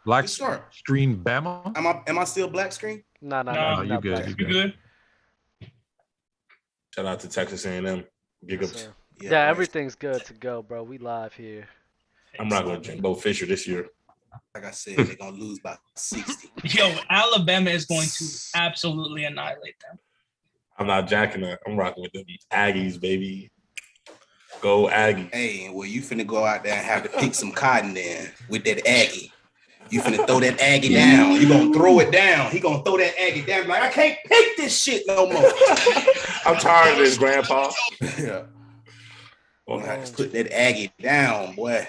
Black Sure. screen Bama. Am I still black screen? No, you good. You good? Shout out to Texas A&M. Big up. Yeah, everything's good to go, bro. We live here. I'm rocking with Jimbo Fisher this year. Like I said, they're gonna lose by 60. Yo, Alabama is going to absolutely annihilate them. I'm not jacking that. I'm rocking with the Aggies, baby. Go Aggies. Hey, well, you finna go out there and have to pick some cotton then with that Aggie. You finna throw that Aggie down. You gonna throw it down. He gonna throw that Aggie down. Like, I can't pick this shit no more. I'm tired of this, Grandpa. Yeah. Well, I just put that Aggie down, boy.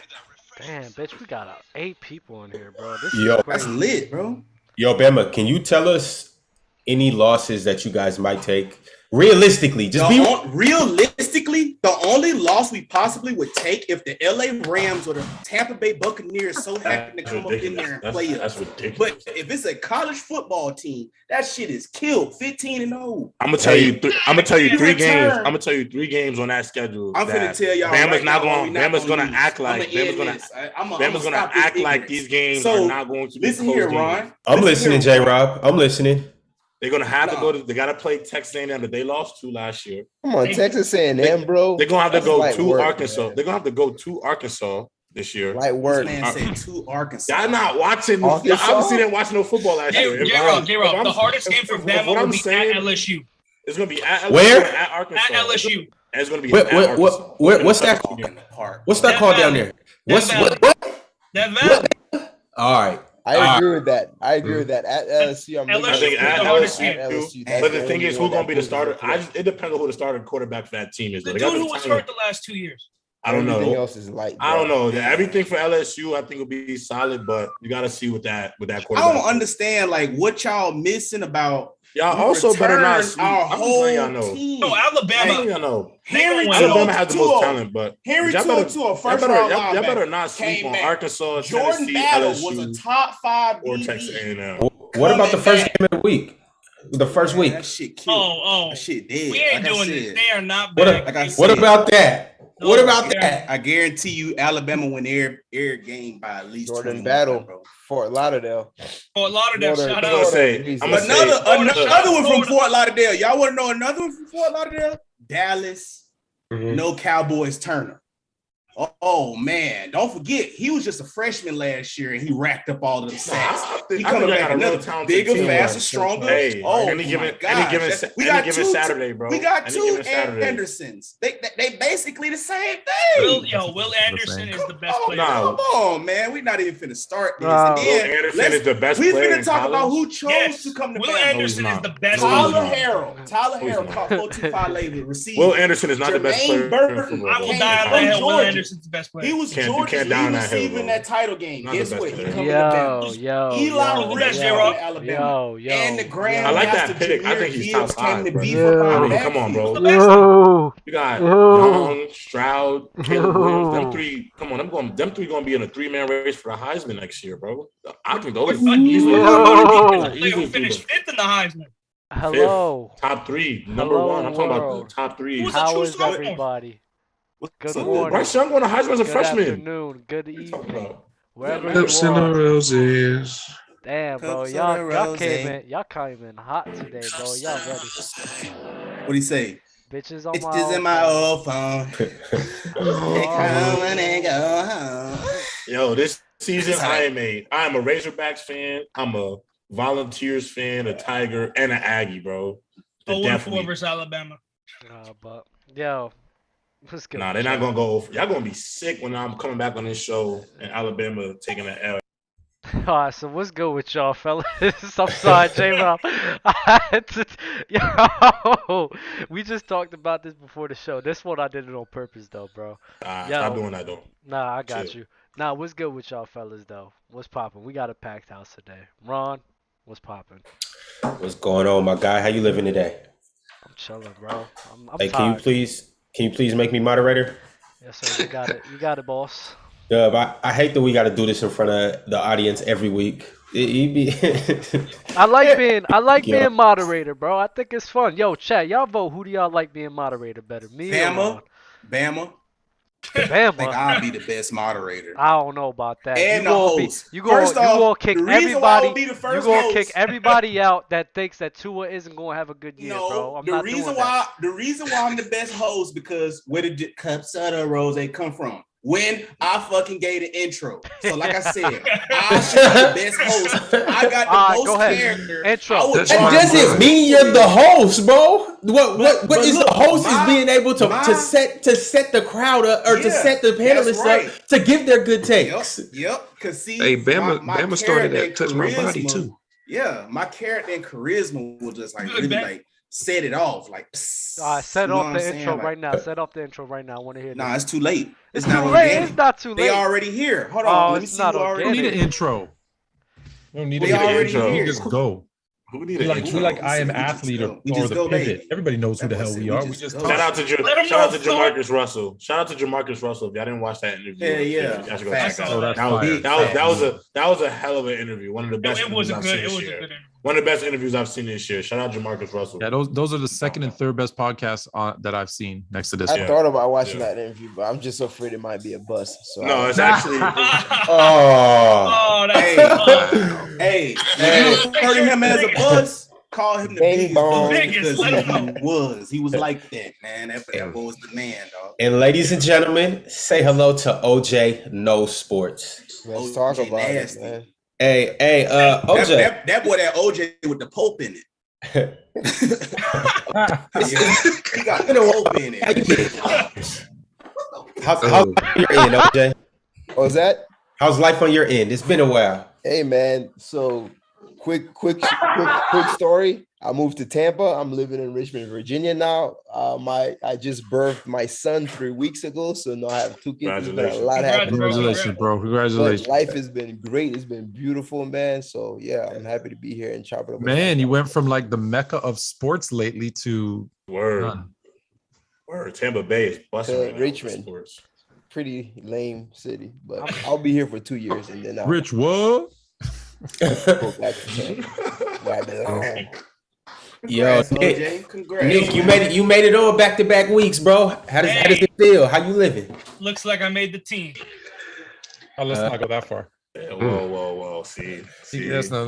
Damn, bitch, we got 8 people in here, bro. This is that's lit, bro. Yo, Bama, can you tell us any losses that you guys might take? Realistically, realistically, the only loss we possibly would take if the LA Rams or the Tampa Bay Buccaneers so happen to come up in there and play us. That's ridiculous. But if it's a college football team, that shit is killed. 15-0. I'm gonna tell you 3 games. I'm gonna tell you 3 games on that schedule. I'm gonna tell y'all. Bama's not going. Bama's gonna act like. Bama's gonna act like these games are not going to be. Listen here, Ron. I'm listening, J-Rob. I'm listening. They're gonna have to go to. They gotta play Texas A&M that they lost to last year. Come on, Texas A&M, bro. They're gonna have to go to Arkansas. Man. They're gonna have to go to Arkansas this year. Light work. This man said to Arkansas. Y'all not watching. Y'all obviously didn't watch no football last year. J-Rob, the hardest game for Bama will be at LSU. It's gonna be at LSU. Where? At Arkansas. At LSU. It's gonna be at Arkansas. What's that called? What's that called down there? That Valley. All right. I agree with that. At LSU, I think at LSU. But the thing is, who's going to be the starter? It depends on who the starting quarterback for that team is. The dude who was hurt the last 2 years. I don't know. Everything else is light. I don't know. Everything for LSU, I think, will be solid, but you got to see with that quarterback. I don't understand like what y'all missing about. Y'all also better not sleep. Our whole team. No, Alabama. Y'all know. Alabama has the most talent, but Henry to a first round linebacker. Y'all better not sleep on Arkansas, Jordan Tennessee, Battle LSU, was a top 5 or DB. Texas A&M. What about the first game of the week? The first week. That shit killed. That shit dead. We ain't doing this. They are not back. What about that? What about that? I guarantee you, Alabama win air game by at least Jordan Battle, bro. Fort Lauderdale. Shout out. Another one from Fort Lauderdale. Y'all want to know another one from Fort Lauderdale? Dallas. No Cowboys Turner. Oh man, don't forget he was just a freshman last year and he racked up all of them sacks. He coming back another bigger, faster, stronger. Hey, any given Saturday, bro. We got 2 Andersons. They basically the same thing. Will Anderson is the best player. Come on, man. We're not even finna start this. Will Anderson is the best player. We finna talk about who chose to come to Will Anderson is the best. Tyler Harrell caught 425 labor receiver. Will Anderson is not the best player. I will die on that hill. Will Anderson's the best player. He was Georgia's lead receiver in that title game. Guess what? He coming to Bama. Eli Rich Alabama. And the Grand. I like that pick. I think he's top 5. Come on, bro. You got Young, Stroud, Caleb Williams. Them 3. Come on, them 3 gonna be in a 3-man race for the Heisman next year, bro. I think those easily finished 5th in the Heisman. Hello. Top 3, number 1. I'm talking about the top 3. How is everybody? Good morning. Bryce Young won a Heisman as a freshman. Good afternoon. Good evening. Wherever Hips in the roses. Damn, bro. Y'all came in hot today, bro. Y'all ready? What'd he say? Bitches on Bitches in my old phone. They come and they go home. Yo, this season I am a Razorbacks fan. I'm a Volunteers fan, a Tiger, and an Aggie, bro. 0-4 versus Alabama. But yo. Nah, they're not gonna go over. Y'all gonna be sick when I'm coming back on this show and Alabama taking an L. All right, so what's good with y'all, fellas? I'm sorry, J-Rob. Yo, we just talked about this before the show. This one I did it on purpose, though, bro. Stop doing that, though. Nah, I got you. Nah, what's good with y'all, fellas, though? What's popping? We got a packed house today. Ron, what's popping? What's going on, my guy? How you living today? I'm chilling, bro. I'm hey, tired. Can you please make me moderator? Yes, sir. You got it. You got it, boss. I hate that we got to do this in front of the audience every week. I like being moderator, bro. I think it's fun. Yo, chat, y'all vote. Who do y'all like being moderator better? Me or Ron? Bama. I think I'll be the best moderator. I don't know about that. And the host. You gonna kick everybody. Be the first you gonna host, kick everybody out that thinks that Tua isn't gonna have a good year, bro. I'm not doing that. The reason why I'm the best host because where did the cups of the rose come from? When I fucking gave the intro. So like I said, I should be the best host. I got the most character. Intro. That doesn't mean you're the host, bro. What is the host is being able to set the crowd up or to set the panelists up to give their good takes. Yep. Cause see, hey, Bama started that touch my body too. Yeah, my character and charisma will just like really like set it off. Like set off the intro right now. Set off the intro right now. I want to hear that. Nah, it's too late. It's not too late. It's not too late. They already here. Hold on. Let me see who already. We don't need an intro. We don't need an intro. We just go. We like I am athlete or the pivot. Everybody knows who the hell we are. We just shout out to Jamarcus Russell. Shout out to Jamarcus Russell. If y'all didn't watch that interview, yeah. Y'all should go check that out. That was a hell of an interview. One of the best. It was a good interview. One of the best interviews I've seen this year. Shout out Jamarcus Russell. Yeah, those are the second and third best podcasts that I've seen next to this. I thought about watching that interview, but I'm just afraid it might be a bust. So no, it's actually. Hey, if you refer to him as a bust, call him the biggest bust because he was like that, man. That was the man, dog. And ladies and gentlemen, say hello to OJ No Sports. Let's talk about it, man. Hey, OJ. That boy, that OJ with the Pope in it. He got the Pope in it. How's your end, OJ? What was that? How's life on your end? It's been a while. Hey, man. So quick story. I moved to Tampa. I'm living in Richmond, Virginia now. I just birthed my son 3 weeks ago, so now I have 2 kids. A lot happened. Congratulations, bro. Congratulations. But life has been great. It's been beautiful, man. So yeah, I'm happy to be here and chop it up. Man, you went from like the mecca of sports lately to Word. Tampa Bay is busting Richmond. Pretty lame city, but I'll be here for 2 years and then I'll Rich what? go back to where I belong. Yo, Nick, you made it on back-to-back weeks, bro. How does it feel? How you living? Looks like I made the team. Oh, let's not go that far. Yeah, whoa. See. That's not.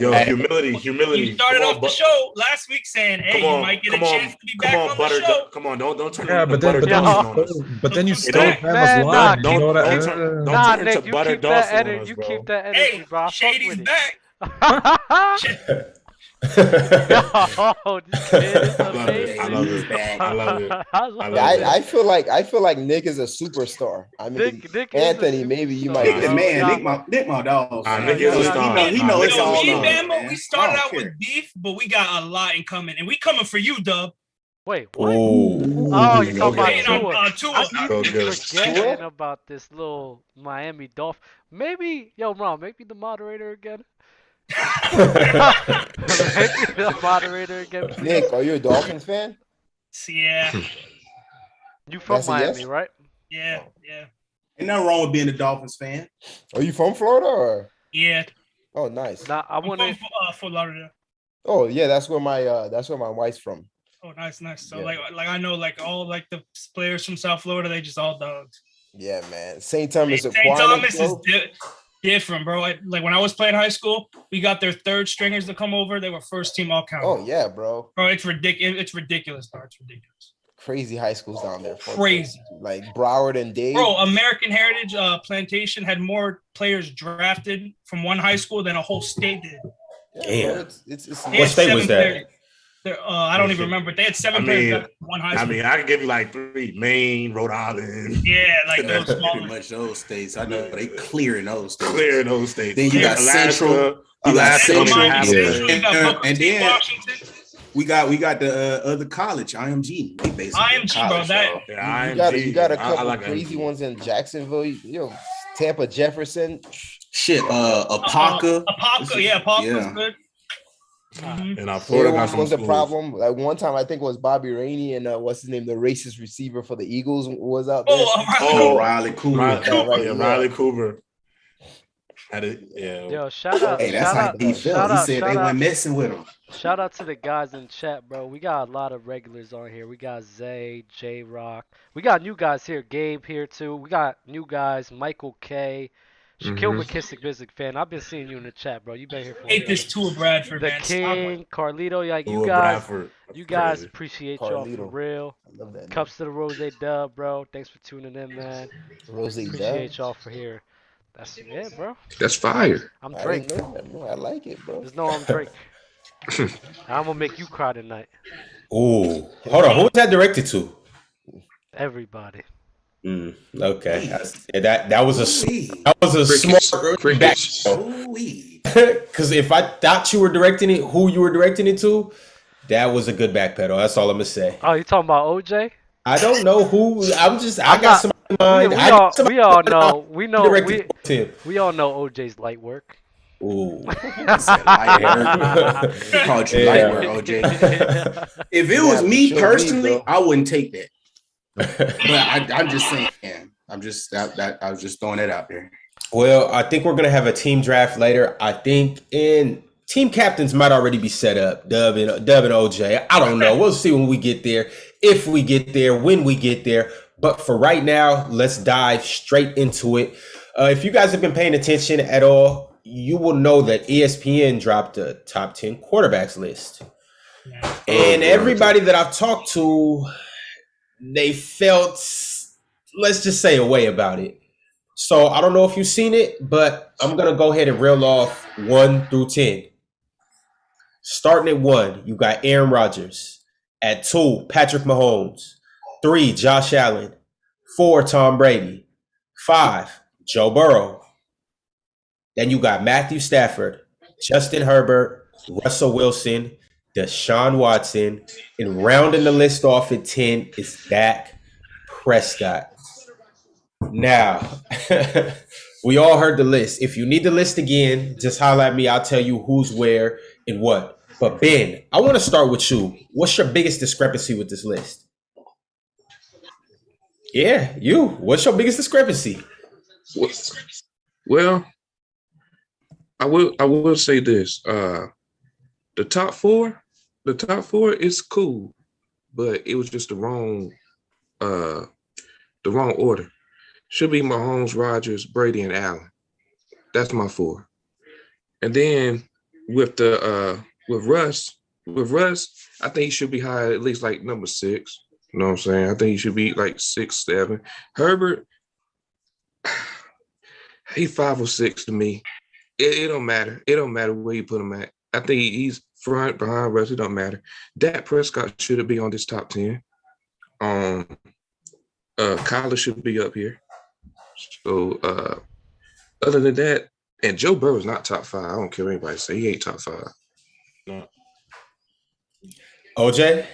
Yo, humility. You started off the show last week saying, "Hey, you might get a chance to be back on the show." Come on, don't turn but then you stole Bama's line. Nah, Nick, you keep that energy. You keep that energy, bro. Shady's back. Oh, this kid is amazing. I love it. I feel like Nick is a superstar. I mean, Nick Anthony, maybe you might. Nick, my dog. Nick is a star. He knows it's all me and Bama, we started out with beef, but we got a lot in common, and we coming for you, Dub. Wait, what? Oh, you talking about Tua? I keep forgetting about this little Miami Dolphin. Maybe, Ron, make me the moderator again. The moderator again. Nick, are you a Dolphins fan? Yeah. You from Miami, right? Yeah. Ain't nothing wrong with being a Dolphins fan. Are you from Florida or? Yeah. Oh, nice. Nah, I'm from Fort Lauderdale. Oh yeah, that's where my wife's from. Oh, nice. So like I know like all like the players from South Florida, they just all dogs. Yeah, man. St. Thomas is different, bro. Like when I was playing high school, we got their third stringers to come over. They were first team all count. Oh yeah, bro. Bro, it's ridiculous. It's ridiculous, bro. It's ridiculous. Crazy high schools down there. Crazy. Like Broward and Dade. Bro, American Heritage Plantation had more players drafted from one high school than a whole state did. Damn. Bro, it's what state was that? I don't even remember. They had 7 players. One high school. I mean, I can give you like 3: Maine, Rhode Island. Yeah, like those small. Pretty much those states. I know they clearing those states. Then you got Central. And then we got the other college, IMG. They basically IMG, bro. You got a couple crazy ones in Jacksonville. Tampa Jefferson. Shit, Apaka. Apaka was good. And Florida got was the problem. Like one time, I think it was Bobby Rainey and what's his name, the racist receiver for the Eagles was out there. Riley Cooper. Riley Cooper. Yo, shout out. Hey, that's how he felt. He said they weren't messing with him. Shout out to the guys in chat, bro. We got a lot of regulars on here. We got Zay, J Rock. We got new guys here. Gabe here too. We got new guys. Michael K. Shaquille McKissick, Music fan. I've been seeing you in the chat, bro. You've been here for. Hate this Tua Bradford, the man. King, Carlito, like you guys appreciate y'all for real. I love that. Cups to the Rose Dub, bro. Thanks for tuning in, man. Rose Dub. Appreciate y'all for here. That's it, bro. That's fire. I'm Drake. I like it, bro. Just know I'm Drake. I'm gonna make you cry tonight. Ooh, hold on. Who was that directed to? Everybody. Okay, that was a smart back. Because if I thought you were directing it, who you were directing it to, that was a good backpedal. That's all I'm gonna say. Oh, you talking about OJ? I don't know who. I got somebody in mind. We all know. We all know OJ's light work. Ooh. Called you light work, OJ. If it was me personally, I wouldn't take that. But I'm just saying. I was just throwing it out there. Well, I think we're gonna have a team draft later. I think team captains might already be set up. Dub and OJ. I don't know. We'll see when we get there. If we get there, when we get there. But for right now, let's dive straight into it. If you guys have been paying attention at all, you will know that ESPN dropped a top 10 quarterbacks list. And everybody that I've talked to, they felt, let's just say, a way about it. So I don't know if you've seen it, but I'm going to go ahead and reel off 1 through 10. Starting at 1, you got Aaron Rodgers. At 2, Patrick Mahomes. 3, Josh Allen. 4, Tom Brady. 5, Joe Burrow. Then you got Matthew Stafford, Justin Herbert, Russell Wilson, Deshaun Watson, and rounding the list off at 10 is Dak Prescott. Now, we all heard the list. If you need the list again, just holler at me. I'll tell you who's where and what. But Ben, I want to start with you. What's your biggest discrepancy with this list? Yeah, you. What's your biggest discrepancy? Well, I will say this. The top four is cool, but it was just the wrong order. Should be Mahomes, Rodgers, Brady, and Allen. That's my 4. And then with Russ, I think he should be high, at least like number 6. You know what I'm saying? I think he should be like 6, 7. Herbert, he 5 or 6 to me. It don't matter. It don't matter where you put him at. I think he's front, behind Russ. It don't matter. Dak Prescott should be on this top 10. Kyler should be up here. So other than that, and Joe Burrow is not top 5. I don't care what anybody say. He ain't top 5. No. OJ?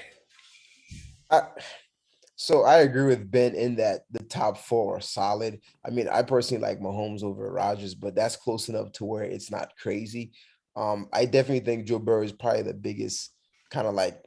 So I agree with Ben in that the top 4 are solid. I mean, I personally like Mahomes over Rodgers, but that's close enough to where it's not crazy. I definitely think Joe Burrow is probably the biggest kind of like,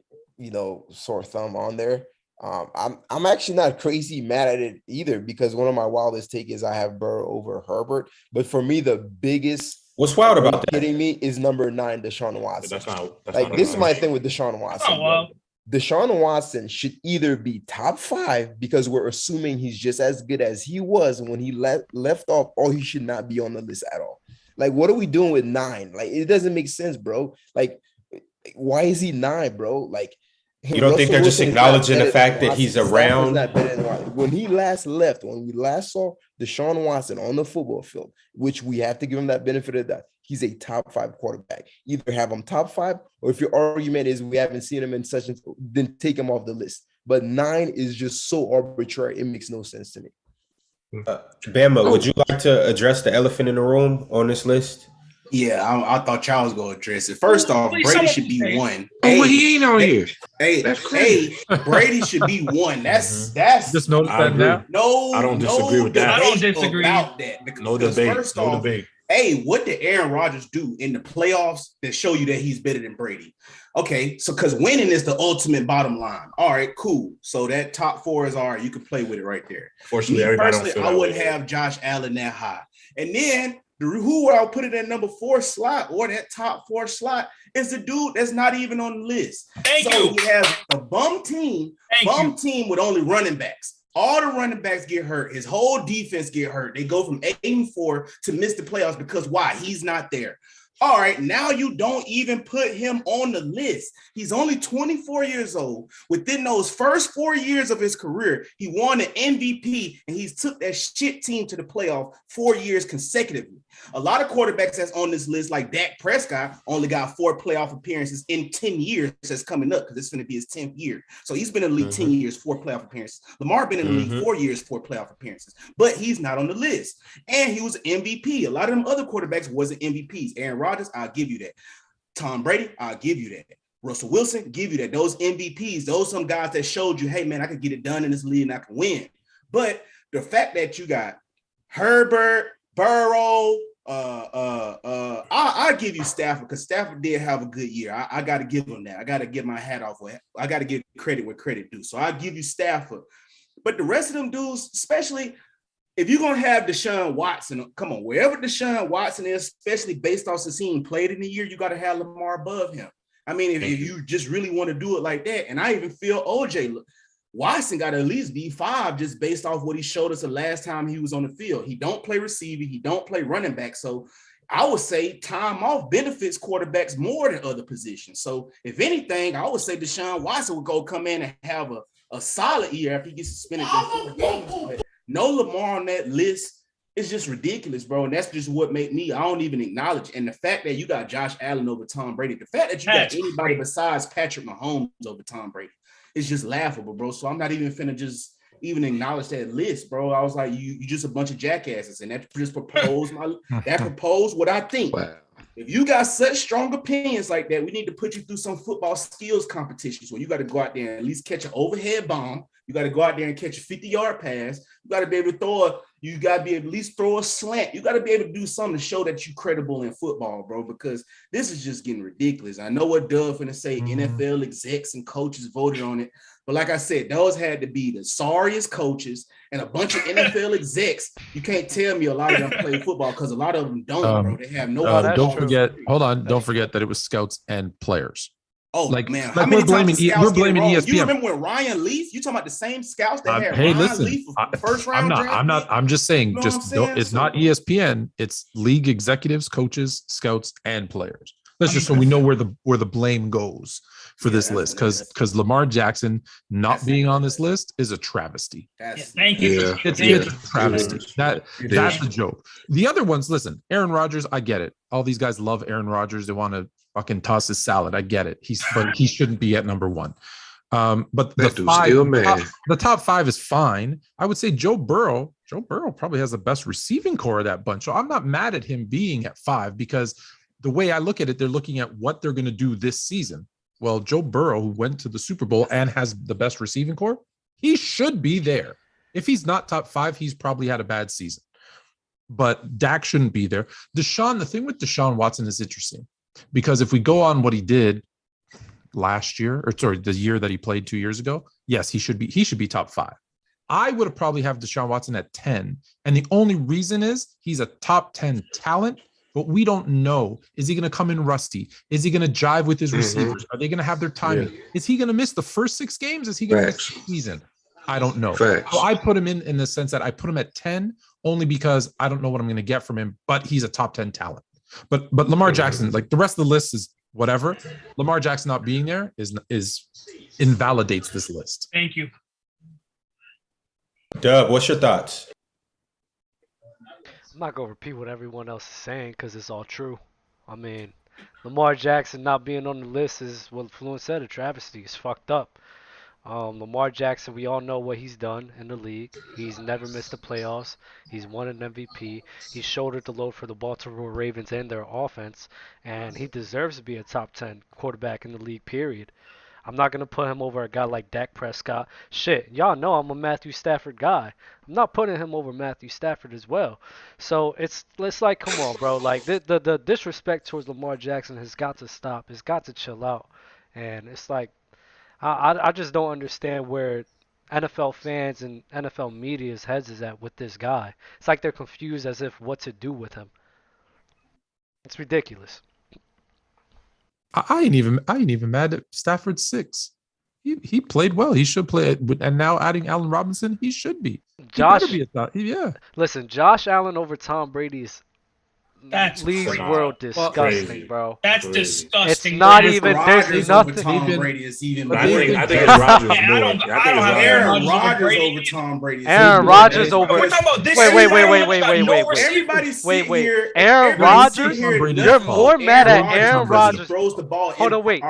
sore thumb on there. I'm actually not crazy mad at it either, because one of my wildest take is I have Burrow over Herbert. But for me, the biggest what's wild about that? Kidding me is number 9, Deshaun Watson. That's this is my thing with Deshaun Watson. Oh, wow. Deshaun Watson should either be top 5 because we're assuming he's just as good as he was when he left off, or he should not be on the list at all. Like, what are we doing with 9? Like, it doesn't make sense, bro. Like, why is he 9, bro? Like, you don't think they're just acknowledging the fact that he's around? When he last left, when we last saw Deshaun Watson on the football field, which we have to give him that benefit of that, he's a top 5 quarterback. Either have him top 5, or if your argument is we haven't seen him in such and then take him off the list. But 9 is just so arbitrary; it makes no sense to me. Bama, would you like to address the elephant in the room on this list? Yeah, I thought y'all was gonna address it. First off, Brady should be 1. Oh, he ain't on here. Brady should be 1. That's just notice that now. No, I don't disagree with that. I don't disagree about that. Because no debate. First off, what did Aaron Rodgers do in the playoffs that show you that he's better than Brady? Okay, so because winning is the ultimate bottom line. All right, cool. So that top 4 is all right. You can play with it right there. Fortunately, personally, I wouldn't have Josh Allen that high. And then Who I'll put it in number 4 slot or that top 4 slot is the dude that's not even on the list. Thank you. He has a bum team with only running backs. All the running backs get hurt. His whole defense get hurt. They go from 8-4 to miss the playoffs because why? He's not there. All right, now you don't even put him on the list. He's only 24 years old. Within those first 4 years of his career, he won an MVP, and he's took that shit team to the playoff 4 years consecutively. A lot of quarterbacks that's on this list, like Dak Prescott, only got 4 playoff appearances in 10 years that's coming up because it's going to be his 10th year. So he's been in the league 10 years, 4 playoff appearances. Lamar been in the league 4 years, 4 playoff appearances. But he's not on the list. And he was an MVP. A lot of them other quarterbacks wasn't MVPs. Aaron Rodgers, I'll give you that. Tom Brady, I'll give you that. Russell Wilson, give you that. Those MVPs, those some guys that showed you, hey, man, I could get it done in this league and I can win. But the fact that you got Herbert, Burrow, I give you Stafford because Stafford did have a good year. I got to give him that. I got to get my hat off. I got to give credit where credit due. So I give you Stafford. But the rest of them dudes, especially if you're going to have Deshaun Watson, come on, wherever Deshaun Watson is, especially based off the scene played in the year, you got to have Lamar above him. I mean, if you just really want to do it like that, and I even feel OJ Watson got to at least be 5 just based off what he showed us the last time he was on the field. He don't play receiver. He don't play running back. So I would say time off benefits quarterbacks more than other positions. So if anything, I would say Deshaun Watson would go come in and have a solid year after he gets suspended. But no Lamar on that list is just ridiculous, bro. And that's just what made me, I don't even acknowledge. And the fact that you got Josh Allen over Tom Brady, the fact that you got anybody besides Patrick Mahomes over Tom Brady, it's just laughable, bro. So I'm not even finna just even acknowledge that list, bro. I was like, you just a bunch of jackasses, and that just proposed what I think. Wow. If you got such strong opinions like that, we need to put you through some football skills competitions where you got to go out there and at least catch an overhead bomb. You got to go out there and catch a 50-yard pass. You got to be able to you got to be able to at least throw a slant. You got to be able to do something to show that you're credible in football, bro, because this is just getting ridiculous. I know what Doug finna say, NFL execs and coaches voted on it. But like I said, those had to be the sorriest coaches and a bunch of NFL execs. You can't tell me a lot of them play football because a lot of them don't, bro. They have no. Don't forget that it was scouts and players. Oh, like, man, like we're blaming ESPN. You remember when Ryan Leaf? You talking about the same scouts that had Ryan Leaf the first round? I'm just saying, it's not ESPN. It's league executives, coaches, scouts, and players. That's just so we know where the blame goes for this list, because Lamar Jackson not being on this list is a travesty. Thank you. It's a travesty. That's a joke. The other ones, listen, Aaron Rodgers, I get it. All these guys love Aaron Rodgers. They want to fucking toss his salad. I get it. But he shouldn't be at number 1. But the top 5 is fine. I would say Joe Burrow probably has the best receiving core of that bunch. So I'm not mad at him being at 5, because the way I look at it, they're looking at what they're going to do this season. Well, Joe Burrow, who went to the Super Bowl and has the best receiving core, he should be there. If he's not top 5, he's probably had a bad season. But Dak shouldn't be there. The thing with Deshaun Watson is interesting, because if we go on what he did the year that he played 2 years ago, yes, he should be top 5. I would have probably have Deshaun Watson at 10. And the only reason is he's a top 10 talent. But we don't know. Is he going to come in rusty? Is he going to jive with his receivers? Are they going to have their timing? Yeah. Is he going to miss the first 6 games? Is he going to miss the season? I don't know. So I put him in the sense that I put him at 10 only because I don't know what I'm going to get from him, but he's a top 10 talent. But Lamar Jackson, like the rest of the list is whatever. Lamar Jackson not being there is invalidates this list. Thank you. Dub, what's your thoughts? I'm not going to repeat what everyone else is saying because it's all true. I mean, Lamar Jackson not being on the list is what Fluent said, a travesty. It's fucked up. Lamar Jackson, we all know what he's done in the league. He's never missed the playoffs. He's won an MVP. He's shouldered the load for the Baltimore Ravens and their offense, and he deserves to be a top 10 quarterback in the league, period. I'm not going to put him over a guy like Dak Prescott. Shit, y'all know I'm a Matthew Stafford guy. I'm not putting him over Matthew Stafford as well. So it's like, come on, bro. Like, the disrespect towards Lamar Jackson has got to stop. It's got to chill out. And it's like, I just don't understand where NFL fans and NFL media's heads is at with this guy. It's like they're confused as if what to do with him. It's ridiculous. I ain't even mad at Stafford 6. He played well. He should play it. And now adding Allen Robinson, he should be. Listen, Josh Allen over Tom Brady's league's world disgusting, bro. That's disgusting. It's not even. There's nothing. Tom Brady is even. I think it's Rodgers. I don't have Aaron Rodgers over Tom Brady. Aaron Rodgers over. Wait. Everybody's sitting here. Aaron Rodgers. You're more mad at Aaron Rodgers. Throws the ball. Hold on, wait.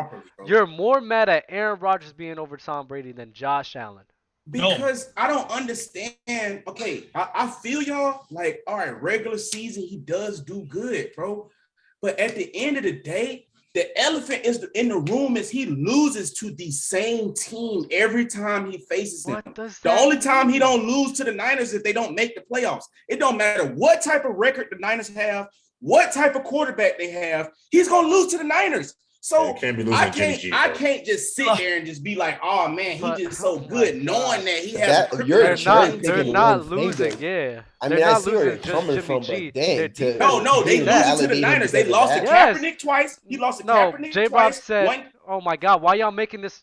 You're more mad at Aaron Rodgers being over Tom Brady than Josh Allen. Because I don't understand. Okay, I feel y'all like, all right, regular season, he does do good, bro. But at the end of the day, the elephant in the room is he loses to the same team every time he faces them. The only time he don't lose to the Niners is if they don't make the playoffs. It don't matter what type of record the Niners have, what type of quarterback they have, he's going to lose to the Niners. So I can't just sit there and just be like, oh man, he just so good, knowing that he has. They're not losing, yeah. I mean, I see where you're coming from, but dang. No, they lose to the Niners. They lost to Kaepernick twice. He lost to Kaepernick J-Rob twice. Said, oh my God, why y'all making this?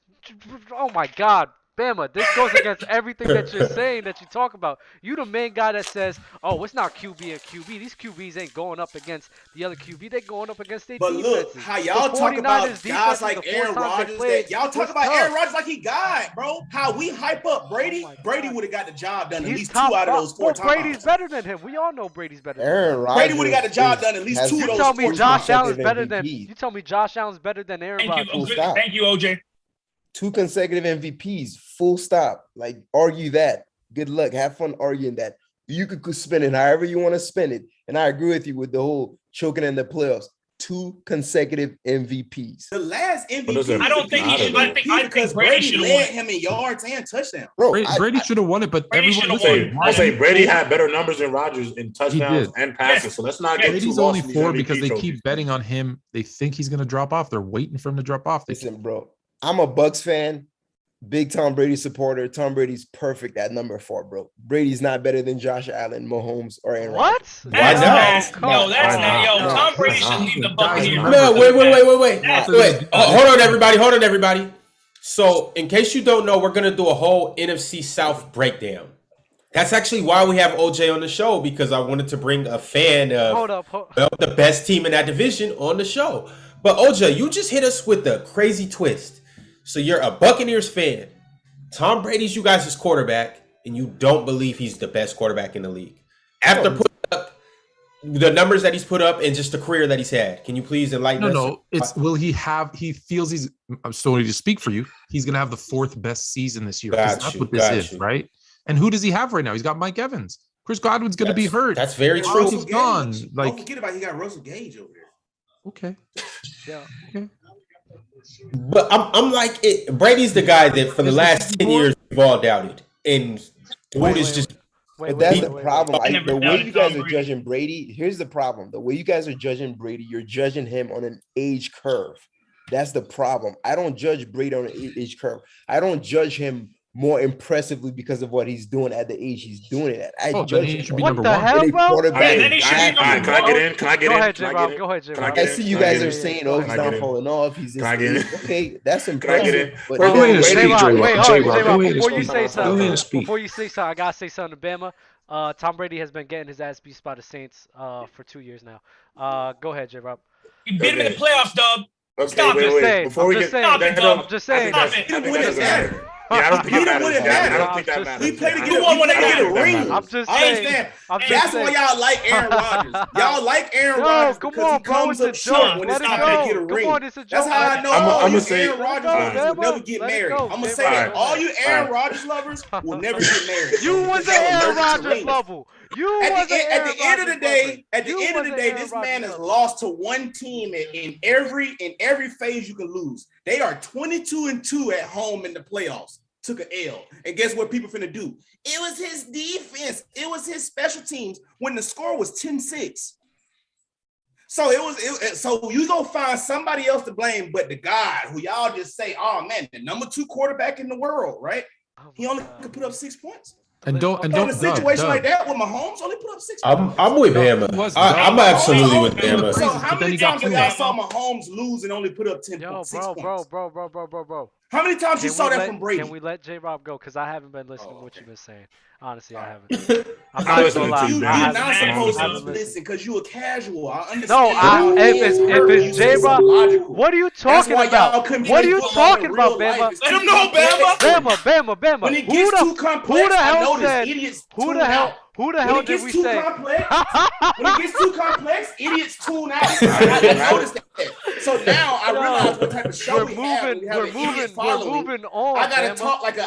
Oh my God. Bama, this goes against everything that you're saying, that you talk about. You the main guy that says, oh, it's not QB and QB. These QBs ain't going up against the other QB. They're going up against their defenses. But look, how y'all talk about guys like Aaron Rodgers, y'all talk about Aaron Rodgers like he God, bro. How we hype up Brady. Brady would have got the job done at least 2 out of those 4 times. Brady's better than him. We all know Brady's better than him. Brady would have got the job done at least 2 of those 4 times. You tell me Josh Allen's better than Aaron Rodgers. Thank you, OJ. 2 consecutive MVPs, full stop. Like, argue that. Good luck. Have fun arguing that. You could spin it however you want to spin it. And I agree with you with the whole choking in the playoffs. 2 consecutive MVPs. The last MVP. I don't think he should. I think Brady led him in yards and touchdowns. Bro, Brady should have won it, but everyone say Brady had better numbers than Rodgers in touchdowns and passes. So let's not get Brady's only 4 because they keep betting on him. They think he's going to drop off. They're waiting for him to drop off. Listen, bro. I'm a Bucs fan, big Tom Brady supporter. Tom Brady's perfect at number 4, bro. Brady's not better than Josh Allen, Mahomes, or Aaron Rodgers. What? Why not? No, that's not. Yo, Tom Brady should leave the Buccaneers. No, wait. Hold on, everybody. So, in case you don't know, we're going to do a whole NFC South breakdown. That's actually why we have OJ on the show, because I wanted to bring a fan of the best team in that division on the show. But OJ, you just hit us with the crazy twist. So you're a Buccaneers fan. Tom Brady's you guys' quarterback, and you don't believe he's the best quarterback in the league. After putting up the numbers that he's put up and just the career that he's had, can you please enlighten us? No. He feels he's, I'm sorry to speak for you, he's going to have the 4th best season this year. That's what this is, right? And who does he have right now? He's got Mike Evans. Chris Godwin's going to be hurt. That's very true. He's gone. Don't forget about he got Russell Gage over there. Okay. Yeah. Okay. But I'm like it. Brady's the guy that for the last 10 years we've all doubted, and that's the problem. The way you guys are judging Brady, here's the problem. The way you guys are judging Brady, you're judging him on an age curve. That's the problem. I don't judge Brady on an age curve. I don't judge him more impressively because of what he's doing at the age he's doing it at. I judge him. What the hell, bro? Can I get in? Go ahead, J-Rob. I see you guys are saying, he's not falling off. He's just okay. That's impressive. Wait, J-Rob, before you say something, I gotta say something to Bama. Tom Brady has been getting his ass beat by the Saints for 2 years now. Go ahead, J-Rob. You beat him in the playoffs, Dub. Stop it. Before we get, I'm just saying. I don't think that matters. He played to get a ring. I'm just saying. That's why y'all like Aaron Rodgers. Y'all like Aaron Rodgers because he comes up short when it's time to get a ring. That's how I know all you Aaron Rodgers lovers will never get married. I'm going to say that all you Aaron Rodgers lovers will never get married. You was an Aaron Rodgers lover. At the end of the day, this man has lost to one team in every phase you can lose. They are 22-2 at home in the playoffs. Took an L. And guess what people finna do? It was his defense. It was his special teams when the score was 10-6. So you gonna find somebody else to blame but the guy who y'all just say, oh man, the number 2 quarterback in the world, right? He only could put up 6 points. And don't in a situation like that with Mahomes only put up 6 points. I'm with Bama. I'm absolutely with Bama. So how many times y'all saw Mahomes lose and only put up 6 points? Bro. How many times you saw that from Brady? Can we let J-Rob go? Because I haven't been listening to what you've been saying. Honestly, I haven't. I'm not gonna lie. You're not supposed to listen because you a casual. I understand. No, if it's J-Rob, what are you talking about? What are you talking about, Bama? Let him know, Bama. Bama. When it gets too complex, I notice idiots tune out. Who the hell did we say? When it gets too complex, idiots tune out. I noticed that. So now I realize what type of show we have. We're moving on. I gotta talk like a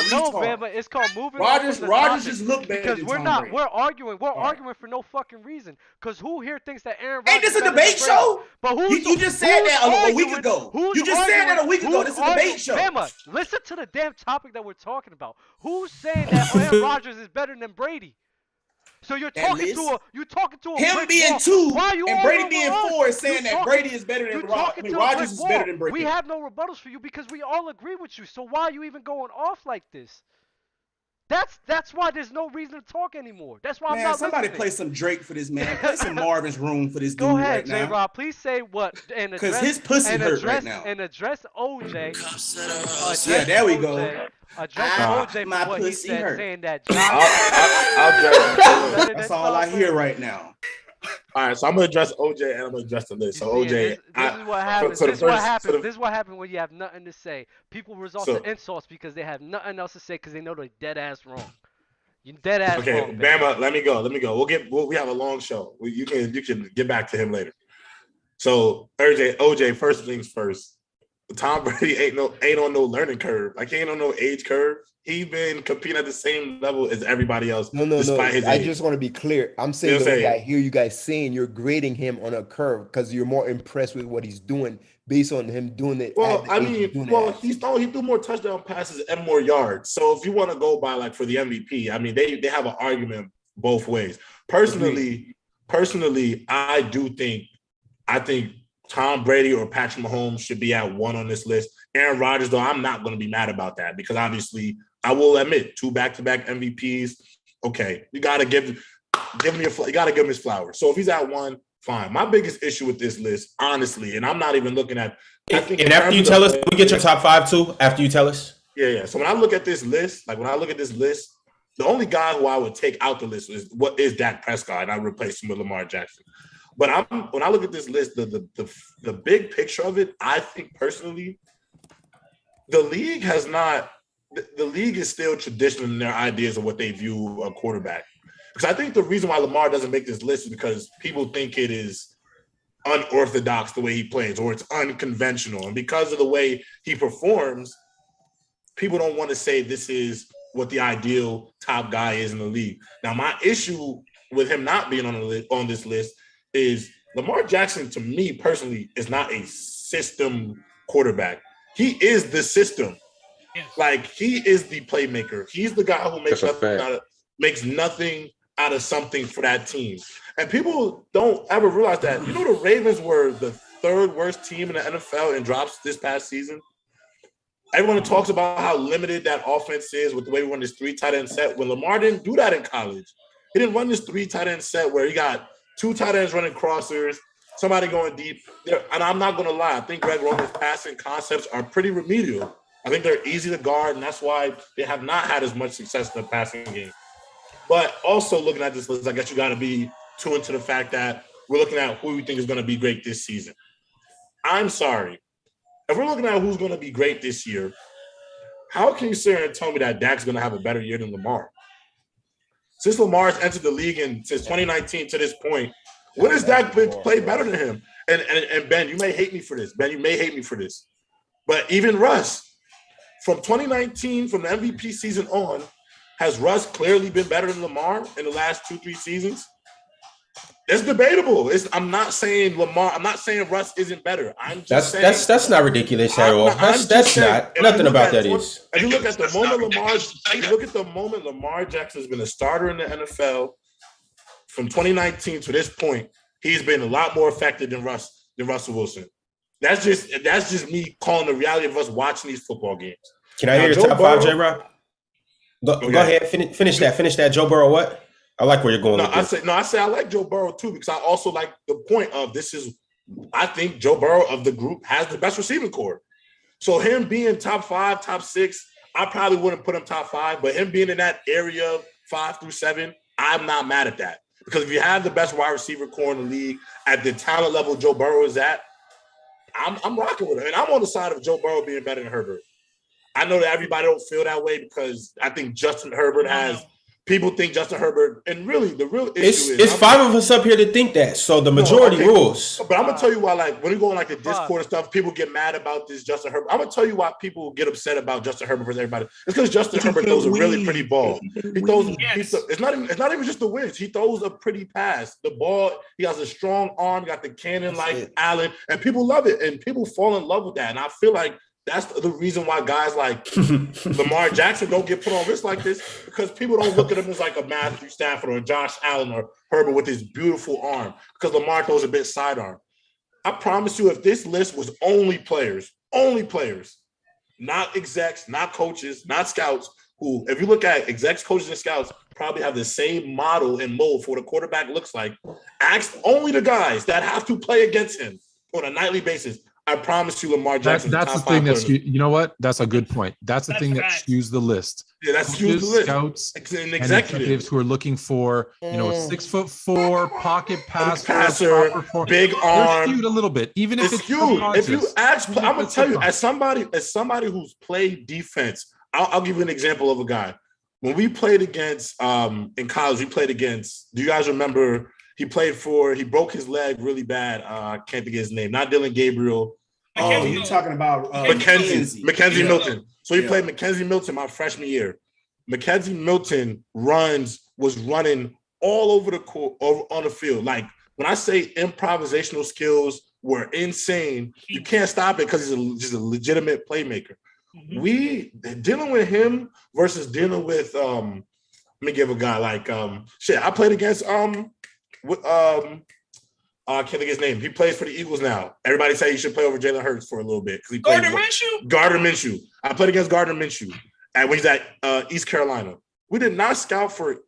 No, Bama, it's called moving. Rodgers just look better because we're arguing for no fucking reason. Because who here thinks that Aaron Rodgers? Ain't this a debate show? But you just said that a week ago. You just said that a week ago. This is a debate show. Bama, listen to the damn topic that we're talking about. Who's saying that Aaron Rodgers is better than Brady? So you're talking to a him being 2 and Brady being 4 is saying that Brady is better than Rodgers is better than Brady. We have no rebuttals for you because we all agree with you. So why are you even going off like this? That's why there's no reason to talk anymore. That's why I'm not somebody listening. Play some Drake for this man. Play some Marvin's Room for this dude. Go ahead, right now. J-Rob. Please say what and address. Because his pussy hurt right now. And address OJ. Yeah, there we go. Address OJ my for what he said, hurt. saying that. That's all I hear right now. All right, so I'm gonna address OJ and I'm gonna address the list. So OJ, this is what happens. This is what happens when you have nothing to say. People resort to insults because they have nothing else to say because they know they're dead ass wrong. You dead ass wrong. Okay, Bama, let me go. We have a long show. You can get back to him later. So OJ, first things first. Tom Brady ain't on no learning curve. Like he ain't on no age curve. He's been competing at the same level as everybody else. No. I just want to be clear. I'm saying the way I hear you guys saying you're grading him on a curve because you're more impressed with what he's doing based on him doing it. Well, he threw more touchdown passes and more yards. So if you want to go by like for the MVP, I mean they have an argument both ways. Personally, I think Tom Brady or Patrick Mahomes should be at 1 on this list. Aaron Rodgers, though, I'm not going to be mad about that because obviously, I will admit, 2 back-to-back MVPs. Okay, you got to give him his flowers. So if he's at 1, fine. My biggest issue with this list, honestly, and I'm not even looking at. And after you tell us, we get your top 5 too. After you tell us. Yeah. So when I look at this list, the only guy who I would take out the list is Dak Prescott, and I replace him with Lamar Jackson. But when I look at this list, the big picture of it, I think personally, the league is still traditional in their ideas of what they view a quarterback. Because I think the reason why Lamar doesn't make this list is because people think it is unorthodox the way he plays or it's unconventional. And because of the way he performs, people don't want to say this is what the ideal top guy is in the league. Now, my issue with him not being on this list is Lamar Jackson, to me personally, is not a system quarterback. He is the system. Yes. Like, he is the playmaker. He's the guy who makes nothing out of something for that team. And people don't ever realize that. You know, the Ravens were the 3rd worst team in the NFL in drops this past season. Everyone talks about how limited that offense is with the way we run this 3 tight end set. When Lamar didn't do that in college, he didn't run this 3 tight end set where he got 2 tight ends running crossers, somebody going deep. And I'm not going to lie. I think Greg Roman's passing concepts are pretty remedial. I think they're easy to guard, and that's why they have not had as much success in the passing game. But also looking at this list, I guess you got to be tuned to the fact that we're looking at who we think is going to be great this season. I'm sorry. If we're looking at who's going to be great this year, how can you sit here and tell me that Dak's going to have a better year than Lamar? Since Lamar's entered the league and since 2019 to this point, when has Dak played better than him? And Ben, you may hate me for this. But even Russ, from 2019, from the MVP season on, has Russ clearly been better than Lamar in the last 2-3 seasons? It's debatable. I'm not saying Russ isn't better. I'm just saying that's not ridiculous at all. That's not nothing about that is. And you look at the moment Lamar Jackson has been a starter in the NFL from 2019 to this point, he's been a lot more effective than Russell Wilson. That's just me calling the reality of us watching these football games. Can I hear your top 5, J-Rob? Go ahead. Finish that. Joe Burrow, what? I like where you're going. I say I like Joe Burrow too, because I also like the point of I think Joe Burrow of the group has the best receiving core. So him being top 5, top 6, I probably wouldn't put him top 5, but him being in that area 5 through 7, I'm not mad at that. Because if you have the best wide receiver core in the league at the talent level Joe Burrow is at, I'm rocking with him. And I'm on the side of Joe Burrow being better than Herbert. I know that everybody don't feel that way because I think Justin Herbert has – people think Justin Herbert – and really the real issue is – It's 5 of us up here to think that. So the majority rules. But I'm going to tell you why, like, when you go on, like, the Discord and stuff, people get mad about this Justin Herbert. I'm going to tell you why people get upset about Justin Herbert versus everybody. It's because Justin Herbert throws a really pretty ball. He throws – it's not even just the wins. He throws a pretty pass. The ball – he has a strong arm, got the cannon like Allen, and people love it. And people fall in love with that. And I feel like that's the reason why guys like Lamar Jackson don't get put on risk like this, because people don't look at him as like a Matthew Stafford or a Josh Allen or Herbert with his beautiful arm, because Lamar throws a bit sidearm. I promise you, if this list was only players, not execs, not coaches, not scouts, who, if you look at execs, coaches, and scouts, probably have the same model and mold for what a quarterback looks like, ask only the guys that have to play against him on a nightly basis. I promise you, Lamar Jackson. That's the thing you know what? That's a good point. That's the thing that skews the list. Yeah, that skews the list. Scouts and executives who are looking for, a 6'4" pocket passer, big arm. They're skewed a little bit, even if it's skewed. If you ask, I'm gonna tell you, as somebody who's played defense, I'll give you an example of a guy. When we played against in college, we played against. Do you guys remember? He broke his leg really bad. I can't think of his name. Not Dylan Gabriel. Oh, you're talking about Mackenzie Milton. So he played Mackenzie Milton my freshman year. Mackenzie Milton was running all over the court, on the field. Like, when I say improvisational skills were insane, you can't stop it because he's just a legitimate playmaker. Mm-hmm. We dealing with him versus dealing with let me give a guy like I played against I can't think of his name. He plays for the Eagles now. Everybody say he should play over Jalen Hurts for a little bit. Gardner Minshew? Gardner Minshew. I played against Gardner Minshew when he's at East Carolina. We did not scout for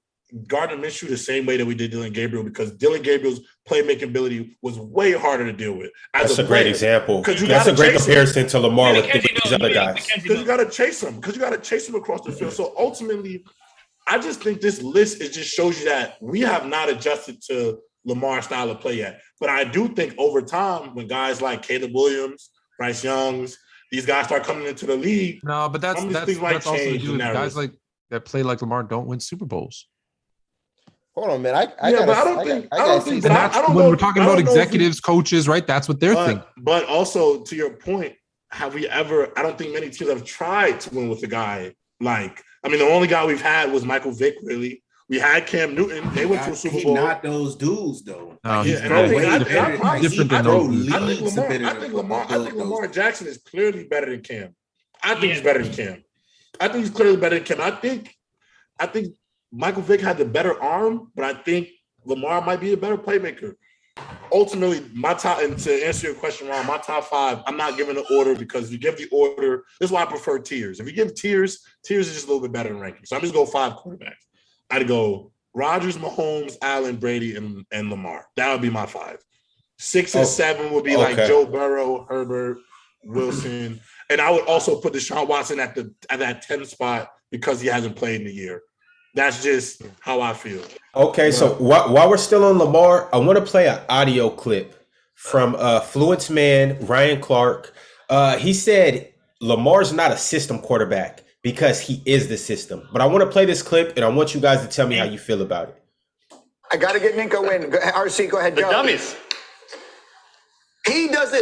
Gardner Minshew the same way that we did Dylan Gabriel, because Dylan Gabriel's playmaking ability was way harder to deal with. That's a great example. That's a great comparison to Lamar with these other guys. Because you got to chase him. Across the field. So ultimately, I just think this list just shows you that we have not adjusted to Lamar's style of play yet. But I do think over time, when guys like Caleb Williams, Bryce Youngs, these guys start coming into the league. No, but that's also to do with guys like that play like Lamar don't win Super Bowls. Hold on, man. When we're talking about executives, coaches, right? That's what they're thinking. But also, to your point, I don't think many teams have tried to win with a guy like, the only guy we've had was Michael Vick, really. We had Cam Newton. They went to a Super Bowl. Not those dudes, though. No, he's different than those. I think Lamar Jackson is clearly better than Cam. I think he's better than Cam. I think he's clearly better than Cam. I think Michael Vick had the better arm, but I think Lamar might be a better playmaker. Ultimately, and to answer your question, Ron, my top 5, I'm not giving the order, because if you give the order, this is why I prefer tiers. If you give tiers is just a little bit better than ranking. So I'm just going 5 quarterbacks. I'd go Rodgers, Mahomes, Allen, Brady, and Lamar. That would be my 5. 6 and 7 would be like Joe Burrow, Herbert, Wilson. And I would also put Deshaun Watson at that 10 spot because he hasn't played in a year. That's just how I feel. Okay, so while we're still on Lamar, I want to play an audio clip from Fluence man, Ryan Clark. He said Lamar's not a system quarterback because he is the system. But I want to play this clip, and I want you guys to tell me how you feel about it. I got to get Ninko in. RC, go ahead, Joe. The dummies.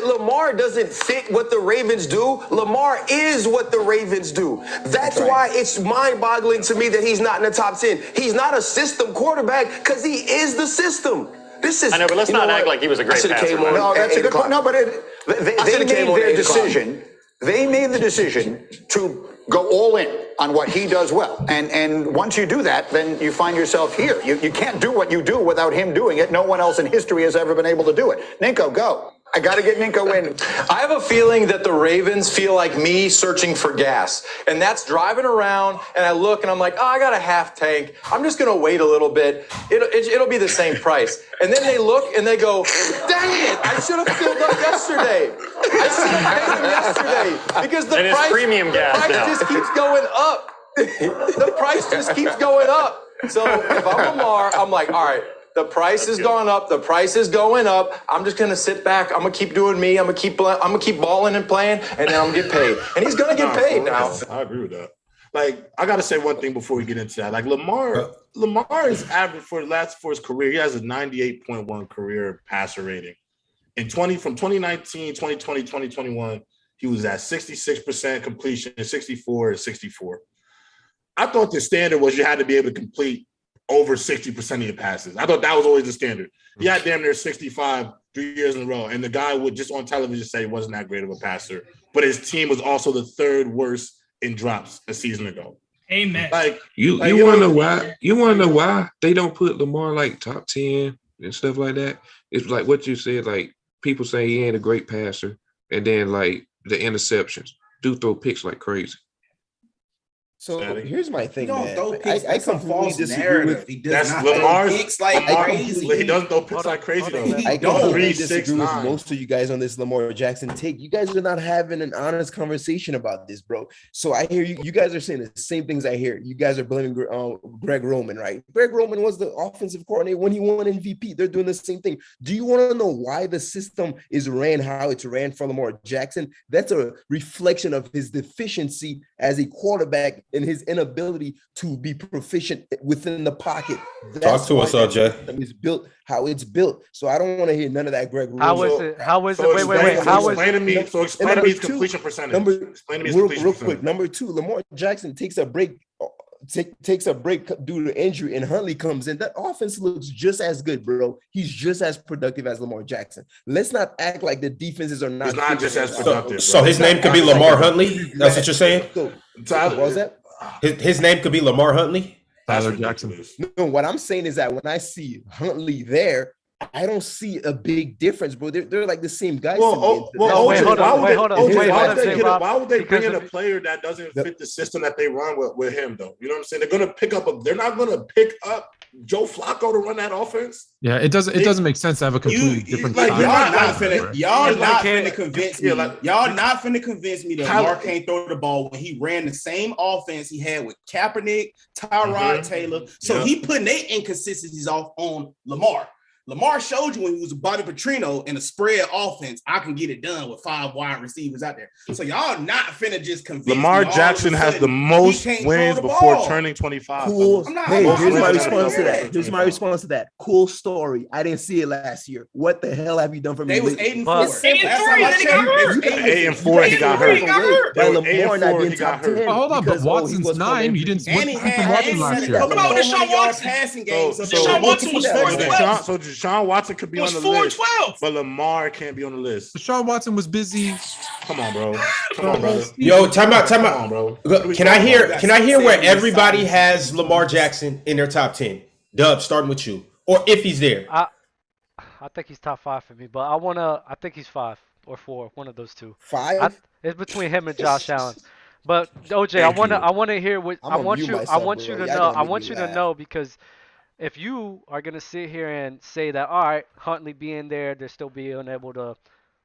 Lamar doesn't fit what the Ravens do. Lamar is what the Ravens do. That's why it's mind-boggling to me that he's not in the top 10. He's not a system quarterback because he is the system. I know, but let's not act like he was a great passer. No, that's a good point. No, but they made their decision. They made the decision to go all in on what he does well. And once you do that, then you find yourself here. You can't do what you do without him doing it. No one else in history has ever been able to do it. Ninko, go. I got to get Nico in. I have a feeling that the Ravens feel like me searching for gas. And that's driving around, and I look, and I'm like, oh, I got a half tank. I'm just going to wait a little bit. It'll be the same price. And then they look, and they go, dang it, I should have filled up yesterday. I should have paid them yesterday. Because the price, premium gas now. just keeps going up. The price just keeps going up. So if I'm Lamar, I'm like, all right, the price has gone up. The price is going up. I'm just gonna sit back. I'm gonna keep doing me. I'm gonna keep balling and playing, and then I'm gonna get paid. And he's gonna get paid now. I agree with that. Like, I gotta say one thing before we get into that. Like, Lamar is average for his career. He has a 98.1 career passer rating. From 2019, 2020, 2021, he was at 66% completion, 64 and 64. I thought the standard was you had to be able to complete over 60% of your passes. I thought that was always the standard. He had damn near 65 3 years in a row, and the guy would just on television say he wasn't that great of a passer. But his team was also the third worst in drops a season ago. Amen. Like you want to know why? You want to know why they don't put Lamar like top 10 and stuff like that? It's like what you said. Like people say he ain't a great passer, and then like the interceptions do throw picks like crazy. So here's my thing, man. I completely disagree with. That's Lamar's picks like crazy. He doesn't throw picks like crazy though. I completely disagree with most of you guys on this Lamar Jackson take. You guys are not having an honest conversation about this, bro. So I hear you. You guys are saying the same things I hear. You guys are blaming Greg Roman, right? Greg Roman was the offensive coordinator when he won MVP. They're doing the same thing. Do you want to know why the system is ran how it's ran for Lamar Jackson? That's a reflection of his deficiency as a quarterback and his inability to be proficient within the pocket. Talk to us, RJ. It's built how it's built. So I don't want to hear none of that, Greg. How is it? Wait. Explain to me his completion percentage. Real quick. Number two, Lamar Jackson takes a break. Takes a break due to injury, and Huntley comes in. That offense looks just as good, bro. He's just as productive as Lamar Jackson. Let's not act like the defenses are not. He's not just as productive. So his name could be Lamar Huntley. That's what you're saying. What was that? His name could be Lamar Huntley. Tyler Jackson. No, what I'm saying is that when I see Huntley there, I don't see a big difference, bro. They're like the same guys. Why would they bring in a player that doesn't fit the system that they run with him, though? You know what I'm saying? They're not gonna pick up Joe Flacco to run that offense. Yeah, it doesn't make sense to have a completely different style. Y'all not finna convince me. Y'all not finna convince me that Lamar can't throw the ball when he ran the same offense he had with Kaepernick, Tyrod Taylor. So he putting their inconsistencies off on Lamar. Lamar showed you when he was Bobby Petrino in a spread offense, I can get it done with 5 wide receivers out there. So y'all not finna just convince Lamar Jackson has the most wins before turning 25. Cool. Hey, here's my response to that. Cool story. I didn't see it last year. What the hell have you done for me? They was 8-4. 8-4, he got hurt. By Lamar not being top 10. Hold on, but Watson's 9. You didn't see Watson last year. What about Deshaun Watson? Deshaun Watson was 4-12. So Deshaun Watson could be on the list, but Lamar can't be on the list. Deshaun Watson was busy. Come on, bro. Brother. Yo, time out. On, bro. Can I hear where everybody has Lamar Jackson in their top 10? Dub, starting with you, or if he's there. I think he's top 5 for me, but I think he's 5 or 4, one of those two. 5? It's between him and Josh Allen. But OJ, I want to hear what I want you to know because if you are going to sit here and say that, all right, Huntley being there, they're still being able to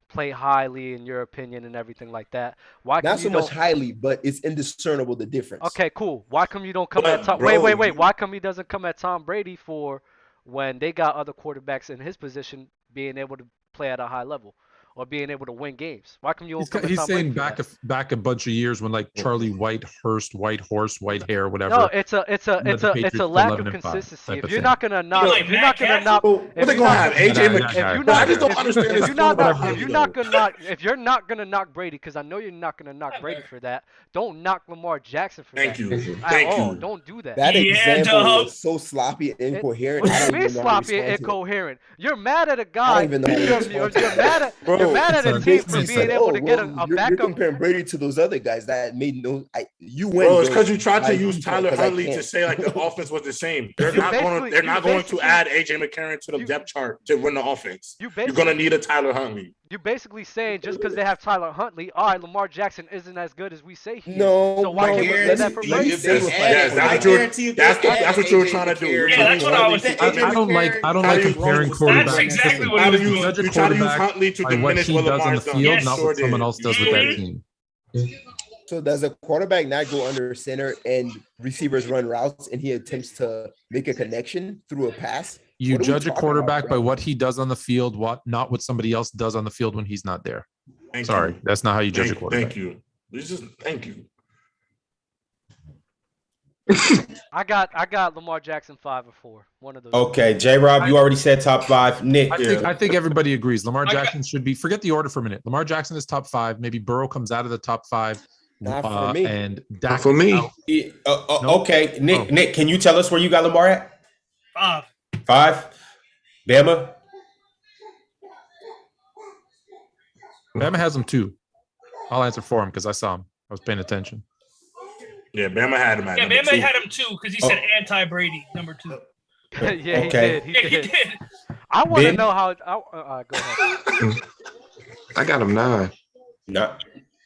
play highly in your opinion and everything like that. Why not so much highly, but it's indiscernible the difference. Okay, cool. Why come you don't come at Tom? Wait. Why come he doesn't come at Tom Brady for when they got other quarterbacks in his position being able to play at a high level? Or being able to win games. Why come you? He's saying back a bunch of years when like Charlie Whitehurst, White Horse, White Hair, whatever. No, it's a lack of consistency. If you're not gonna knock, what they gonna have? AJ McCarron. I just don't understand. If you're not gonna knock Brady, because I know you're not gonna knock Brady for that. Don't knock Lamar Jackson for that. Thank you. Don't do that. That example was so sloppy and incoherent. Sloppy and incoherent. You're mad at a guy. You're mad at. You're mad at a team for being able to get a backup. You're comparing Brady to those other guys that made no. You win. Bro, it's because you tried to use Tyler Huntley to say like the offense was the same. They're not going to add AJ McCarron to the depth chart to run the offense. You're going to need a Tyler Huntley. You're basically saying just because they have Tyler Huntley, all right, Lamar Jackson isn't as good as we say he is. No, so why can't we say that for Brady? That's what you're trying to do. Yeah, that's what I was I don't like comparing quarterbacks. That's exactly what I was doing. Judge a quarterback by what he does on the field, not what someone else does with that team. So does a quarterback not go under center and receivers run routes and he attempts to make a connection through a pass? You judge a quarterback by what he does on the field, not what somebody else does on the field when he's not there. Sorry, that's not how you judge a quarterback. Thank you. Thank you. I got Lamar Jackson 5 or 4. One of those. Okay, J-Rob, you already said top 5. Nick, I think everybody agrees. Lamar Jackson should be. Forget the order for a minute. Lamar Jackson is top 5. Maybe Burrow comes out of the top 5. Not for me. And Dak not for me. Okay, Nick, can you tell us where you got Lamar at? 5. 5. Bama. Bama has him 2. I'll answer for him because I saw him. I was paying attention. Yeah, Bama had him at Yeah, Bama had him 2 because he said anti-Brady, number 2. Yeah, he did. He did. I want to know how. Go ahead. I got him 9. No.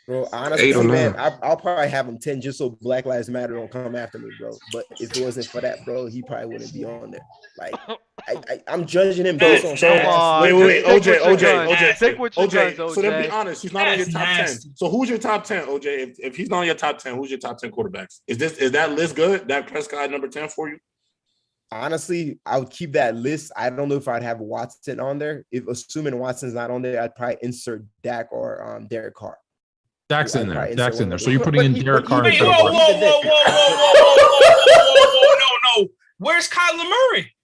Bro, honestly, man, I'll probably have him 10 just so Black Lives Matter don't come after me, bro. But if it wasn't for that, bro, he probably wouldn't be on there. Like, I'm judging him based on stats. Wait, OJ. Stick with your guns, OJ. So then be honest, he's not on your top 10. So who's your top 10, OJ? If he's not on your top 10, who's your top 10 quarterbacks? Is that list good? Dak Prescott number 10 for you? Honestly, I would keep that list. I don't know if I'd have Watson on there. If assuming Watson's not on there, I'd probably insert Dak or Derek Carr. Dak's in there. Dak's in there. So you're putting in Derek Carr. Whoa. No. Where's Kyler Murray?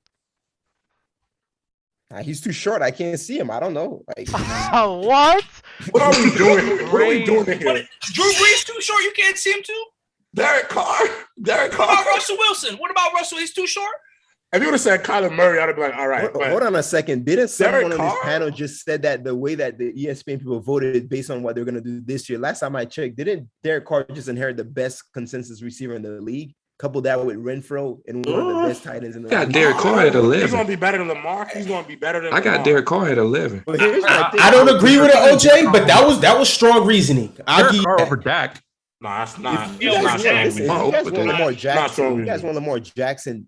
He's too short. I can't see him. I don't know. Like, what? What are we doing? What are we doing here? Drew Brees too short. You can't see him too. Derek Carr. What about Russell Wilson? What about Russell? He's too short. If you would have said Kyler Murray, I'd have been like, all right. Hold on a second. Didn't someone on this panel just said that the way that the ESPN people voted based on what they're going to do this year? Last time I checked, didn't Derek Carr just inherit the best consensus receiver in the league? Couple that with Renfro and one of the best tight ends in the league. I got Derek Carr at 11. He's going to be better than Lamar. He's going to be better than I got Derek Carr at 11. I don't agree with it, OJ, but that was strong reasoning. I'll give Carr over Dak. No, that's not. You guys want Lamar Jackson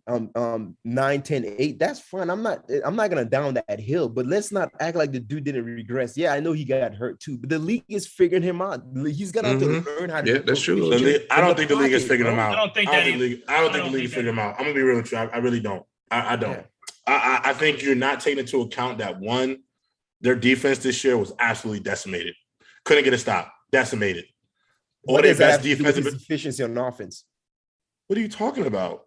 9, 10, 8. That's fine. I'm not gonna down that hill, but let's not act like the dude didn't regress. Yeah, I know he got hurt too, but the league is figuring him out. He's gonna have to learn how to. Yeah, that's true. I don't think the league is figuring him out. I don't think the league is figuring him out. I'm gonna be real with you. I really don't. I don't. Yeah. I think you're not taking into account that one, their defense this year was absolutely decimated. Couldn't get a stop. Decimated. What is best defensive efficiency on offense? What are you talking about?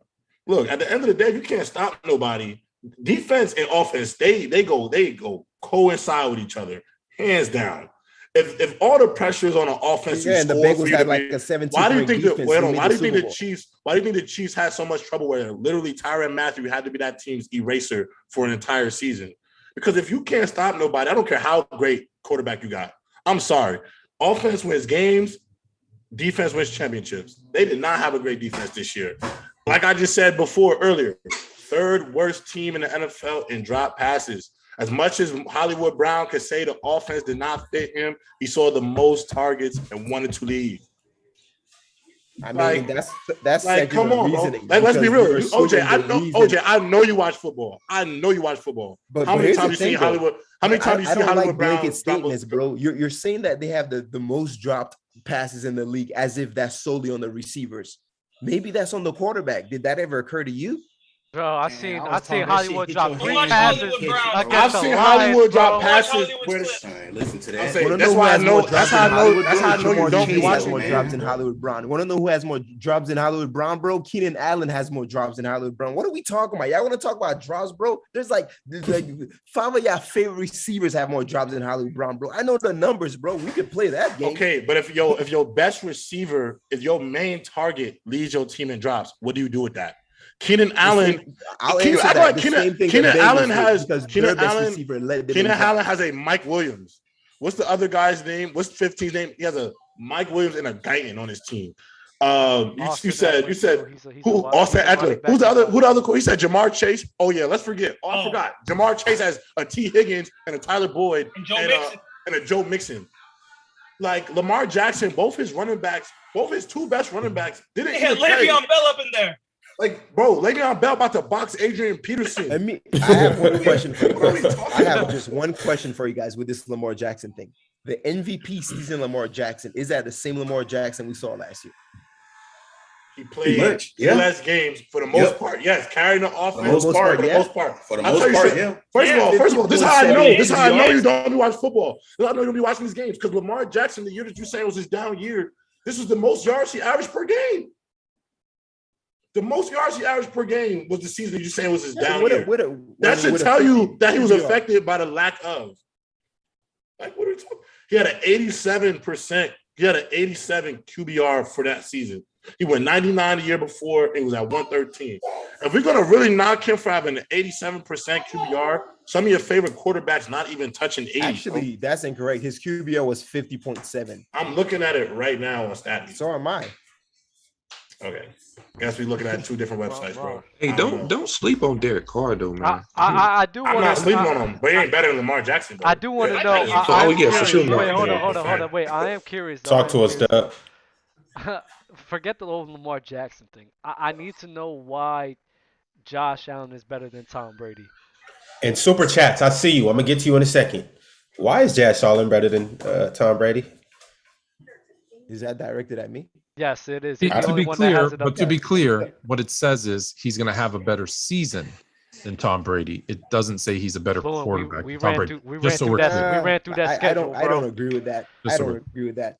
Look, at the end of the day, you can't stop nobody. Defense and offense, they go coincide with each other, hands down. If all the pressures on an offense, and the Bengals had like a 17. Why do you think the Chiefs had so much trouble where literally Tyrann Mathieu had to be that team's eraser for an entire season? Because if you can't stop nobody, I don't care how great quarterback you got. I'm sorry. Offense wins games. Defense wins championships. They did not have a great defense this year. Like I just said earlier, third worst team in the NFL in drop passes. As much as Hollywood Brown could say the offense did not fit him, he saw the most targets and wanted to leave. I mean, that's like, come on, reasoning. Like, let's be real. OJ, I know you watch football. But how many times you see Hollywood? How many times you see Hollywood Brown? Statements, bro. You're saying that they have the most dropped passes in the league as if that's solely on the receivers. Maybe that's on the quarterback. Did that ever occur to you? Bro, I've seen Hollywood drop 3 passes. I've seen Hollywood drop passes. Listen to that. That's why I know. That's how I know you don't be watching more drops than Hollywood Brown. Want to know who has more drops than Hollywood Brown, bro? Keenan Allen has more drops than Hollywood Brown. What are we talking about? Y'all want to talk about drops, bro? There's like 5 of y'all favorite receivers have more drops than Hollywood Brown, bro. I know the numbers, bro. We could play that game. Okay, but if your best receiver, if your main target leads your team in drops, what do you do with that? Keenan Allen. Keenan Allen has a Mike Williams. What's the other guy's name? What's 15's name? He has a Mike Williams and a Guyton on his team. You said who? Austin Eckler. Who the other? He said Jamar Chase. Oh yeah, let's forget. I forgot. Jamar Chase has a T. Higgins and a Tyler Boyd and Joe Mixon. and a Joe Mixon. Like Lamar Jackson, both his two best running backs didn't even play. Le'Veon Bell up in there. Like, bro, Le'Veon Bell about to box Adrian Peterson. I have one question for you. I have just one question for you guys with this Lamar Jackson thing. The MVP season Lamar Jackson, is that the same Lamar Jackson we saw last year? He played less games for the most part. Yes, carrying the offense for the most part. For the most part, yeah. First of all, this is how I know. This is how I know you don't be watching football. This is how I know you don't be watching these games. Because Lamar Jackson, the year that you saying was his down year, this was the most yards he averaged per game. The most yards he averaged per game was the season that you saying was his down year. That should tell you that he was affected by the lack of. Like, what are we talking? He had an 87%. He had an 87 QBR for that season. He went 99 the year before. And he was at 113. If we're gonna really knock him for having an 87% QBR, some of your favorite quarterbacks not even touching 80. Actually, that's incorrect. His QBR was 50.7. I'm looking at it right now on StatMe. So am I. Okay. Guess we're looking at two different websites, bro. Hey, don't sleep on Derek Carr, though, man. I do. I'm not sleeping on him, but he ain't better than Lamar Jackson. Bro. I do want to know. For sure. Wait, hold on. Wait, I am curious. Talk to us, Dub. Forget the old Lamar Jackson thing. I need to know why Josh Allen is better than Tom Brady. And super chats, I see you. I'm gonna get to you in a second. Why is Josh Allen better than Tom Brady? Is that directed at me? Yes, it is. To be clear, what it says is he's going to have a better season than Tom Brady. It doesn't say he's a better quarterback. We ran through that schedule. I don't agree with that. Agree with that.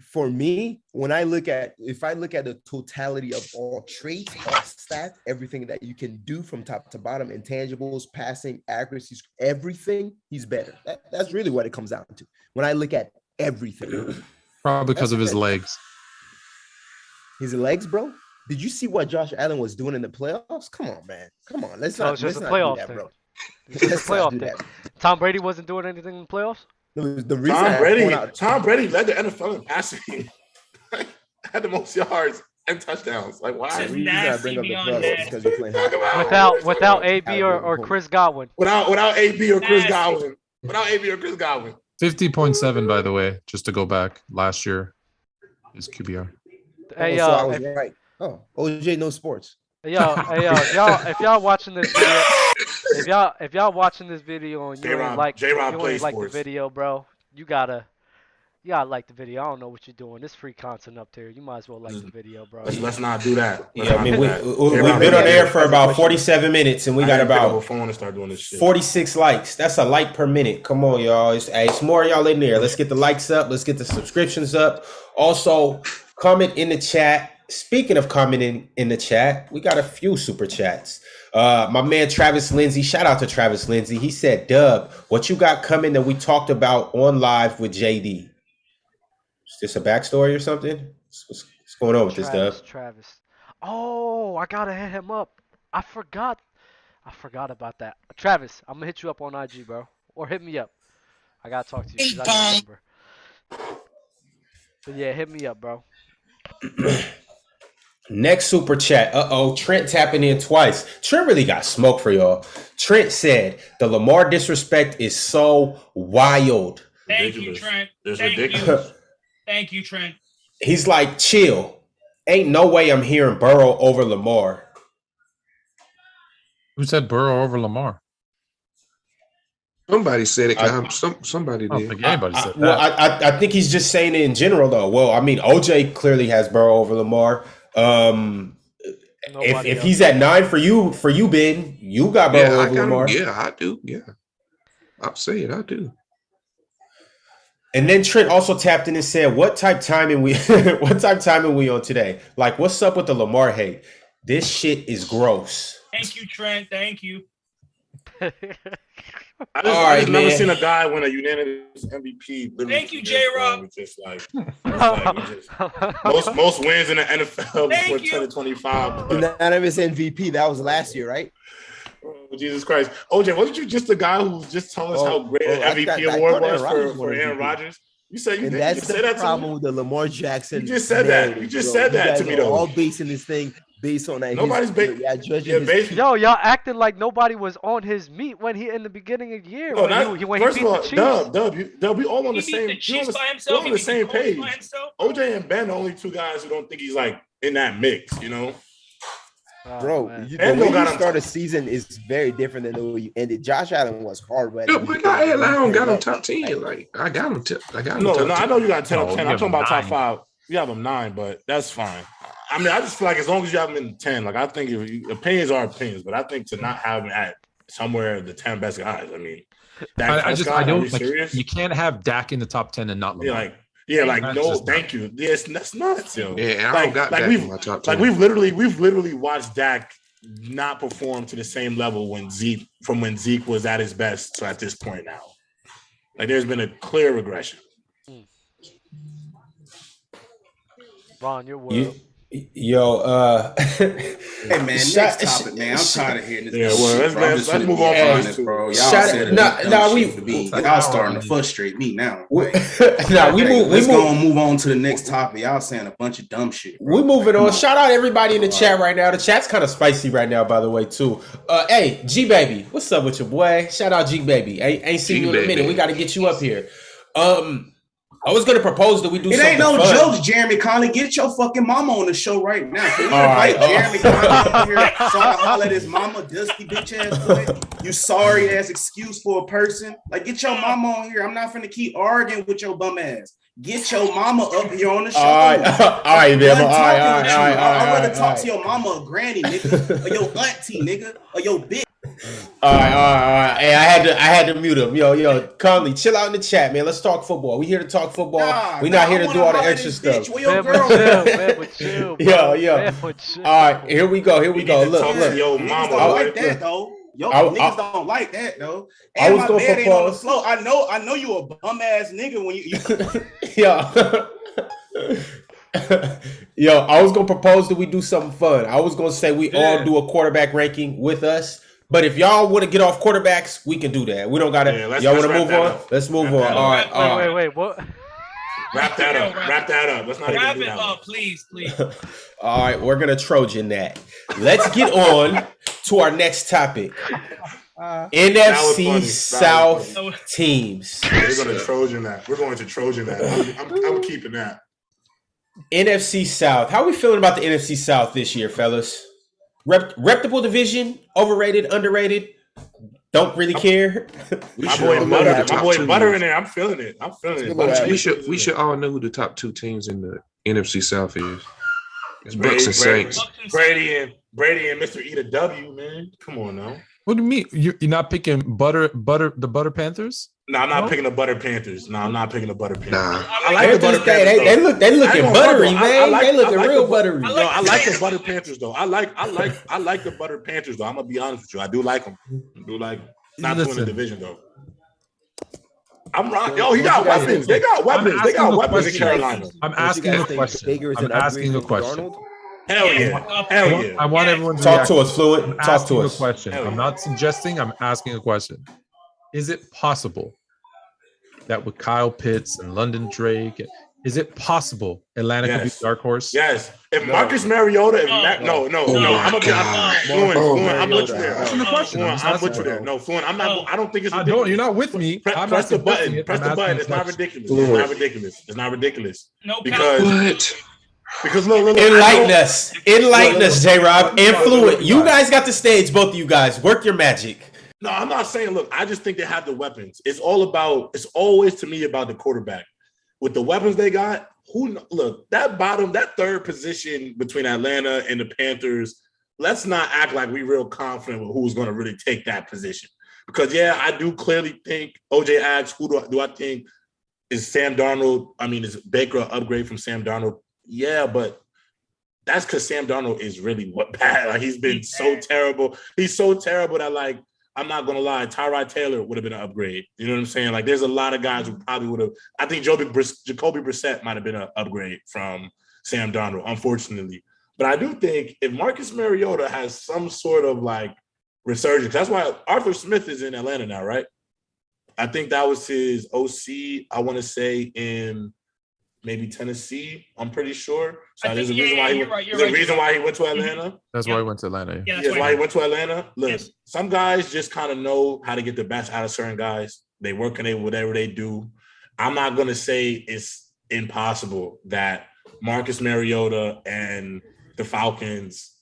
For me, if I look at the totality of all traits, all stats, everything that you can do from top to bottom, intangibles, passing, accuracies, everything, he's better. That's really what it comes down to. When I look at everything. Probably because of his legs. His legs, bro? Did you see what Josh Allen was doing in the playoffs? Come on, man. Come on. Let's not do that, bro. It's a playoff thing. Tom Brady wasn't doing anything in the playoffs? The reason Tom Brady led the NFL in passing. Had the most yards and touchdowns. Like, why? Without AB or Chris Godwin. Without AB or Chris Godwin. 50.7, by the way, just to go back last year, is QBR. Hey, so I was right. Oh, OJ knows sports. If y'all watching this video, if y'all watching this video and you ain't like the video, bro, you gotta like the video. I don't know what you're doing. This free content up there. You might as well like the video, bro. Let's not do that. We've been on air for about 47 minutes, and we got about phone to start doing this shit. 46 likes. That's a like per minute. Come on, y'all. It's more of y'all in there. Let's get the likes up. Let's get the subscriptions up. Also, comment in the chat. Speaking of commenting in the chat, we got a few super chats. My man Travis Lindsay, shout out to Travis Lindsay. He said, Dub, what you got coming that we talked about on live with JD? Is this a backstory or something? What's going on with this, Dub? Travis. Oh, I gotta hit him up. I forgot about that. Travis, I'm gonna hit you up on IG, bro. Or hit me up. I gotta talk to you. But yeah, hit me up, bro. Next super chat. Trent tapping in twice. Trent really got smoke for y'all. Trent said the Lamar disrespect is so wild. Thank you, Trent. Thank you, Trent. He's like, chill. Ain't no way I'm hearing Burrow over Lamar. Who said Burrow over Lamar? Somebody said it. Somebody did. I don't think anybody said that. Well, I think he's just saying it in general, though. Well, I mean, OJ clearly has Burrow over Lamar. If he's at 9 for you, Ben, you got Burrow over Lamar. Yeah, I do. Yeah, I'll say it. I do. And then Trent also tapped in and said, "What type timing we on today? Like, what's up with the Lamar hate? This shit is gross." Thank you, Trent. Thank you. I've never seen a guy win a unanimous MVP. Thank you, J-Rob. Most wins in the NFL before 2025. Unanimous MVP. That was last year, right? Oh, Jesus Christ. OJ, wasn't you just the guy who was just telling us how great the MVP award was for Aaron Rodgers? You said you that's the problem with the Lamar Jackson. You just said that. You just said that to me, though. All basing this thing based on that. Nobody's judging. Yo, y'all acting like nobody was on his meat when he in the beginning of the year. No, First of all, Dub, we all on the same. We're on the same page. OJ and Ben are only two guys who don't think he's like in that mix. You know. Bro, the way you start a season is very different than the way you ended. Josh Allen was hard. Yo, but I don't got him top 10. Like I got him. No, I know you got 10 or 10. I'm talking about top 5. You have them 9, but that's fine. I mean, I just feel like as long as you have them in 10, like I think opinions are opinions, but I think to not have them at somewhere the 10 best guys. I mean, I don't like. You can't have Dak in the top 10 and not Lamar. Thank you. Yes, that's nuts, yo. Yeah, I don't got Dak in my top 10. Like we've literally watched Dak not perform to the same level when Zeke was at his best to at this point now. Like there's been a clear regression. Ron, your word. Yo, hey man, next topic, man. I'm tired of hearing this. Yeah, well, let's move on from this, bro. Y'all said y'all starting to frustrate me now. Let's go and move on to the next topic. Y'all saying a bunch of dumb shit. Bro. We moving on. Shout out everybody in the chat right now. The chat's kind of spicy right now, by the way, too. Hey, G Baby, what's up with your boy? Shout out G Baby. Ain't seen you in a minute. We got to get you up here. I was gonna propose that we do. It something ain't no fun. jokes, Jeremy Conley. Get your fucking mama on the show right now. Can we invite Jeremy Conley over here so I holler at his mama, dusty bitch ass boy? You sorry ass excuse for a person. Like get your mama on here. I'm not finna keep arguing with your bum ass. Get your mama up here on the show. All right, man. I'd rather talk to your mama or granny, nigga, or your auntie, nigga, or your bitch. All right. Hey, I had to mute him. Yo, Conley, chill out in the chat, man. Let's talk football. We here to talk football. We not here to do all the extra stuff. Yo. All right, here we go. Look. Yo, mama don't like that though. Yo, niggas don't like that though. And my bed ain't on the floor. I know you a bum ass nigga when you. Yo, I was gonna propose that we do something fun. I was gonna say we all do a quarterback ranking with us. But if y'all want to get off quarterbacks, we can do that. We don't gotta. Y'all want to move on? Let's move on. All right. Wait. What? Wrap that up. Let's not wrap it up, please. All right, we're gonna Trojan that. Let's get on to our next topic. NFC South teams. We're going to Trojan that. I'm keeping that. NFC South. How are we feeling about the NFC South this year, fellas? Reputable division, overrated, underrated, don't really care. My boy Butter in there. I'm feeling it. We should all know who the top 2 teams in the NFC South is. It's Bucks and Saints. Brady and Mr. Eat a W, man. Come on now. What do you mean? You're not picking the Butter Panthers? No, I'm not picking the Butter Panthers. No, I'm not picking the Butter Panthers. Nah. I like the Butter Panthers. They looking buttery, man. They looking real buttery. No, I like the Butter Panthers though. I like the Butter Panthers though. I'm gonna be honest with you. I do like them. Not to win the division though. I'm right. Yo, he got weapons. They got weapons in Carolina. I'm asking a question. Hell yeah. I want everyone to talk to us, Fluid. Talk to us. Question. I'm not suggesting. I'm asking a question. Is it possible that with Kyle Pitts and London Drake, is it possible Atlanta could be dark horse? Yes. If Marcus Mariota, no. I'm with you there. I'm with you there. No, Fluent. I'm not. I don't think it's ridiculous. You're not with me. Press the button. Press the button. It's not ridiculous. It's not ridiculous. No, because look, enlighten us, J-Rob and Fluid. You guys got the stage. Both of you guys, work your magic. No, I'm not saying. Look, I just think they have the weapons. It's always to me about the quarterback. With the weapons they got, that third position between Atlanta and the Panthers, let's not act like we're real confident with who's going to really take that position. Because, I do clearly think, OJ asks, who do I think is Sam Darnold? I mean, is Baker an upgrade from Sam Darnold? Yeah, but that's because Sam Darnold is really bad. Like, he's been so terrible. He's so terrible that, I'm not going to lie, Tyrod Taylor would have been an upgrade. You know what I'm saying? There's a lot of guys who probably would have – I think Jacoby Brissett might have been an upgrade from Sam Darnold, unfortunately. But I do think if Marcus Mariota has some sort of, resurgence – that's why Arthur Smith is in Atlanta now, right? I think that was his OC, I want to say, in maybe Tennessee. I'm pretty sure. So there's a reason why he went to Atlanta. That's why he went to Atlanta. Yeah, that's why he went to Atlanta. Look, some guys just kind of know how to get the best out of certain guys. They work in whatever they do. I'm not gonna say it's impossible that Marcus Mariota and the Falcons,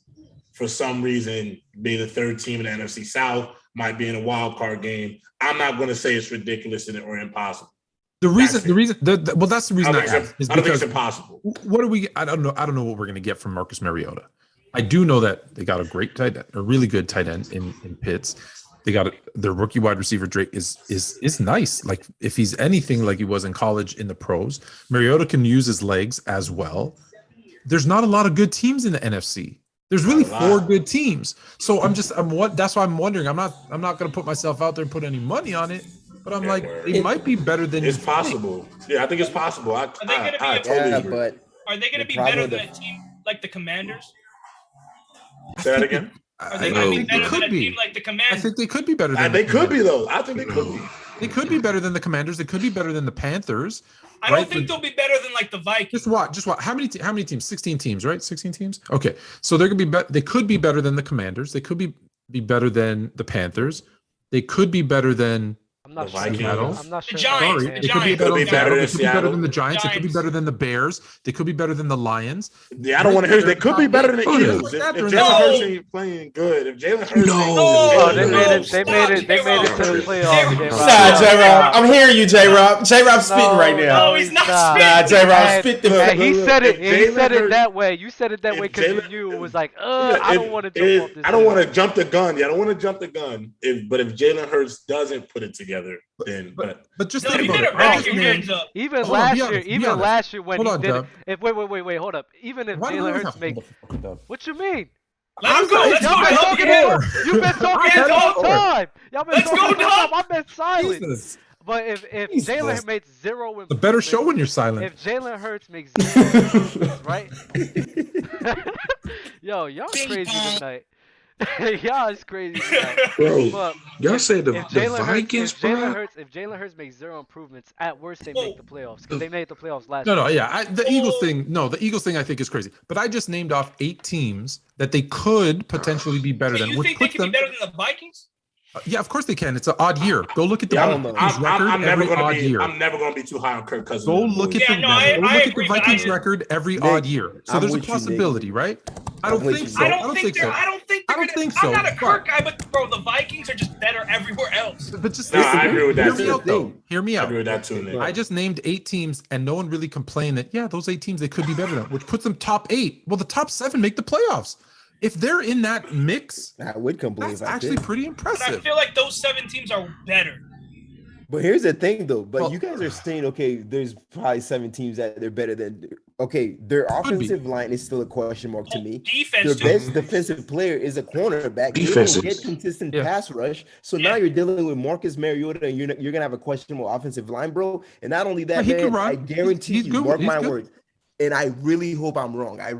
for some reason, be the third team in the NFC South, might be in a wild card game. I'm not going to say it's ridiculous or impossible. That's the reason I asked is because I don't think it's impossible. What do we? I don't know what we're going to get from Marcus Mariota. I do know that they got a great tight end, a really good tight end in Pitts. They got their rookie wide receiver Drake is nice. Like if he's anything like he was in college in the pros, Mariota can use his legs as well. There's not a lot of good teams in the NFC. There's really 4 good teams. So that's why I'm wondering. I'm not going to put myself out there and put any money on it, but I'm it might be better than it's possible. Yeah, I think it's possible. I totally agree. But are they going to be better than a team like the Commanders? Say that again. Are they going to be better than a team like the Commanders? I think they could be better than they could be though. I think they could be. They could be better than the Commanders. They could be better than the Panthers. I don't think they'll be better than like the Vikings. Just what? How many teams? 16 teams, right? 16 teams. Okay, so they're gonna be. They could be better than the Commanders. They could be better than the Panthers. They could be better than I'm not sure. I'm not sure. Giants. Sorry, they could be better than the Giants. They could be better than the Bears. They could be better than the Lions. Yeah, I don't want to hear. They could be better than the Eagles. If Jalen Hurts ain't playing good, if Jalen Hurts, they made it to the playoffs. Nah, J-Rob, I'm hearing you, J-Rob. J-Rob's spitting right now. No, he's not spitting. Nah, J-Rob spitting. He said it. He said it that way. You said it that way because you knew it was like, I don't want to jump off this. I don't want to jump the gun. Yeah, I don't want to jump the gun. But if Jalen Hurts doesn't put it together, then. But just think about it. Even last year when he did it. Wait, hold up. Even if Jalen Hurts makes, what you mean? Let's go. You've been talking the whole time. Y'all been talking the whole time. I've been silent. Jesus. But if Jalen makes zero improvements, the better show when you're silent. If Jalen Hurts makes zero improvements, right? Yo, y'all crazy tonight. Y'all is crazy tonight. Bro, y'all said the Vikings, bro. If Jalen Hurts makes zero improvements, at worst they make the playoffs because they made the playoffs last year. The Eagles thing I think is crazy. But I just named off 8 teams that they could potentially be better than. You think they could be better than the Vikings? Yeah, of course they can. It's an odd year. Go look at the Vikings record every odd year. I'm never going to be too high on Kirk Cousins. Go look at the Vikings record every odd year. So there's a possibility, right? I don't think so. I don't think so. I'm not a Kirk guy, but bro, the Vikings are just better everywhere else. But just I agree with that too. Hear me out. I agree with that too, Nick. I just named 8 teams, and no one really complained that those 8 teams they could be better than, which puts them top 8. Well, the top 7 make the playoffs. If they're in that mix, I would complain. That's actually pretty impressive. But I feel like those 7 teams are better. But here's the thing, though. You guys are saying, okay, there's probably 7 teams that they're better than. Okay, their offensive line is still a question mark to me. Defense. Their best defensive player is a cornerback. You don't get consistent pass rush. So now you're dealing with Marcus Mariota, and you're gonna have a questionable offensive line, bro. And not only that, man, I guarantee you, mark my words. And I really hope I'm wrong. I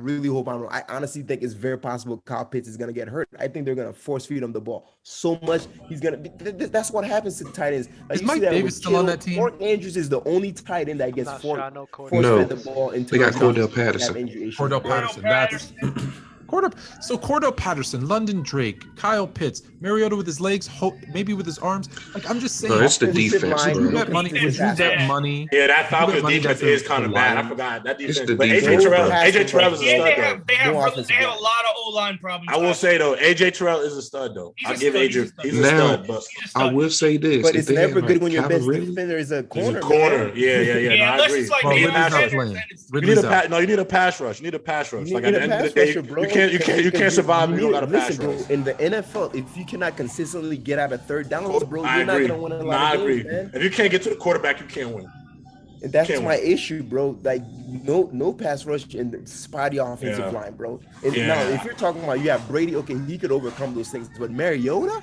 honestly think it's very possible Kyle Pitts is going to get hurt. I think they're going to force feed him the ball so much. He's going to – that's what happens to tight ends. Is Mike Davis still on that team? Mark Andrews is the only tight end that gets force fed the ball. They got Cordell Patterson. Cordell Patterson. Cordell Patterson, London Drake, Kyle Pitts, Mariota with his legs, maybe with his arms. Like I'm just saying, it's the defense. Would you bet money? Yeah, that Falcons defense is kind of bad. I forgot that defense. But AJ Terrell is a stud though. They have a lot of O-line problems. I will say though, AJ Terrell is a stud though. I'll give AJ. He's a stud. But I will say this. But it's never good when your best defender is a corner. Yeah. I agree. You need a pass rush. Like at the end of the day, you can't survive if you don't got a pass rush. In the NFL, if you cannot consistently get out of third downs, bro, you're not gonna win a lot of games, man. If you can't get to the quarterback, you can't win. And that's my issue, bro. Like no pass rush and the spotty offensive line, bro. And now, if you're talking about you have Brady, okay, he could overcome those things, but Mariota.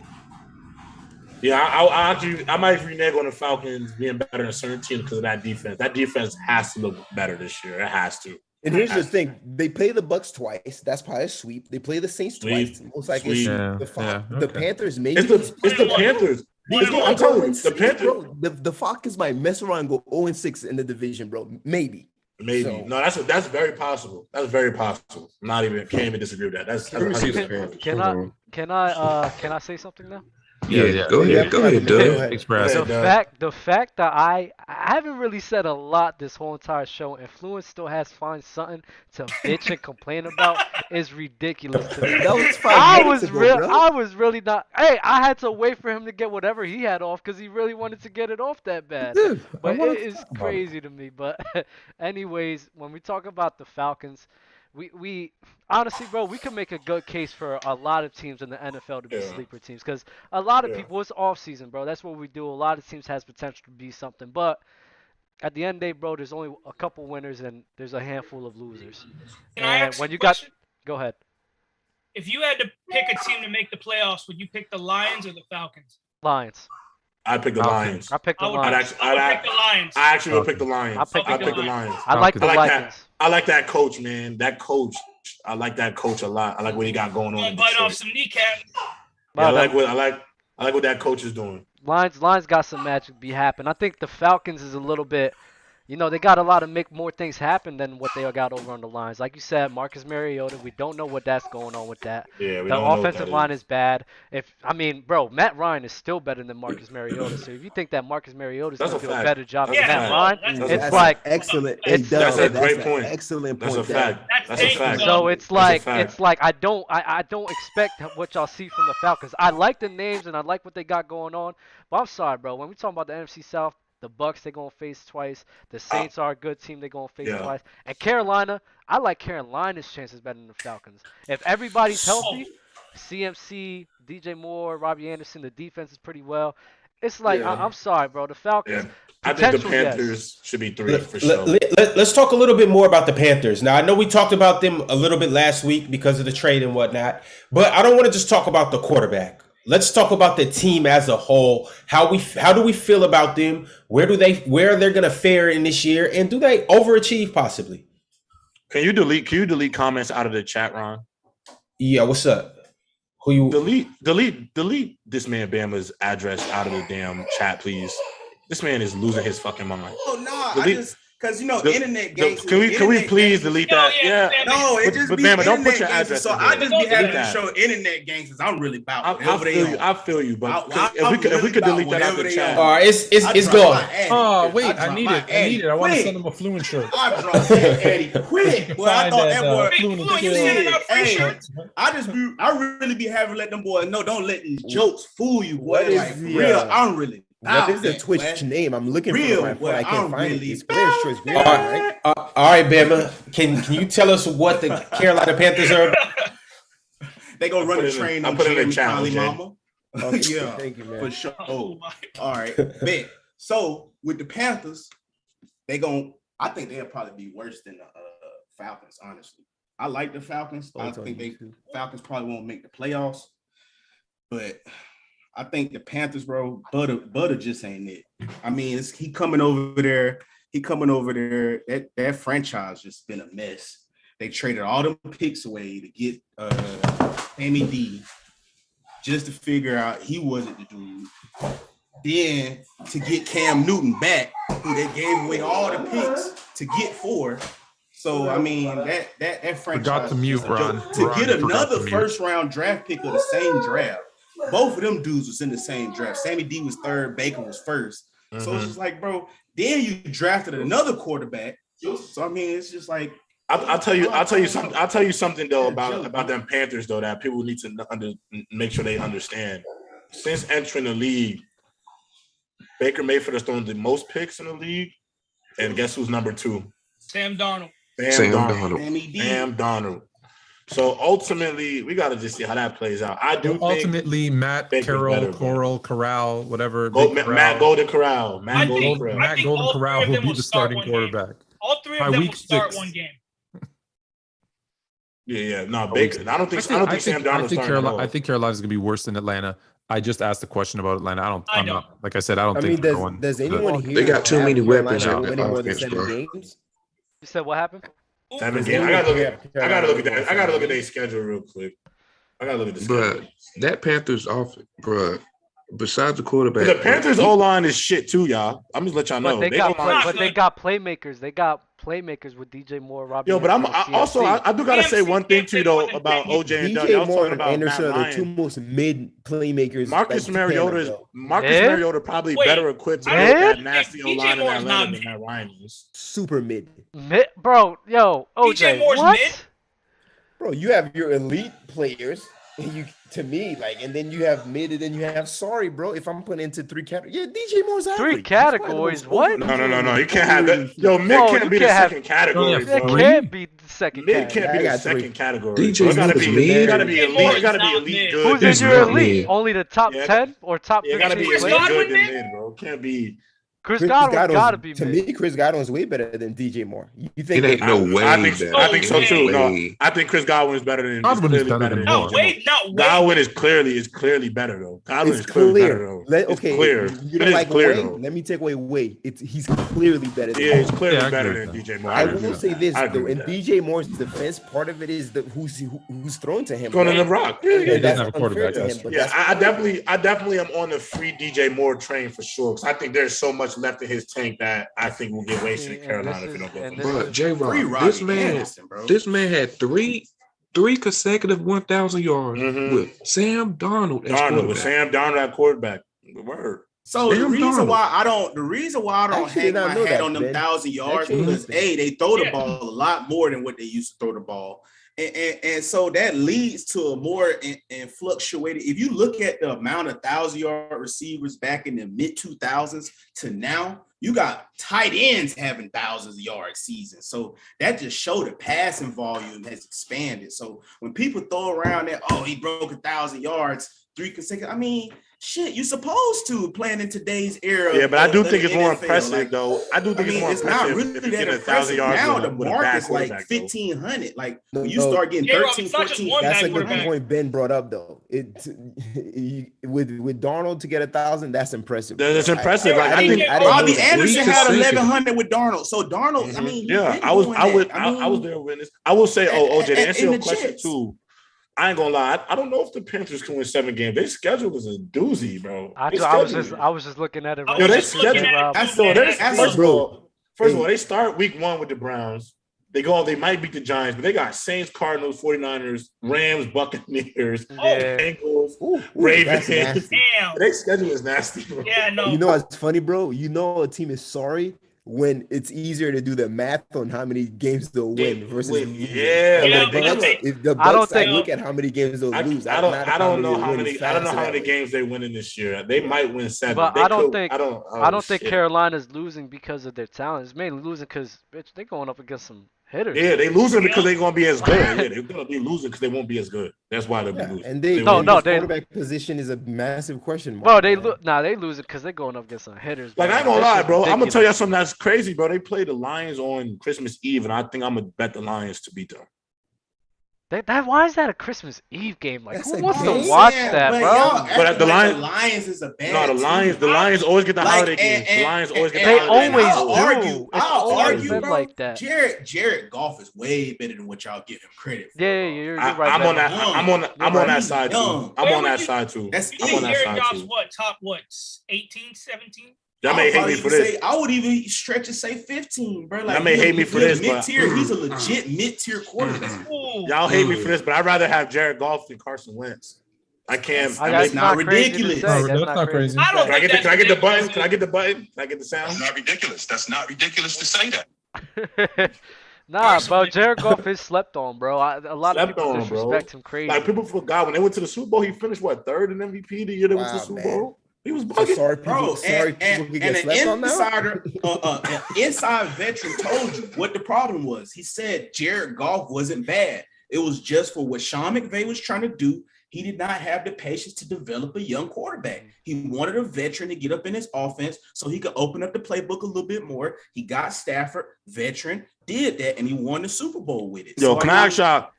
Yeah, I might renege on the Falcons being better than certain teams because of that defense. That defense has to look better this year. It has to. And here's the thing: they play the Bucs twice. That's probably a sweep. They play the Saints twice. Most likely, the Panthers. Maybe it's the Panthers. I'm telling you, the Panthers. Bro, the Falcons might mess around and go 0-6 in the division, bro. Maybe. Maybe. So- No, that's very possible. That's very possible. Can't even disagree with that. That's Let me see the 100%. Panthers. Can Hold I on. can I say something now? Yeah. Go ahead, Go Doug. ahead. Thanks for asking. The fact that I haven't really said a lot this whole entire show, and Fluent still has find something to bitch and complain about is ridiculous to me. That was 5 minutes ago, bro. I was really not. Hey, I had to wait for him to get whatever he had off because he really wanted to get it off that bad. Dude, But it is crazy to me. But anyways, when we talk about the Falcons, we honestly, bro, we could make a good case for a lot of teams in the NFL to be sleeper teams because a lot of people, it's off season, bro. That's what we do. A lot of teams has potential to be something, but at the end of the day, bro, there's only a couple winners and there's a handful of losers. Can I ask when you a question? Go ahead. If you had to pick a team to make the playoffs, would you pick the Lions or the Falcons? Lions. I picked the Lions. I picked the I would Lions. pick the Lions. I actually would pick the Lions. I picked the Lions. I like the Lions. I like that coach, man. That coach. I like that coach a lot. I like what he got going on. Bite off some kneecap. Yeah, I like what that coach is doing. Lions got some magic be happen. I think the Falcons is a little bit, they got a lot of make more things happen than what they got over on the Lions. Like you said, Marcus Mariota, we don't know what that's going on with that. Yeah, the offensive line is bad. Bro, Matt Ryan is still better than Marcus Mariota. So if you think that Marcus Mariota is going to do a better job than Matt Ryan, it's like excellent. That's a great point. Excellent point. That's a fact. That's a fact. So it's like I don't expect what y'all see from the Falcons. I like the names and I like what they got going on, but I'm sorry, bro. When we talk about the NFC South, the Bucs they're gonna face twice. The Saints are a good team they're gonna face twice. And Carolina, I like Carolina's chances better than the Falcons. If everybody's healthy, CMC, DJ Moore, Robbie Anderson, the defense is pretty well. It's like I'm sorry, bro. The Falcons. Yeah. I think the Panthers should be 3 for sure. Let's talk a little bit more about the Panthers. Now, I know we talked about them a little bit last week because of the trade and whatnot, but I don't want to just talk about the quarterback. Let's talk about the team as a whole. How do we feel about them? Where they're going to fare in this year, and do they overachieve possibly? Can you delete comments out of the chat, Ron? Yeah, what's up? Who you delete this man Bama's address out of the damn chat, please. This man is losing his fucking mind. Oh no, because internet games. Can we please delete that? Yeah. No, it just but be Bama, don't put your games, address. So I just be having to show internet games because I'm really about I feel you, but if we could delete that out of the chat. All right, it's gone. Oh wait, I need it. I want to send him a Fluent shirt. I dropped that Eddie quick. Well, I thought that boy. I really be having to let them boys know. Don't let these jokes fool you, boy. Like real, I'm really. What is the Twitch name? I'm looking for my phone. I can't find it. It's Players Choice. All right, Bama. Can you tell us what the Carolina Panthers are? They gonna run the train on Jeremy Conley Mama. Yeah, thank you, man. For sure. All right, bet. So with the Panthers, I think they'll probably be worse than the Falcons. Honestly, I like the Falcons. I think Falcons probably won't make the playoffs, but I think the Panthers, bro, Butter just ain't it. I mean, he coming over there. That franchise just been a mess. They traded all them picks away to get Sammy D just to figure out he wasn't the dude. Then to get Cam Newton back, who they gave away all the picks to get for. So I mean that franchise forgot to mute Ron. To get another first round draft pick of the same draft. Both of them dudes was in the same draft. Sammy D was third, Baker was first. Mm-hmm. So it's just like, bro, then you drafted another quarterback. So I mean, it's just like I'll tell you something though about them Panthers though that people need to make sure they understand. Since entering the league, Baker Mayfield has thrown the most picks in the league, and guess who's number 2? Sam Darnold. Sam Darnold. So ultimately, we got to just see how that plays out. I do ultimately Matt Corral, whatever. Matt Golden Corral. Matt Golden Corral will be the starting quarterback. All three of them will start one game. Yeah. No, Baker. I don't think Sam Darnold's starting. I think Carolina's gonna be worse than Atlanta. I just asked the question about Atlanta. I'm not. Like I said, I don't think. Does anyone here? They got too many weapons out there. You said what happened? 7 games. I gotta look at that. I gotta look at their schedule real quick. I gotta look at the schedule. Bruh, that Panthers offense, bruh, Besides the quarterback, the Panthers O line is shit too, y'all. I'm just let y'all know. But they got playmakers. They got playmakers with DJ Moore, Robbie. Yo, but I do gotta say one thing too though about OJ and Doug. Y'all talking about Anderson are the two most mid playmakers. Marcus Mariota probably better equipped to get that nasty O line in Atlanta than Matt Ryan is. Super mid. Bro, yo, OJ, DJ Moore's what? Mid? Bro, you have your elite players. And and then you have mid, and then you have bro. If I'm putting into three categories, DJ Moore's average. 3 categories, what? No. You can't have that. Yo, mid can't be the second category, bro. It can't be the second category. Mid can't be the second category. DJ gotta be elite. Gotta be elite good. Who's in your elite? Only the top 10 or top 15 gotta be elite good than mid, bro. Can't be. Chris Godwin's gotta be to mid. me. Chris Godwin's way better than DJ Moore. You think? It ain't no way. I think so too. No, I think Chris Godwin is better than. Godwin is better than Moore. Godwin is clearly better though. Godwin is clearly better though. It's clear. You don't like Wade? Let me take away Wade. He's clearly better. He's clearly better than DJ Moore. I will say this though. In DJ Moore's defense, part of it is who's thrown to him. Going in the rock. Yeah, he doesn't have a quarterback. I definitely am on the free DJ Moore train for sure. Because I think there's so much left in his tank that I think will get wasted in Carolina if it don't go. Bro, J-Rock, this man had three consecutive 1,000 yards with Sam Darnold with Sam Darnold at quarterback. Word. So the reason why I don't hang my head on them 1,000 yards because they throw the ball a lot more than what they used to throw the ball. And so that leads to a more and fluctuated. If you look at the amount of 1,000-yard receivers back in the mid-2000s to now, you got tight ends having thousands of yard seasons. So that just showed the passing volume has expanded. So when people throw around that, he broke 1,000 yards, 3 consecutive. I mean, shit, you're supposed to playing in today's era. Yeah, but I do think it's more impressive, though. I do think it's more impressive. It's not really that impressive. Now the market's like 1,500. Like when you start getting 13, 14. That's a good point Ben brought up, though. With Darnold to get 1,000, that's impressive. That's impressive. Like I think Robbie Anderson had 1,100 with Darnold. So Darnold, I mean, I was there with this. I will say, OJ, to answer your question too. I ain't gonna lie. I don't know if the Panthers can win 7 games. Their schedule is a doozy, bro. I was just looking at it. First of all, they start week 1 with the Browns. They might beat the Giants, but they got Saints, Cardinals, 49ers, Rams, Buccaneers, Bengals, Ravens. Their schedule is nasty, bro. Yeah, no. You know what's funny, bro? You know a team is sorry when it's easier to do the math on how many games they'll win versus if the Bucks look at how many games they'll lose. I don't know how many games they win in this year. They might win 7. But I don't think Carolina's losing because of their talent. It's mainly losing because they're going up against some hitters. Yeah, they losing because they're gonna be as good. Yeah, they're gonna be losing because they won't be as good. That's why they'll be losing. And the quarterback position is a massive question mark. Bro, they lose it because they're going up against some hitters. Like I ain't gonna lie, bro. I'm gonna tell you something that's crazy, bro. They play the Lions on Christmas Eve, and I think I'm gonna bet the Lions to beat them. Why is that a Christmas Eve game? Like, who wants to watch that, bro? But the Lions is a bad. No, the Lions always get the holiday games. The Lions always get the holiday games. I'll argue, bro. Like that. Jared Goff is way better than what y'all give him credit for. Yeah, you're right. I'm on that side too. I'm on that side too. Jared Goff's top 18, 17? Y'all may hate me for this. I would even stretch and say 15, bro. Like, y'all may hate me for this, mid-tier. He's a legit mid-tier quarterback. Y'all hate me for this, but I'd rather have Jared Goff than Carson Wentz. I can't. That's not ridiculous. That's not crazy. Can I get the button? Can I get the button? Can I get the sound? That's not ridiculous. That's not ridiculous to say that. Nah, bro, Jared Goff is slept on, bro. A lot of people disrespect him crazy. Like people forgot when they went to the Super Bowl, he finished 3rd in MVP the year they went to the Super Bowl. He was bugging. Sorry, people get slept on now. An inside veteran told you what the problem was. He said Jared Goff wasn't bad. It was just for what Sean McVay was trying to do. He did not have the patience to develop a young quarterback. He wanted a veteran to get up in his offense so he could open up the playbook a little bit more. He got Stafford, veteran, did that, and he won the Super Bowl with it. Yo, can I ask y'all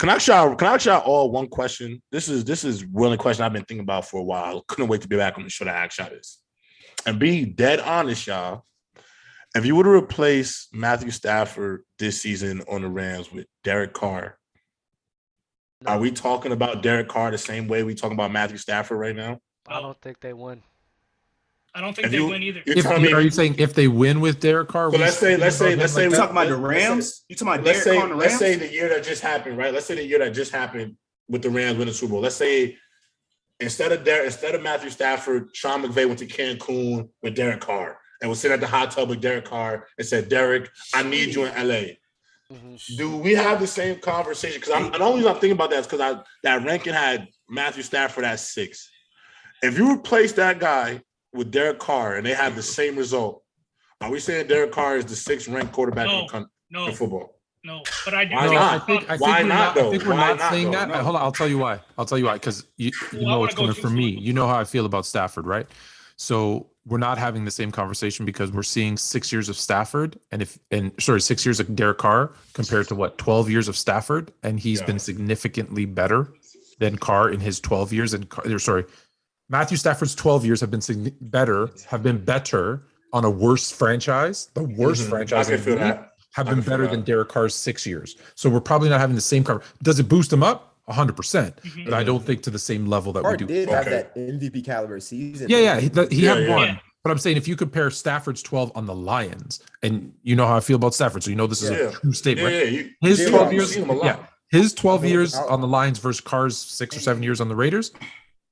all one question? This is really a question I've been thinking about for a while. Couldn't wait to be back on the show to ask y'all this. And be dead honest, y'all. If you were to replace Matthew Stafford this season on the Rams with Derek Carr, are we talking about Derek Carr the same way we talking about Matthew Stafford right now? I don't think they win. I don't think they win either. Are you saying if they win with Derek Carr? So let's say we're talking about the Rams. You talking about Derek Carr and the Rams? Let's say the year that just happened, right? Let's say the year that just happened with the Rams winning the Super Bowl. Let's say instead of Matthew Stafford, Sean McVay went to Cancun with Derek Carr and was sitting at the hot tub with Derek Carr and said, "Derek, I need you in LA." Do we have the same conversation? Because the only reason I'm thinking about that is because that ranking had Matthew Stafford at 6. If you replace that guy with Derek Carr and they have the same result, are we saying Derek Carr is the 6th ranked quarterback in football? No, but I do. Why not? Why not? I think we're not saying that. Hold on, I'll tell you why. Because you know what's coming from me. You know how I feel about Stafford, right? So we're not having the same conversation because we're seeing 6 years of Stafford and 6 years of Derek Carr compared to 12 years of Stafford, and he's been significantly better than Carr in his 12 years. Matthew Stafford's 12 years have been better on a worse franchise. The worst franchise have been better than Derek Carr's 6 years. So we're probably not having the same cover. Does it boost him up? 100%. But I don't think to the same level that Carr we do. Did have that MVP caliber season. Yeah, he had one. Yeah. But I'm saying if you compare Stafford's 12 on the Lions, and you know how I feel about Stafford, so you know this is a true statement. His 12 years, his 12 years on the Lions versus Carr's 6 or 7 years on the Raiders.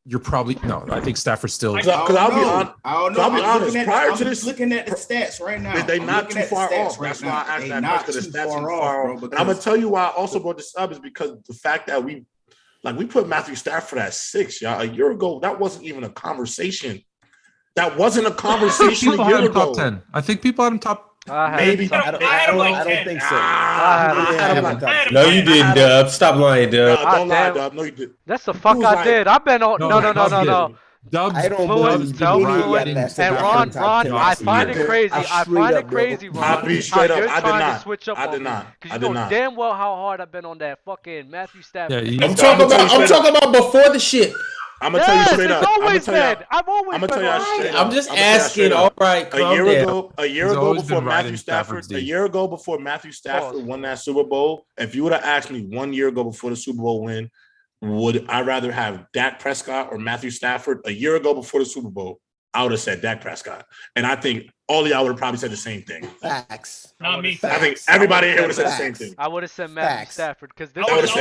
You're probably I think Stafford's still. Because I'll be honest. Prior to this, looking at the stats right now, they're not too far off. That's why I asked that question. Because the stats are far off. I'm gonna tell you why I also brought this up is because the fact that we put Matthew Stafford at 6, y'all. A year ago, that wasn't even a conversation. That wasn't a conversation a year ago. Top 10. I think people had him top. Maybe. I don't think so. No, you didn't, Dub. Stop lying, Dub. Don't lie, Dub. No, you did. That's the fuck I did. I've been on. No. Dubs, I don't believe and Ron, I find it crazy. Ron. I'll be straight up. I did not. Because you know damn well how hard I've been on that fucking Matthew Stafford. Yeah, I'm talking about before the shit. I'm gonna tell you straight up. I've always been straight up. I'm just asking. All right, a year ago before Matthew Stafford won that Super Bowl, if you would have asked me 1 year ago before the Super Bowl win, would I rather have Dak Prescott or Matthew Stafford? A year ago before the Super Bowl, I would have said Dak Prescott. And I think all of y'all would have probably said the same thing. Facts. Not me. I think everybody here would have said the same thing. I would have said Matthew Stafford because this is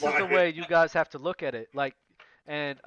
the way you guys have to look at it. And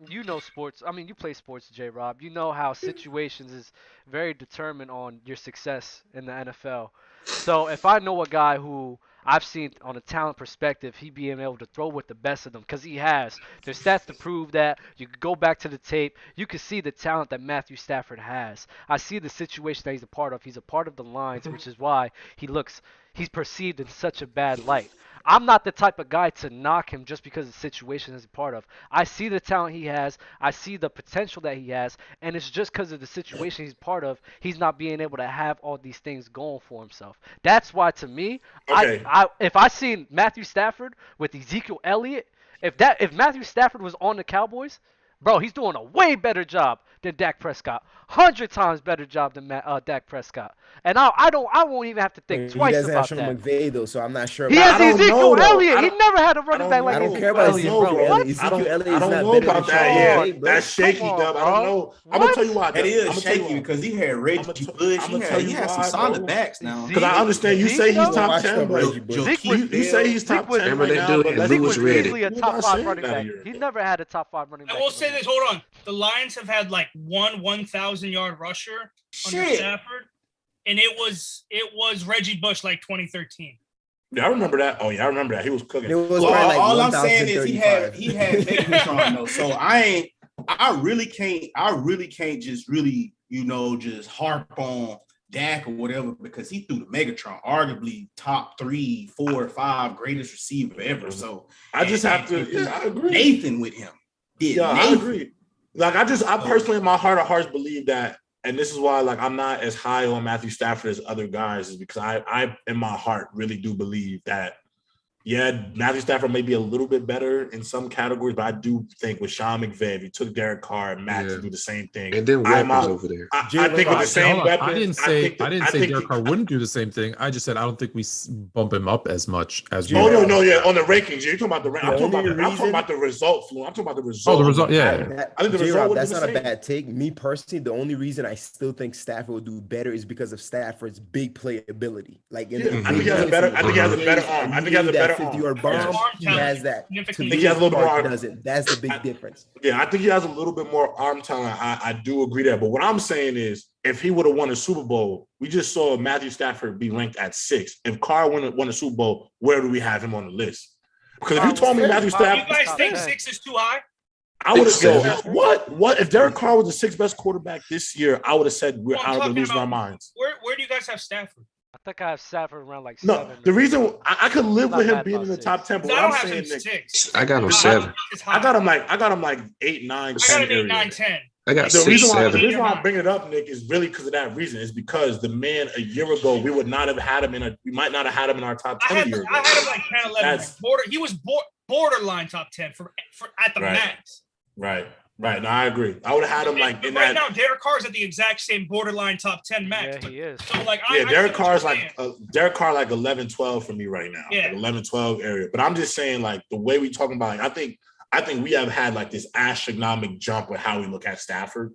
you know sports. I mean, you play sports, J-Rob. You know how situations is very determined on your success in the NFL. So if I know a guy who I've seen on a talent perspective, he being able to throw with the best of them because he has. There's stats to prove that. You could go back to the tape. You can see the talent that Matthew Stafford has. I see the situation that he's a part of. He's a part of the Lions, which is why he's perceived in such a bad light. I'm not the type of guy to knock him just because of the situation he's a part of. I see the talent he has. I see the potential that he has. And it's just because of the situation he's part of, he's not being able to have all these things going for himself. That's why, to me, if I seen Matthew Stafford with Ezekiel Elliott, if Matthew Stafford was on the Cowboys, bro, he's doing a way better job than Dak Prescott. 100 times better job than Dak Prescott. And I won't even have to think twice about that. He doesn't have Sean McVay though, so I'm not sure. He has Ezekiel Elliott. He never had a running back like Ezekiel Elliott. Ezekiel Elliott is not better than Sean McVay. That's shaky, Dub. I don't know. I'm gonna tell you why. That is shaky because he had Reggie Bush. He had some solid backs now. Because I understand you say he's top 10, but you say he's top 10 right now. Zeke was easily a top 5 running back. He's never had a top 5 running back. I will say this. Hold on. The Lions have had like 1,000-yard rusher under Stafford, and it was Reggie Bush like 2013. Yeah, I remember that. Oh yeah, I remember that. He was cooking. All I'm saying is he had Megatron though. So I really can't just just harp on Dak or whatever because he threw the Megatron, arguably top 3, 4, 5 greatest receiver ever. So I agree. Nathan with him. I agree. Like I personally in my heart of hearts believe that, and this is why I'm not as high on Matthew Stafford as other guys, is because I in my heart really do believe that Yeah, Matthew Stafford may be a little bit better in some categories, but I do think with Sean McVay, if you took Derek Carr and Matt to do the same thing, and then weapons over there. I think with the same weapons. I didn't say Derek Carr wouldn't do the same thing. I just said I don't think we bump him up as much as we. Oh no, yeah, on the rankings, you're talking about the. I'm talking about the result, Flu. I'm talking about the result. Oh, the result, yeah. I think the result. That's not a bad take. Me personally, the only reason I still think Stafford will do better is because of Stafford's big playability. Like, I think he has a better arm. I think he has a better 50-yard bomb. He has that. I think he has a little more arm. Doesn't. That's the big difference. Yeah, I think he has a little bit more arm talent. I do agree there. But what I'm saying is, if he would have won a Super Bowl, we just saw Matthew Stafford be ranked at 6. If Carr won a Super Bowl, where do we have him on the list? Because if you told me Matthew Stafford, you guys think 6 is too high? I would have said, what? If Derek Carr was the 6th best quarterback this year, I would have said we're out of losing our minds. Where do you guys have Stafford? I think I have Stafford around like 7. No, the reason I could live with him being in the top 10, but what I'm saying, Nick, I got him 7. I got him like 8, 9, 10. I got him 8, 9, 10. I got the 6, reason 7. The reason why I'm bringing it up, Nick, is really because of that reason. Is because the man a year ago we would not have had him we might not have had him in our top 10 years. I had him like 10, 11. He was borderline top 10 for at the max. Right. No, I agree. I would have had him like in right now. Derek Carr's at the exact same borderline top 10 max. Yeah, he is. So like, Derek Carr's like Derek Carr like 11, 12 for me right now. Yeah, like 11, 12 area. But I'm just saying, like the way we talking about, I think we have had like this astronomical jump with how we look at Stafford.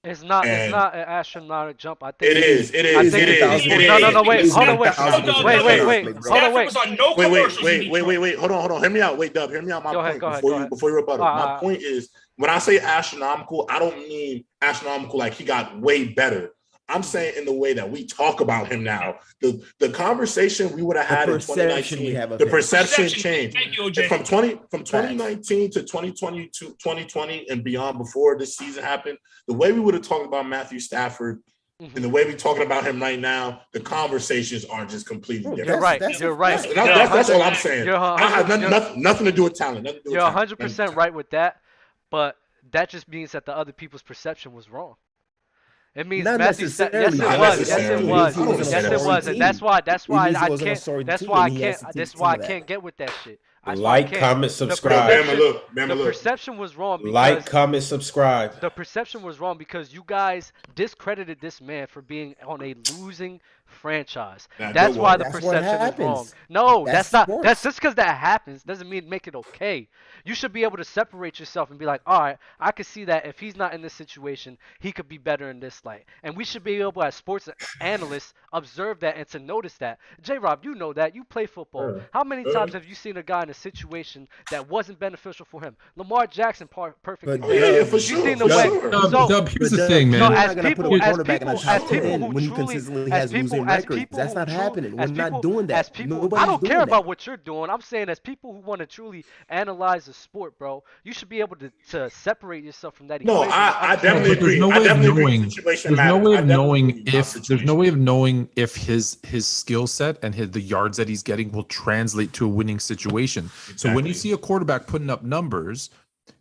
It's not an astronomical jump. I think it is. It is. No, wait. Hold on, wait. Hold on. Hear me out. Wait, Dub. Hear me out. My point before you rebuttal. My point is, when I say astronomical, I don't mean astronomical like he got way better. I'm saying in the way that we talk about him now, the conversation we would have had in 2019, the perception changed. From 2019 to 2020 to 2020 and beyond before this season happened, the way we would have talked about Matthew Stafford and the way we're talking about him right now, the conversations are just completely different. You're right. That's all I'm saying. I have nothing to do with talent. You're 100% right with that, but that just means that the other people's perception was wrong. It means Matthew Stafford. Yes, it was, and that's why I can't get with that shit. Comment, subscribe. The perception was wrong. Comment, subscribe. The perception was wrong because you guys discredited this man for being on a losing franchise. That's why the perception is wrong. No, that's not. That's just because that happens doesn't mean make it okay. You should be able to separate yourself and be like, all right, I could see that if he's not in this situation, he could be better in this light. And we should be able, as sports analysts, observe that and to notice that. J-Rob, you know that. You play football. How many times have you seen a guy in a situation that wasn't beneficial for him? Lamar Jackson, perfect. Yeah, for sure. You've seen the way. Dub, here's the thing, man. As people when he consistently has losing records, that's not happening. We're not doing that. I don't care about what you're doing. I'm saying as people who want to truly analyze the sport, bro, you should be able to separate yourself from that equation. No, I definitely agree. There's no way of knowing if his skill set and the yards that he's getting will translate to a winning situation. Exactly. So when you see a quarterback putting up numbers,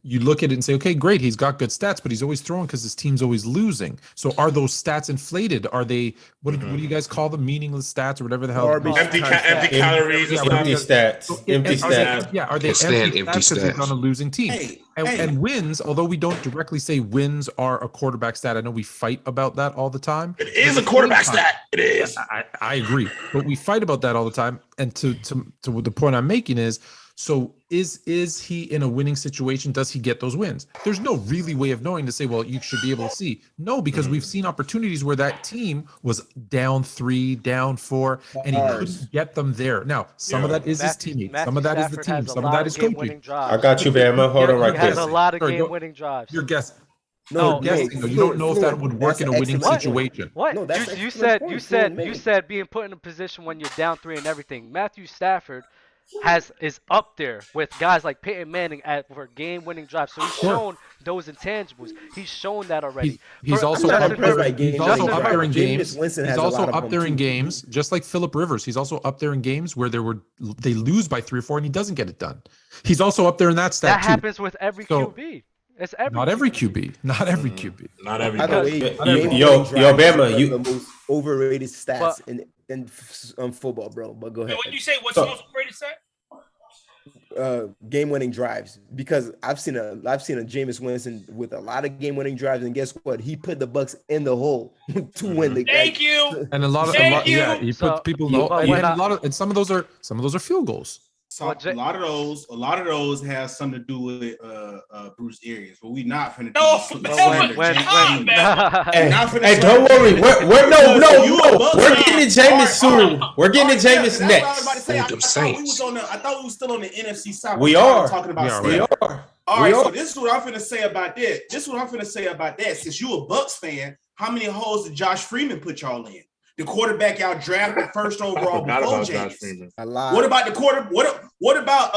you look at it and say, okay, great, he's got good stats, but he's always throwing because his team's always losing. So are those stats inflated? Are they what do you guys call them? Meaningless stats or whatever the hell? Empty calories. Empty stats. Empty stats. Yeah, are they empty stats because they're on a losing team? And wins, although we don't directly say wins are a quarterback stat, I know we fight about that all the time. It is a quarterback stat. It is. I agree, but we fight about that all the time. And to the point I'm making is, so is he in a winning situation? Does he get those wins? There's no really way of knowing to say, well, you should be able to see. No, because we've seen opportunities where that team was down 3, down 4, and he couldn't get them there. Now, some of that is his teammates. Some of that is the team. Some of that is coaching. I got you, Bama. Hold on right there. He has a lot of game-winning drives. You're guessing. No, you don't know if that would work in a winning situation. What? No, you said being put in a position when you're down 3 and everything. Matthew Stafford is up there with guys like Peyton Manning for game-winning drives. So he's shown those intangibles. He's shown that already. He's also up there in games. He's also up there in games, just like Phillip Rivers. He's also up there in games where they lose by 3 or 4 and he doesn't get it done. He's also up there in that stat too. That happens with every QB. It's not every QB. Not every QB. Not every. Yo, Bama, you the most overrated stats in football, bro. But go ahead. What did you say? What's the most overrated stat? game-winning drives, because I've seen a Jameis Winston with a lot of game-winning drives, and guess what? He put the Bucs in the hole to win the game. Thank you. And a lot, yeah, he puts people in the hole. And some of those are field goals. So a lot of those have something to do with Bruce Arians, but we not finna do Hey, don't worry. We're getting to Jameis soon. We're getting to Jameis next. I thought we was still on the NFC South. We are talking about. We are. All right, so this is what I'm finna say about that. Since you a Bucs fan, how many holes did Josh Freeman put y'all in? The quarterback y'all drafted first overall before Jameis. What about the quarter? What about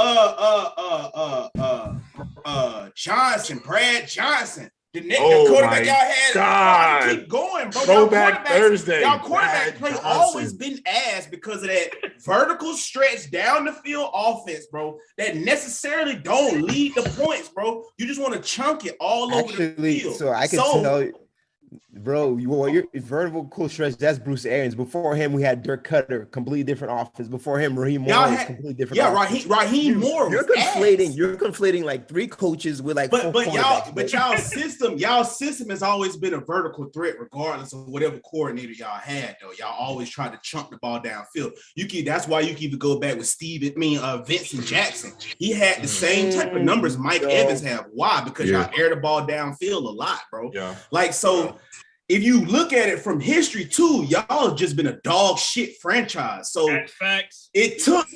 Johnson, Brad Johnson? The quarterback y'all had. God. Keep going, bro. Throwback Thursday. Y'all quarterback play always been ass because of that vertical stretch down the field offense, bro. That necessarily don't lead the points, bro. You just want to chunk it all over the field. So I can tell you. Bro, your vertical stretch, that's Bruce Arians. Before him, we had Dirk Cutter, completely different offense. Before him, Raheem Moore was completely different. Yeah, Raheem Moore. You're conflating like three coaches with like y'all system has always been a vertical threat, regardless of whatever coordinator y'all had. Though y'all always tried to chunk the ball downfield. That's why you can even go back with Vincent Jackson. He had the same type of numbers Mike Evans have. Why? Because y'all air the ball downfield a lot, bro. Yeah. Like so. If you look at it from history too, y'all have just been a dog shit franchise. So facts. It took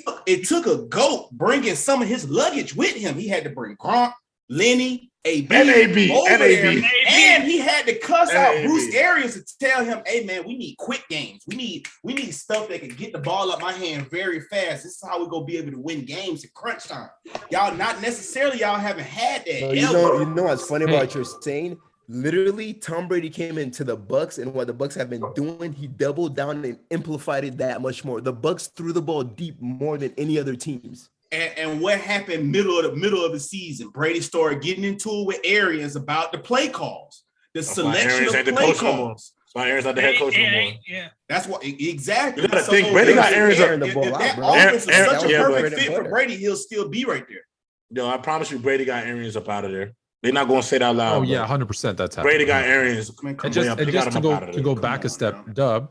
a GOAT bringing some of his luggage with him. He had to bring Gronk, Lenny, AB, and he had to cuss out Bruce Arians to tell him, "Hey man, we need quick games. We need stuff that can get the ball up my hand very fast. This is how we gonna be able to win games in crunch time." Y'all haven't had that. You know what's funny about your saying? Literally, Tom Brady came into the Bucs, and what the Bucs have been doing, he doubled down and amplified it that much more. The Bucs threw the ball deep more than any other teams. And what happened middle of the season? Brady started getting into it with Arians about the play calls, the selection of play calls. That's why Arians not the head coach anymore. Yeah, that's what exactly. You gotta think Brady got Arians up. That offense is such a perfect fit for Brady. He'll still be right there. No, I promise you, Brady got Arians up out of there. They're not going to say that out loud. Oh, yeah, 100% that's happening. Brady got Arians. And just to go back a step, Dub,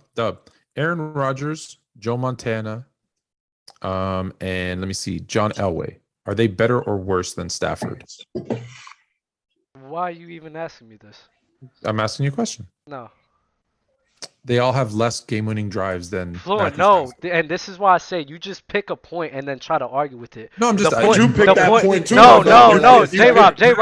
Aaron Rodgers, Joe Montana, and let me see, John Elway. Are they better or worse than Stafford? Why are you even asking me this? I'm asking you a question. No. They all have less game-winning drives than Floyd. No, and this is why I say you just pick a point and then try to argue with it. No, I'm just you pick that point too. No. J-Rob. Matt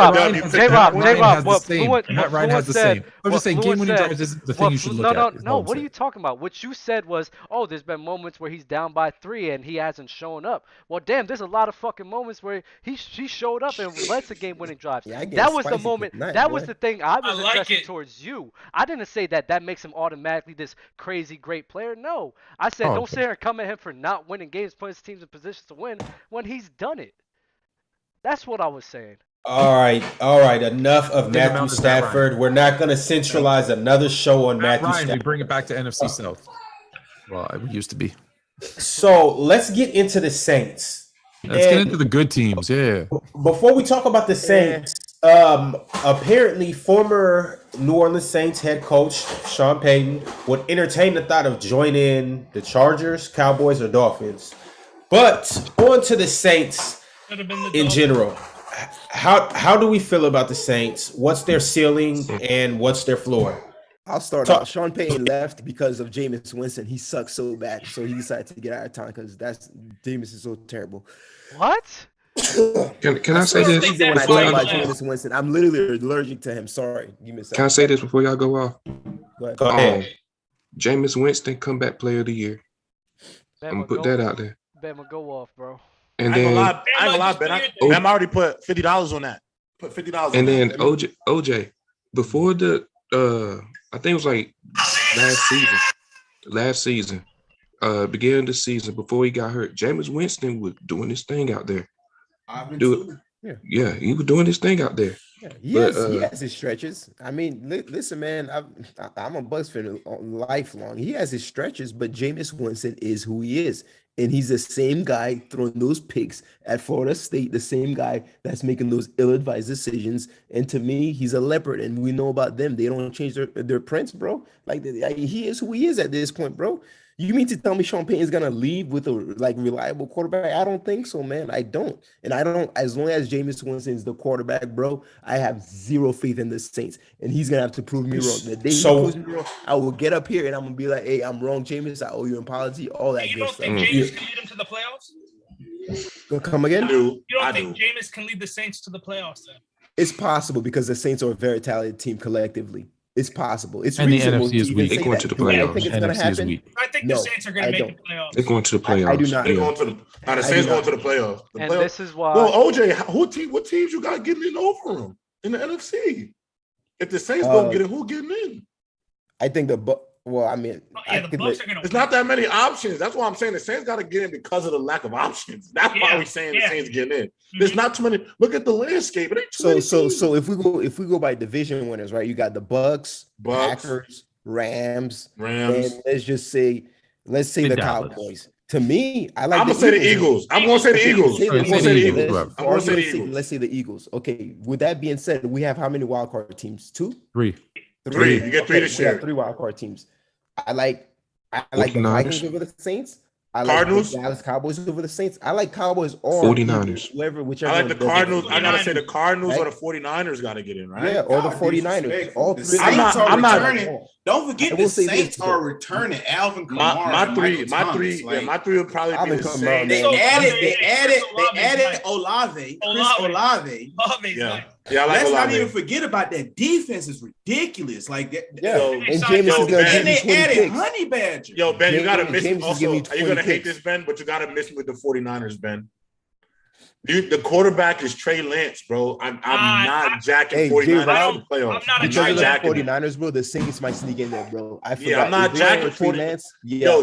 Ryan has the same. I'm just saying game-winning drives is the thing you should look at. No. What are you talking about? What you said was, there's been moments where he's down by 3 and he hasn't shown up. Well, damn, there's a lot of fucking moments where he showed up and led to game-winning drives. That was the moment. That was the thing I was addressing towards you. I didn't say that makes him automatically this crazy great player. No, I said don't sit here and come at him for not winning games, putting his teams in positions to win when he's done it. That's what I was saying. All right. Enough of Matthew Stafford. We're not going to centralize another show on Matthew Stafford. We bring it back to NFC South. Well, it used to be. So let's get into the Saints. Let's get into the good teams. Yeah. Before we talk about the Saints, apparently former New Orleans Saints head coach Sean Payton would entertain the thought of joining the Chargers, Cowboys, or Dolphins. But on to the Saints in general. How do we feel about the Saints? What's their ceiling and what's their floor? I'll start out. Sean Payton left because of Jameis Winston. He sucks so bad, so he decided to get out of town because Jameis is so terrible. What? Can I say this? When I talk about Jameis Winston, I'm literally allergic to him. Sorry, you missed. Can I say this before y'all go off? Go ahead. Jameis Winston, comeback player of the year. I'm gonna put that out there. Bama, go off, bro. And then I ain't gonna lie, Ben. I'm already put $50 on that. Put $50. And then OJ, before the I think it was like last season, beginning of the season before he got hurt, Jameis Winston was doing his thing out there. Yeah, he was doing his thing out there. Yeah, he has his stretches. I mean, listen, man, I'm a Bucs fan lifelong. He has his stretches, but Jameis Winston is who he is. And he's the same guy throwing those picks at Florida State, the same guy that's making those ill-advised decisions. And to me, he's a leopard, and we know about them. They don't change their prints, bro. Like, he is who he is at this point, bro. You mean to tell me Sean Payton's gonna leave with a reliable quarterback? I don't think so, man. I don't. And I don't, as long as Jameis Winston is the quarterback, bro, I have zero faith in the Saints. And he's gonna have to prove me wrong. The day he proves me wrong, I will get up here and I'm gonna be like, hey, I'm wrong, Jameis. I owe you an apology, all that good stuff. You don't think Jameis can lead him to the playoffs? Come again? You don't think Jameis can lead the Saints to the playoffs then? It's possible because the Saints are a very talented team collectively. It's possible. It's and reasonable. The NFC is weak. They're going to the playoffs. I think it's going to happen. I think the Saints are going to make the playoffs. They're going to the playoffs. I do not. They're going to the Saints going to the playoffs. And this is why. Well, OJ, what teams you got getting in over them in the NFC? If the Saints don't get in, who getting in? I think I mean, the Bucks are going to. It's not that many options. That's why I'm saying the Saints got to get in because of the lack of options. That's why we're saying the Saints getting in. There's not too many. Look at the landscape. It ain't too many teams. So if we go by division winners, right? You got the Bucks, Packers, Rams, and let's say the Cowboys. To me, I'm gonna say the Eagles. I'm gonna say the Eagles. Let's say the Eagles. Okay. With that being said, we have how many wild card teams? Three. You get three to share. We have 3 wild card teams. I like the Vikings over the Saints. I like Cardinals, the Dallas Cowboys over the Saints. I like Cowboys or 49ers. Whichever. I like the Cardinals. I gotta say the Cardinals or the 49ers gotta get in, right? Yeah, or the 49ers. All three. I'm not returning. Don't forget the Saints are returning Alvin Kamara. My three would probably be the same. They added Olave. Chris Olave. Yeah, let's not even forget about that defense is ridiculous. Like that. Yeah, and Jameis is going to and they added Honey Badger. Yo, Ben, you gotta miss me. Also, you're gonna hate this, Ben, but you gotta miss me with the 49ers, Ben. The quarterback is Trey Lance, bro. I'm not jacking 49ers in the playoffs. I'm not jacking 49ers, bro. The Saints might sneak in there, bro. I forgot. Yeah, I'm not jacking Trey Lance. Yeah.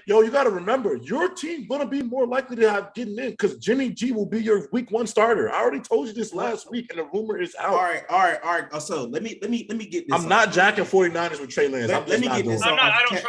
You got to remember, your team gonna be more likely to have getting in because Jimmy G will be your week 1 starter. I already told you this last week, and the rumor is out. All right. So let me get this. I'm not jacking 49ers with Trey Lance. Let me get this.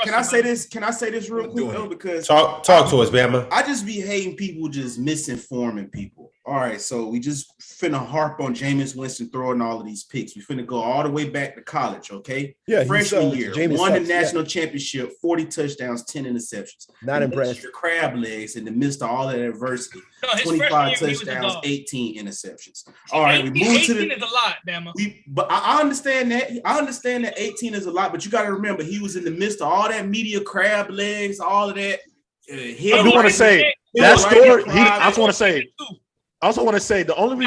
Can I say this? Can I say this real quick though? Because talk to us, Bama. I just be hating people just misinforming people. All right, so we just finna harp on Jameis Winston throwing all of these picks. We finna go all the way back to college, okay? Yeah, freshman year, won the national championship, 40 touchdowns, 10 interceptions. Not impressed. Your crab legs in the midst of all that adversity. 25 touchdowns, 18 interceptions. All right, we moved to the. 18 is a lot, Bama. But I understand that. I understand that 18 is a lot, but you got to remember he was in the midst of all that media crab legs, all of that. I do want to say that story. I also want to say the only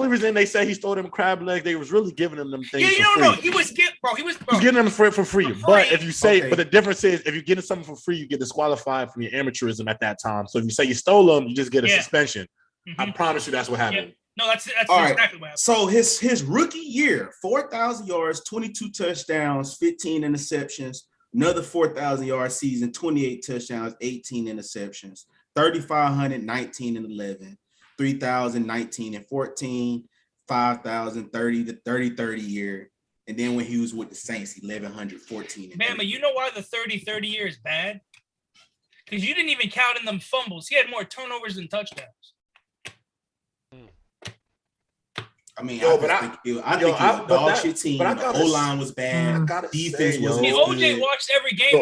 reason they say he stole them crab legs, they was really giving them things. No, he was getting them for free. But if you say, but the difference is if you're getting something for free, you get disqualified from your amateurism at that time. So if you say you stole them, you just get a suspension. Mm-hmm. I promise you, that's what happened. Yeah. No, that's exactly what happened. So his rookie year, 4,000 yards, 22 touchdowns, 15 interceptions. Another 4,000-yard season, 28 touchdowns, 18 interceptions, 3,500, 19 and 11. 3,000, 19 and 14, 5,000, 30 to 30 year. And then when he was with the Saints, 1,100, 14. Bama, you know why the 30 year is bad? Because you didn't even count in them fumbles. He had more turnovers than touchdowns. I mean, I think it was a dog shit team. The O-line was bad. Defense was good. OJ watched every game.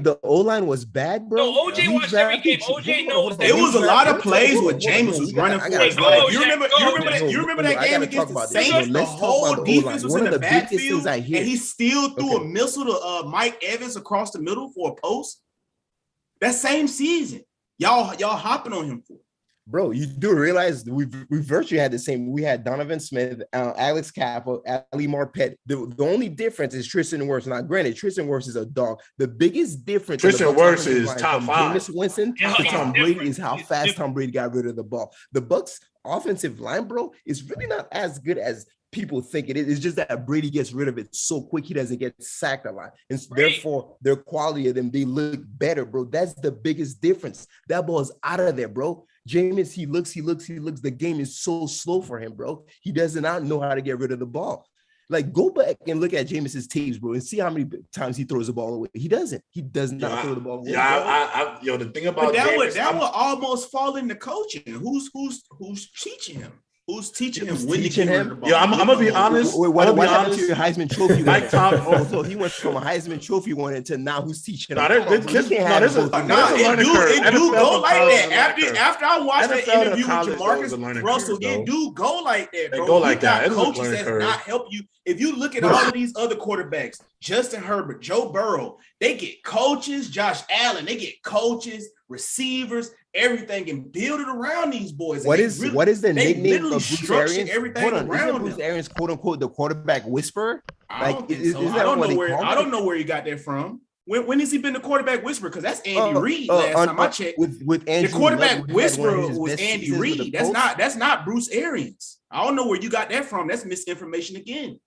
The O-line was bad, bro. No, OJ watched every game. OJ knows that. It was a lot of plays where Jameis was running for his life. You remember that game against the Saints? The whole defense was in the backfield, and he still threw a missile to Mike Evans across the middle for a post. That same season, y'all hopping on him for. Bro, you do realize we virtually had the same. We had Donovan Smith, Alex Kappa, Ali Marpet. The only difference is Tristan Wirfs. Now, granted, Tristan Wirfs is a dog. The biggest difference Tristan Wirfs is top 5. Jameis Winston to Tom Brady is how fast Tom Brady got rid of the ball. The Bucs offensive line, bro, is really not as good as people think it is. It's just that Brady gets rid of it so quick, he doesn't get sacked a lot. And therefore, their quality of them, they look better, bro. That's the biggest difference. That ball is out of there, bro. Jameis, he looks. The game is so slow for him, bro. He does not know how to get rid of the ball. Like, go back and look at Jameis's tapes, bro, and see how many times he throws the ball away. He doesn't. He does not throw the ball away. Yeah, the thing about that would almost fall into coaching. Who's teaching him? Who's teaching him when to get rid of the ball? Yeah, I'm gonna be honest. What happened to your Heisman Trophy? Mike Tom. So he went from a Heisman Trophy winner to now who's teaching him? It do go like that. After I watched that interview with Jamarcus Russell, it do go like that, bro. They go like that. Coaches that's not help you. If you look at all of these other quarterbacks, Justin Herbert, Joe Burrow, they get coaches. Josh Allen, they get coaches, receivers, everything, and build it around these boys. What is the nickname of Bruce Arians? Everything around Bruce Arians, quote unquote, the quarterback whisperer? I don't know where he got that from. When has he been the quarterback whisperer? Because that's Andy Reid. Last time I checked, with Andrew, the quarterback whisperer was Andy Reid. That's not Bruce Arians. I don't know where you got that from. That's misinformation again.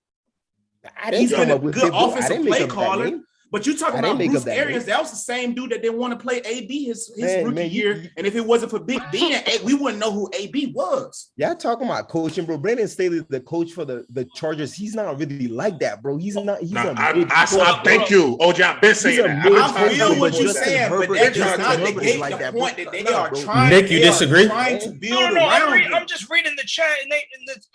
He's been a good offensive play caller. But you talking about Bruce Arians, that was the same dude that didn't want to play AB his rookie year. And if it wasn't for Big Ben, we wouldn't know who AB was. Yeah, talking about coaching, bro. Brandon Staley, the coach for the Chargers, he's not really like that, bro. He's not. I thank you, OJ. I've been saying that. I feel what you're saying, but that does not negate the point that they are trying. Nick, you disagree? Trying to build around. I'm just reading the chat, and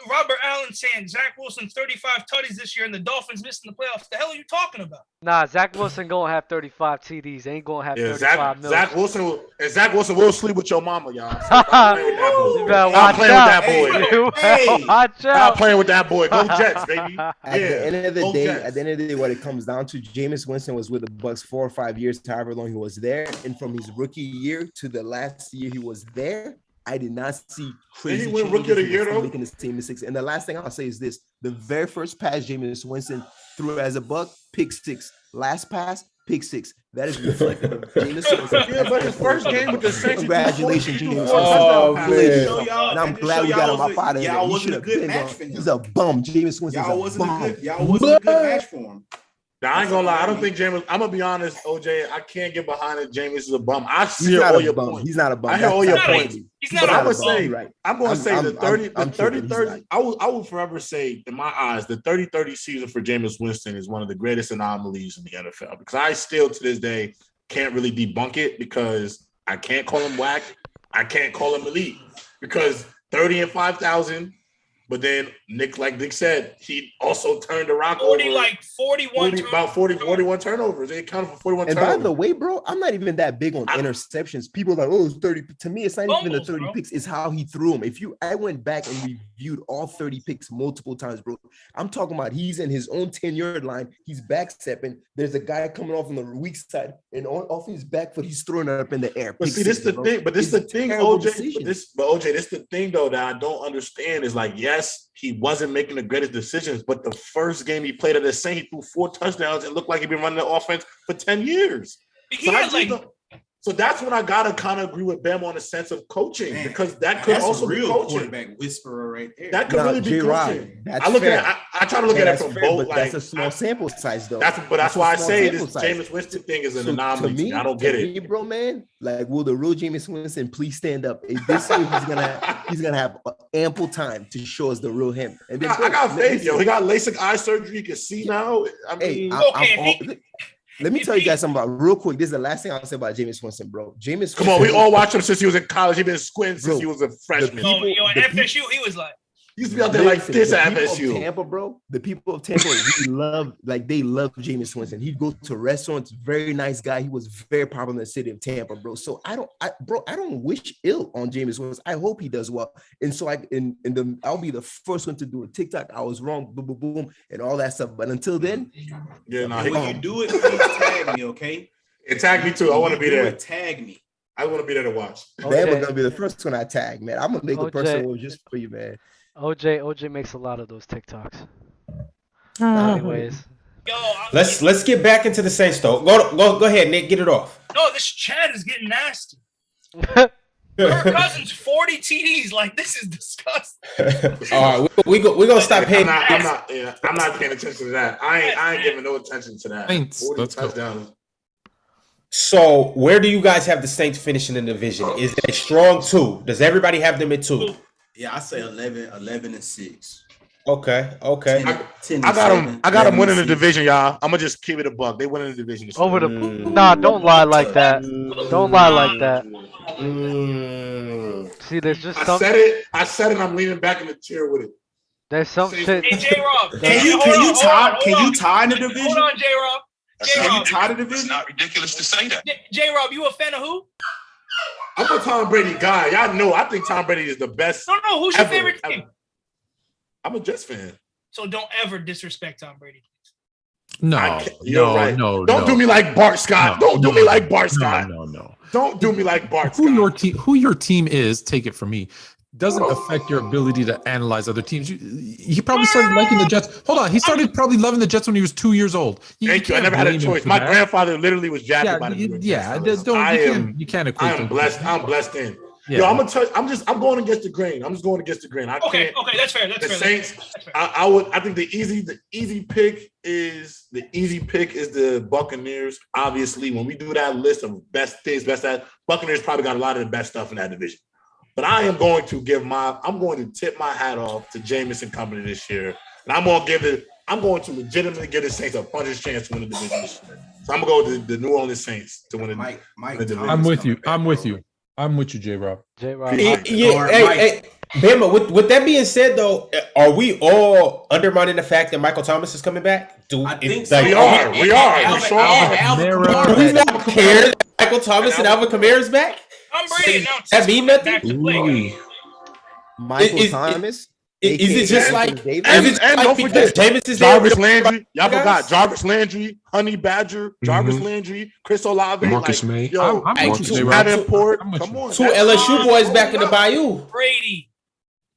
Robert Allen saying Zach Wilson 35 tutties this year, and the Dolphins missing the playoffs. The hell are you talking about? Nah, Zach Wilson gonna have 35 TDs. Ain't gonna have 35 million. Zach Wilson will sleep with your mama, y'all. Stop playing with that boy. Stop playing with that boy. Go Jets, baby. At the end of the day, what it comes down to, Jameis Winston was with the Bucs 4 or 5 years, however long he was there, and from his rookie year to the last year he was there, I did not see crazy changes. Rookie of the year, though? Making the same mistakes. And the last thing I'll say is this: the very first pass Jameis Winston threw as a Buck, pick six. Last pass, pick six. That is reflective of Jameis Winston. Yeah, but his first game with the Saints. Congratulations, Jameis Winston. Oh, man. And I'm glad we got him up out of there. Y'all wasn't a good match for him. He's a bum. Jameis Winston. Y'all wasn't a good match for him. Now, I ain't gonna lie. I don't think Jameis. I'm gonna be honest, OJ. I can't get behind it. Jameis is a bum. I hear all your points. He's not a bum. I hear all your points. But I'm gonna say, I'm gonna say the 30-30. I will forever say, in my eyes, the 30-30 season for Jameis Winston is one of the greatest anomalies in the NFL. Because I still, to this day, can't really debunk it because I can't call him whack. I can't call him elite because 30 and 5,000. But then like Nick said, he also turned the rock over. 41 turnovers. They accounted for 41 turnovers. And by the way, bro, I'm not even that big on interceptions. People are like, oh, it's 30. To me, it's not even the 30 picks. It's how he threw them. I went back and reviewed all 30 picks multiple times, bro. I'm talking about he's in his own 10-yard line. He's backstepping. There's a guy coming off on the weak side, and off his back foot, he's throwing it up in the air. But see, this is the thing. But this is the thing, OJ. OJ, this is the thing, though, that I don't understand is like, yes, he wasn't making the greatest decisions, but the first game he played at the Saints, he threw 4 touchdowns and looked like he'd been running the offense for 10 years. So that's when I gotta kind of agree with Bam on the sense of coaching, because that could also be coaching. Quarterback whisperer right there. That could really be coaching. I try to look at it from both. But that's a small sample size, though. That's why I say this Jameis Winston thing is an anomaly. To me, I don't get it, bro, man. Like, will the real Jameis Winston please stand up? This year he's gonna have ample time to show us the real him. And then, I got faith, yo. He got LASIK eye surgery. You can see now. I mean, let me tell you guys something about real quick. This is the last thing I'll say about Jameis Winston, bro. Come on, we all watched him since he was in college. He's been squinting since he was a freshman. At FSU, he was like. He used to be out there like this at FSU. Tampa, bro. The people of Tampa, they love Jameis Winston. He'd go to restaurants. Very nice guy. He was very popular in the city of Tampa, bro. So I don't wish ill on Jameis Winston. I hope he does well. And so I'll be the first one to do a TikTok. I was wrong, boom, boom, boom, and all that stuff. But until then, when you do it, please tag me, okay? And tag me too. I want to be there. Tag me. I want to be there to watch. Bama's gonna be the first one I tag, man. I'm gonna make a personal one just for you, man. OJ makes a lot of those TikToks. Anyways, let's get back into the Saints though. Go ahead, Nick. Get it off. No, this chat is getting nasty. Kirk Cousins 40 TDs. Like, this is disgusting. All right, we gonna stop paying. I'm not paying attention to that. I ain't giving no attention to that. 40 touchdowns. So where do you guys have the Saints finishing in the division? Is it a strong 2? Does everybody have them at 2? Yeah, I say 11 and 6. Okay. I got them winning the division, y'all. I'm gonna just keep it a buck. They winning the division. Over the Nah, don't lie like that. Don't lie like that. See, there's just I said it. I'm leaning back in the chair with it. There's some shit. Hey, J-Rob. Can you tie in the division? Hold on, J-Rob. Can you tie the division? It's not ridiculous to say that. J-Rob, you a fan of who? I'm a Tom Brady guy. Y'all know I think Tom Brady is the best. No. Who's your favorite team? I'm a Jets fan. So don't ever disrespect Tom Brady. No. Don't do me like Bart Scott. Don't do me like Bart Scott. No. Don't do me like Bart Scott. Scott. Who your team is, take it from me, doesn't affect your ability to analyze other teams. He probably started liking the Jets. Hold on. He started probably loving the Jets when he was 2 years old. Thank you. I never had a choice. My grandfather literally was drafted by the New York Jets. You can't equate. I'm blessed in. Yeah. Yo, I'm going against the grain. I'm just going against the grain. Okay, that's fair. The Saints. I think the easy pick is the Buccaneers. Obviously, when we do that list of best things, Buccaneers probably got a lot of the best stuff in that division. But I am going to tip my hat off to Jameis and company this year, and I'm going to legitimately give the Saints a puncher's chance to win the division this year. So I'm going to go to the New Orleans Saints to win the division. I'm with you. I'm with you, J-Rob. Hey, Bama, with that being said, though, are we all undermining the fact that Michael Thomas is coming back? I think so. We are. We sure are. Do we not care that Michael Thomas and Alvin Kamara is back? I'm Brady announced that mean nothing? Michael Thomas? Is it just like and don't forget Jameis is Jarvis Landry? Y'all forgot Jarvis Landry, Honey Badger, Jarvis Landry, Chris Olave, Marcus May. Yo, I'm two LSU boys back in the Bayou. Brady.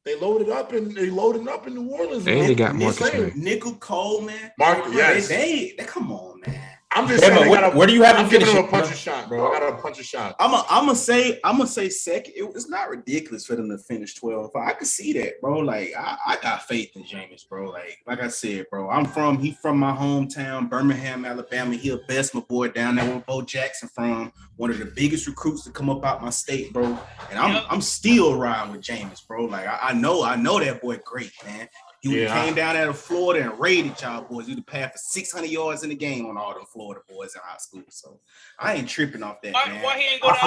They loaded up in New Orleans. And they got Marcus May. Nickel Coleman. Marcus, yes. They come on, man. I'm just saying, where do you have him giving finish? him a puncher shot, bro. I got a puncher shot. I'm gonna say second. It's not ridiculous for them to finish 12. I can see that, bro. Like I got faith in Jameis, bro. Like I said, bro. He from my hometown, Birmingham, Alabama. He a Bessemer boy down there where Bo Jackson from. One of the biggest recruits to come up out my state, bro. And I'm still riding with Jameis, bro. Like I know that boy great, man. He came down out of Florida and raided y'all boys. He would pass for 600 yards in the game on all them Florida boys in high school. So I ain't tripping off that, man. Why he ain't go down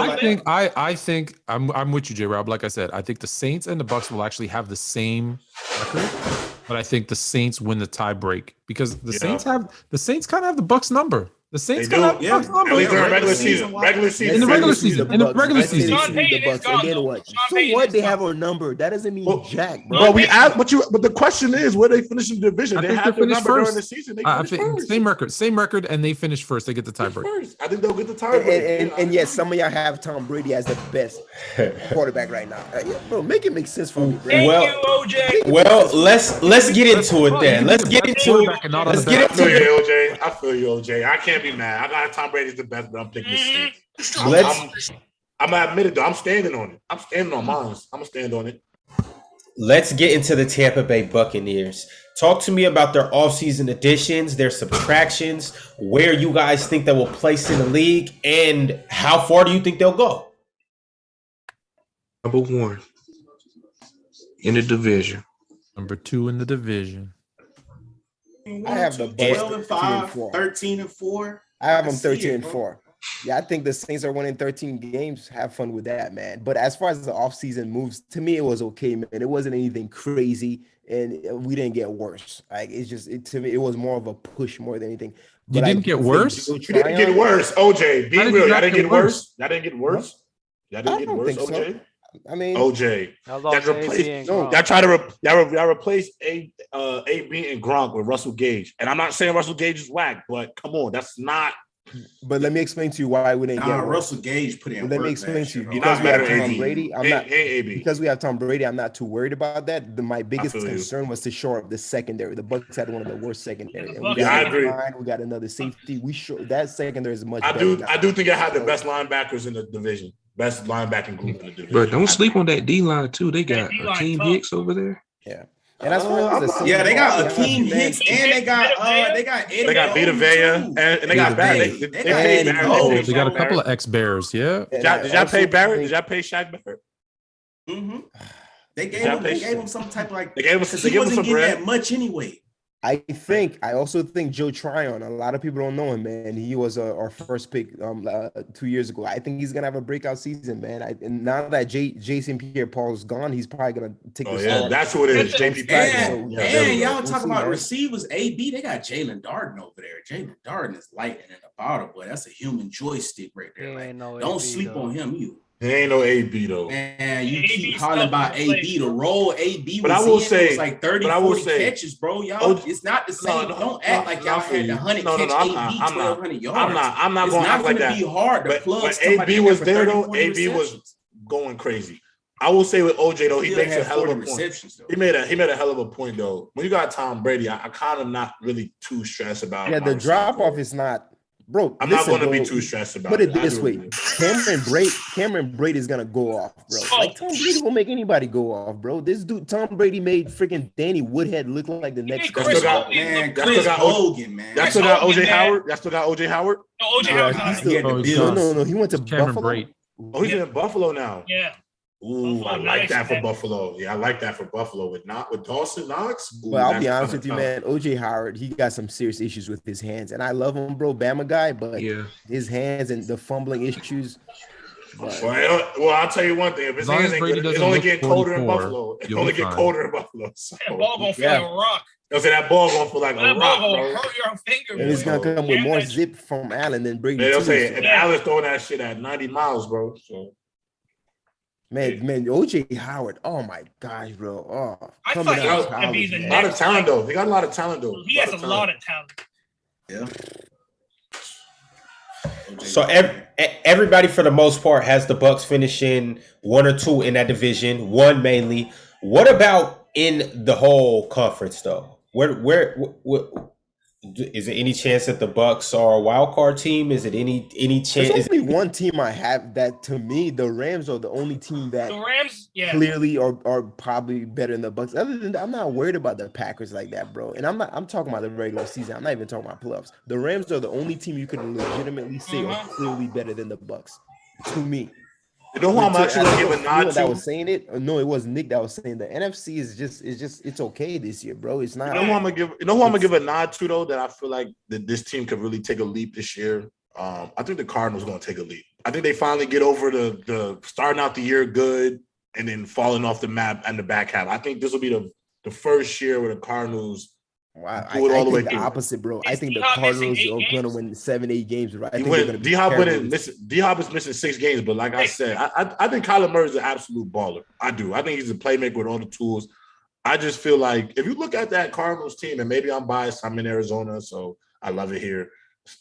I think I'm with you, J-Rob. Like I said, I think the Saints and the Bucs will actually have the same record, but I think the Saints win the tie break because the Saints kind of have the Bucs number. The Saints kind of have the Bucs number. At least during regular season. In the regular season. Sean Payton is gone. So what? They have a number. That doesn't mean jack, bro. But the question is, where they finish in the division? They have their number during the season. They first. Same record, and they finish first. They get the tiebreak. I think they'll get the tiebreak. And yes, some of y'all have Tom Brady as the best quarterback right now. Bro, make it make sense for me, bro. Thank you, OJ. Well, let's get into it then. Let's get into it. I feel you, OJ. I can't be mad. I got Tom Brady's the best, but I'm picking the Saints. I'm gonna admit it though. I'm standing on it. I'm standing on mine. I'm gonna stand on it. Let's get into the Tampa Bay Buccaneers. Talk to me about their offseason additions, their subtractions, where you guys think they will place in the league, and how far do you think they'll go? Number 1 in the division. Number 2 in the division. I have the 12-5, 13-4. I have them 13-4. Yeah, I think the Saints are winning 13 games. Have fun with that, man. But as far as the offseason moves, to me, it was okay, man. It wasn't anything crazy, and we didn't get worse. Like to me, it was more of a push more than anything. You didn't get worse? You didn't get worse, OJ. Be real. Y'all didn't get worse. Y'all didn't get worse. Y'all didn't get worse, OJ. I mean, OJ. Y'all replace AB and Gronk with Russell Gage, and I'm not saying Russell Gage is whack, but come on, that's not. But let me explain to you why we didn't get Russell Gage put in. Let me explain to you because we have Tom Brady. Because we have Tom Brady. I'm not too worried about that. My biggest concern was to shore up the secondary. The Bucs had one of the worst secondary. And I agree. We got another safety. That secondary is much. I do think I have the best linebackers in the division. Best linebacking group in the division. But don't sleep on that D line too. They got Akeem Hicks over there. Yeah. And that's why they got Akeem Hicks and they got Vita Vea and they got Barrett. They got a couple of ex-Bears, yeah. Did y'all pay Barrett? Did y'all pay Shaq Barrett? Mm-hmm. They gave him some type of like. They gave him some bread. That much anyway. I also think Joe Tryon. A lot of people don't know him, man. He was our first pick 2 years ago. I think he's gonna have a breakout season, man. And now that Jason Pierre-Paul's gone, he's probably gonna take. That's who it is. JP. And y'all talk about receivers. AB, they got Jalen Darden over there. Jalen Darden is lightning in the bottle, boy. That's a human joystick right there. Like, don't sleep on him, you. He ain't no AB though. Man, you keep hollering about AB. The role AB was was like 30, 40 catches, bro. Y'all, it's not the same. Don't act like y'all had the 100 catch AB, 1,200 yards. I'm not going to act like that. It's not going to be hard to plug. But AB was there though. AB was going crazy. I will say with OJ though, he makes a hell of a point. He made a hell of a point though. When you got Tom Brady, I kind of not really too stressed about. Yeah, the drop off is not. Bro, I'm not going to be too stressed about it. Put it this way. Cameron Brady is going to go off, bro. Like, Tom Brady will make anybody go off, bro. This dude, Tom Brady, made freaking Danny Woodhead look like the next guy. Chris Hogan, man. That still got OJ Howard? That still got OJ Howard? No, OJ Howard. No. He went to Buffalo. Brady. Oh, he's in Buffalo now. Yeah. Ooh, I like that for Buffalo. Yeah, I like that for Buffalo with Dawson Knox. Ooh, but I'll be honest with you, man. OJ Howard, he got some serious issues with his hands, and I love him, bro, Bama guy, but his hands and the fumbling issues. Well, I'll tell you one thing: if his hands ain't good, it's only getting colder in Buffalo. It's only getting colder in Buffalo. So, that ball gonna feel like a rock. I'll say that ball gonna feel like a rock, bro. Hurt your finger, and it's gonna come with more zip from Allen than Brady. They'll say, and Allen's throwing that shit at 90 miles, bro. So. Man, OJ Howard. Oh my gosh, bro. Oh, I thought he was gonna be the next. A lot of talent though. He got a lot of talent though. He has a lot of talent. Yeah. So everybody, for the most part, has the Bucs finishing 1 or 2 in that division, 1 mainly. What about in the whole conference, though? Where is there any chance that the Bucs are a wild card team? Is it any chance? There's only one team I have that, to me, the Rams are the only team that clearly are probably better than the Bucs. Other than that, I'm not worried about the Packers like that, bro. And I'm talking about the regular season. I'm not even talking about playoffs. The Rams are the only team you can legitimately say are clearly better than the Bucs, to me. You know who I'm actually going to give a nod to? That was saying it? No, it was Nick that was saying the NFC is just it's okay this year, bro. It's not. You know who I'm gonna give a nod to though? That I feel like that this team could really take a leap this year. I think the Cardinals are going to take a leap. I think they finally get over the starting out the year good and then falling off the map and the back half. I think this will be the first year where the Cardinals. Wow, I think the opposite, bro. I think the Cardinals are going to win 7-8 games, right? D-Hop is missing 6 games, but like I said, I think Kyler Murray is an absolute baller. I do. I think he's a playmaker with all the tools. I just feel like if you look at that Cardinals team, and maybe I'm biased, I'm in Arizona, so I love it here.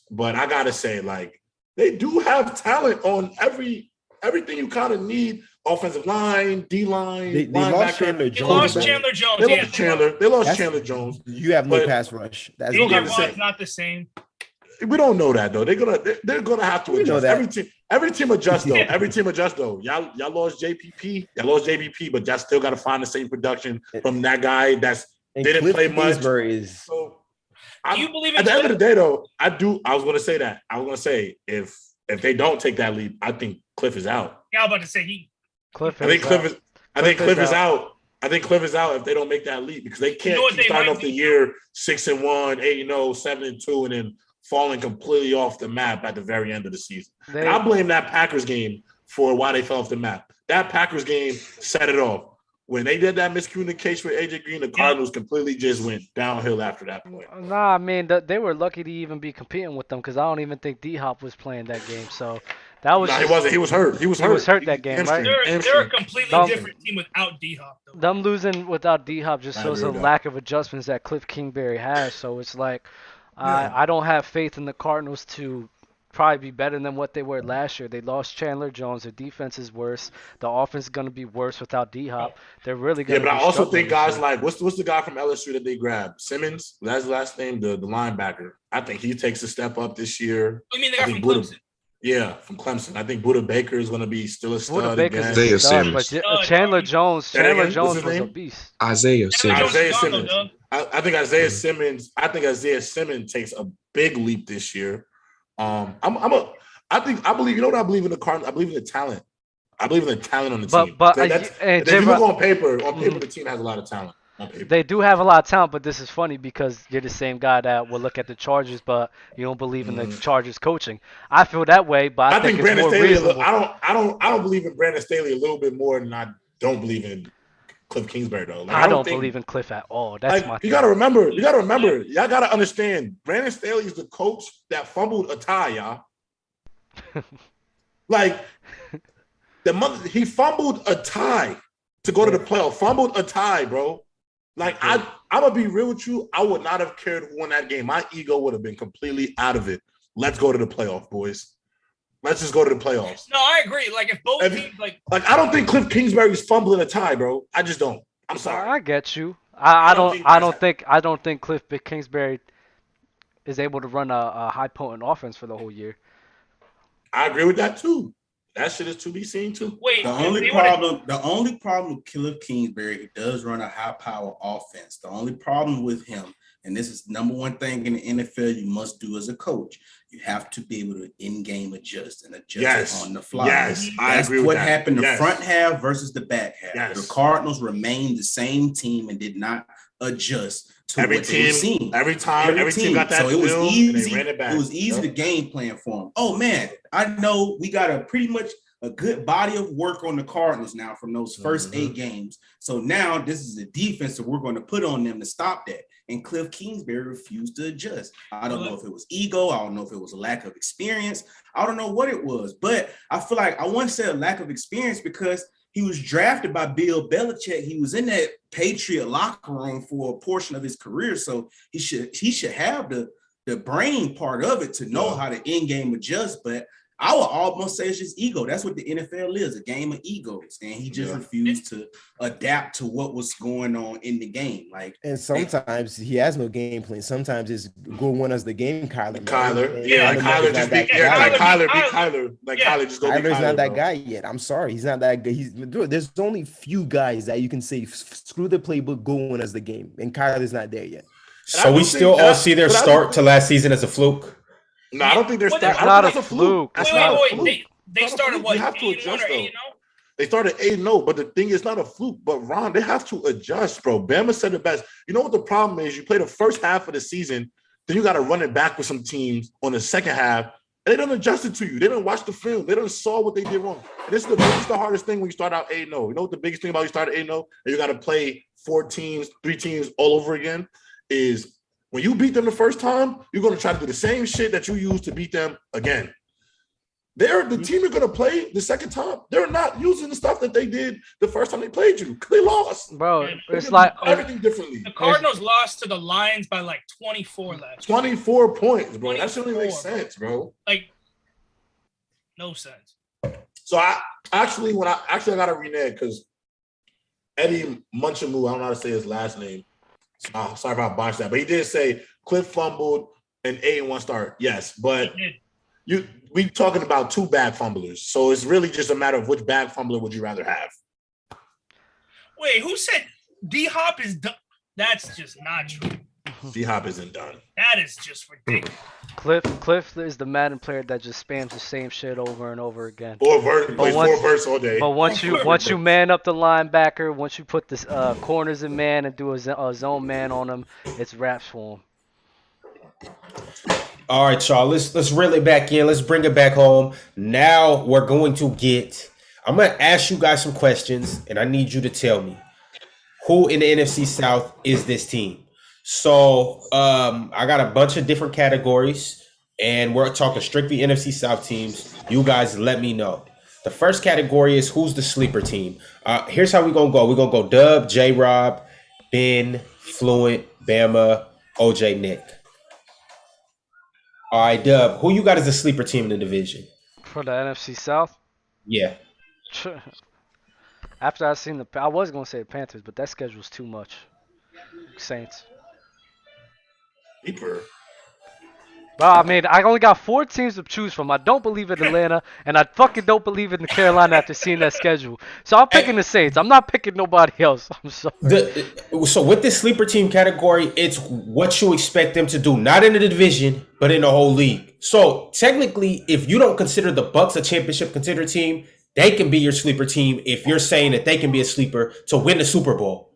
But I got to say, like, they do have talent on everything you kind of need. Offensive line, D-line, they lost Chandler Jones. They lost Chandler Jones. You have no pass rush. That's not the same. We don't know that though. They're gonna have to adjust. Every team adjusts though. Every team adjusts though. Y'all lost JPP, but y'all still got to find the same production from that guy didn't play much. So do you believe at the end of the day though, I was gonna say that. I was gonna say if they don't take that leap, I think Cliff is out. Yeah, I was about to say I think Cliff is out. I think Cliff is out if they don't make that leap because they can't keep starting off the year 6-1, 8-0, 7-2, and then falling completely off the map at the very end of the season. And I blame that Packers game for why they fell off the map. That Packers game set it off. When they did that miscommunication with AJ Green, the Cardinals completely just went downhill after that point. Nah, I mean, they were lucky to even be competing with them because I don't even think D-Hop was playing that game. So that was he wasn't. He was hurt. He was hurt that game, right? They're a completely different team without D-Hop. Though. Them losing without D-Hop just shows the lack of adjustments that Cliff Kingsbury has. So it's like I don't have faith in the Cardinals to probably be better than what they were last year. They lost Chandler Jones. Their defense is worse. The offense is going to be worse without D-Hop. They're really going to be but I also think guys like, what's the guy from LSU that they grabbed? Simmons? That's the last name, the linebacker. I think he takes a step up this year. You mean the guy from Clemson? Yeah, from Clemson. I think Budda Baker is going to be still a stud. Budda Baker's a stud, but Chandler Jones was a beast. Isaiah Simmons. I think Isaiah Simmons takes a big leap this year. I believe, you know what I believe in the Cardinals? I believe in the talent. I believe in the talent on the team. But if you look on paper, the team has a lot of talent. On paper. They do have a lot of talent, but this is funny because you're the same guy that will look at the Chargers, but you don't believe in the Chargers coaching. I feel that way, but I think it's Brandon more Staley, reasonable. I don't believe in Brandon Staley a little bit more than I don't believe in Cliff Kingsbury though. Like, I don't believe in Cliff at all. That's my thing. You gotta remember. Y'all gotta understand. Brandon Staley is the coach that fumbled a tie, y'all. Like he fumbled a tie to go to the playoff. Fumbled a tie, bro. Like I'm gonna be real with you. I would not have cared who won that game. My ego would have been completely out of it. Let's go to the playoff, boys. Let's just go to the playoffs. No, I agree. Like if both teams like I don't think Cliff Kingsbury's fumbling a tie, bro. I just don't. I'm sorry. I get you. I don't think Cliff Kingsbury is able to run a high potent offense for the whole year. I agree with that too. That shit is to be seen too. Wait, the only problem with Cliff Kingsbury, he does run a high power offense. The only problem with him, and this is number one thing in the NFL you must do as a coach, you have to be able to in-game adjust and adjust on the fly. Yes, I agree with what that. happened the front half versus the back half. Yes. The Cardinals remained the same team and did not adjust to every what team, they were seeing. Every team got that. So it was easy. And they ran it back. It was easy to game plan for them. Oh man, I know we got a pretty much a good body of work on the Cardinals now from those first 8 games. So now this is the defense that we're going to put on them to stop that. And Cliff Kingsbury refused to adjust. I don't know if it was ego. I don't know if it was a lack of experience. I don't know what it was. But I feel like I want to say a lack of experience because he was drafted by Bill Belichick. He was in that Patriot locker room for a portion of his career. So he should have the brain part of it to know how to in-game adjust. But I would almost say it's just ego. That's what the NFL is, a game of egos. And he just refused to adapt to what was going on in the game. And sometimes he has no game plan. Sometimes it's go win us the game, Kyler. Kyler just go be Kyler. Kyler's not that guy yet. I'm sorry. He's not that good. There's only few guys that you can say, screw the playbook, go win us the game. And Kyler's not there yet. So we still all see their start to last season as a fluke? No, I don't think they're starting. It's not a fluke. Wait. They started what? You have to adjust, though. 8-0? They started 8-0, but the thing is not a fluke. But Ron, they have to adjust, bro. Bama said it best. You know what the problem is? You play the first half of the season, then you got to run it back with some teams on the second half, and they don't adjust it to you. They don't watch the film. They don't saw what they did wrong. And this is the hardest thing when you start out 8-0. You know what the biggest thing about you start 8-0 and you got to play 3 teams all over again is when you beat them the first time, you're going to try to do the same shit that you used to beat them again. The team you're going to play the second time, they're not using the stuff that they did the first time they played you. They lost. Bro, it's like everything differently. The Cardinals lost to the Lions by like 24 last 24 points, bro. That shouldn't make sense, bro. Like, no sense. So I got to renege because Eddie Munchamu, I don't know how to say his last name. Sorry if I botched that, but he did say Cliff fumbled an 8-1 start. Yes, but we talking about 2 bad fumblers, so it's really just a matter of which bad fumbler would you rather have. Wait, who said D-Hop is done? That's just not true. D-Hop isn't done. That is just ridiculous. Cliff is the Madden player that just spams the same shit over and over again. Plays 4 verse all day. But once you man up the linebacker, once you put this corners in man and do a zone man on them, it's wraps for him. All right, y'all. Let's reel it back in. Let's bring it back home. Now I'm going to ask you guys some questions, and I need you to tell me who in the NFC South is this team. So I got a bunch of different categories, and we're talking strictly NFC South teams. You guys let me know. The first category is who's the sleeper team. Here's how we're going to go. We're going to go Dub, J-Rob, Ben, Fluent, Bama, OJ, Nick. All right, Dub, who you got as a sleeper team in the division? For the NFC South? Yeah. After I seen I was going to say the Panthers, but that schedule's too much. Saints. Sleeper. Well, I mean, I only got 4 teams to choose from. I don't believe in Atlanta, and I fucking don't believe in Carolina after seeing that schedule. So I'm picking the Saints. I'm not picking nobody else. I'm sorry. So with this sleeper team category, it's what you expect them to do, not in the division, but in the whole league. So technically, if you don't consider the Bucs a championship contender team, they can be your sleeper team if you're saying that they can be a sleeper to win the Super Bowl.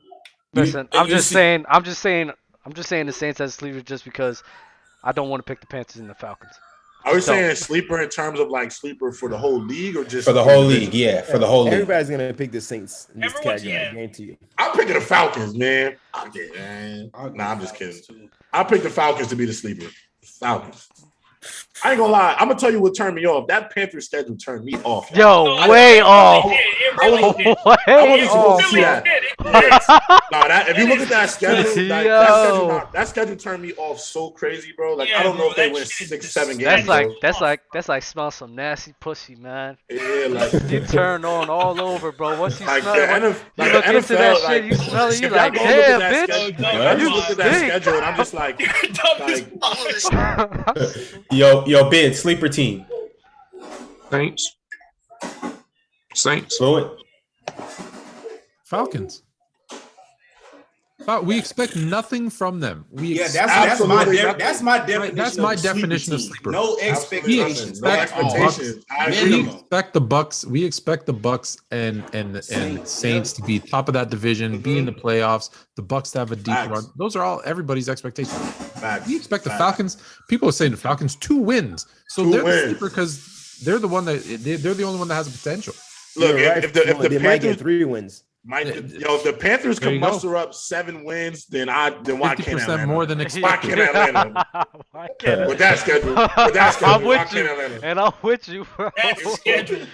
Listen, I'm just saying the Saints as a sleeper just because I don't want to pick the Panthers and the Falcons. Are we saying sleeper in terms of like sleeper for the whole league or just for the whole league? Yeah, for the whole league. Everybody's gonna pick the Saints in this category. I guarantee you. I'm picking the Falcons, man. I'm just kidding. I'll pick the Falcons to be the sleeper. Falcons. I ain't gonna lie. I'm gonna tell you what turned me off. That Panthers schedule turned me off. Yo, way off. I wasn't supposed to see that. If you look at that schedule, that schedule turned me off so crazy, bro. Like I don't know if they win 6-7 games. That's like smell some nasty pussy, man. Yeah, like you turn on all over, bro. Once you like smell it, you look into that shit, you smell it, you like, damn, bitch. You look at that schedule, and I'm just like Yo, Ben, sleeper team. Saints. Fluid. Falcons. We expect nothing from them. That's my definition. That's my definition of sleeper. No expectations. We expect the Bucks. We expect the Bucks and Saints to be top of that division, be in the playoffs. The Bucks to have a deep run. Those are all everybody's expectations. We expect the Falcons. People are saying the Falcons 2 wins, so they're the sleeper because they're the one that they're the only one that has the potential. Look, if the Panthers might get 3 wins. If the Panthers can muster up 7 wins, then why can't Atlanta? More than expected. Why can't Atlanta? With that schedule, I'm with you, and I'm with you, bro. That schedule, dog.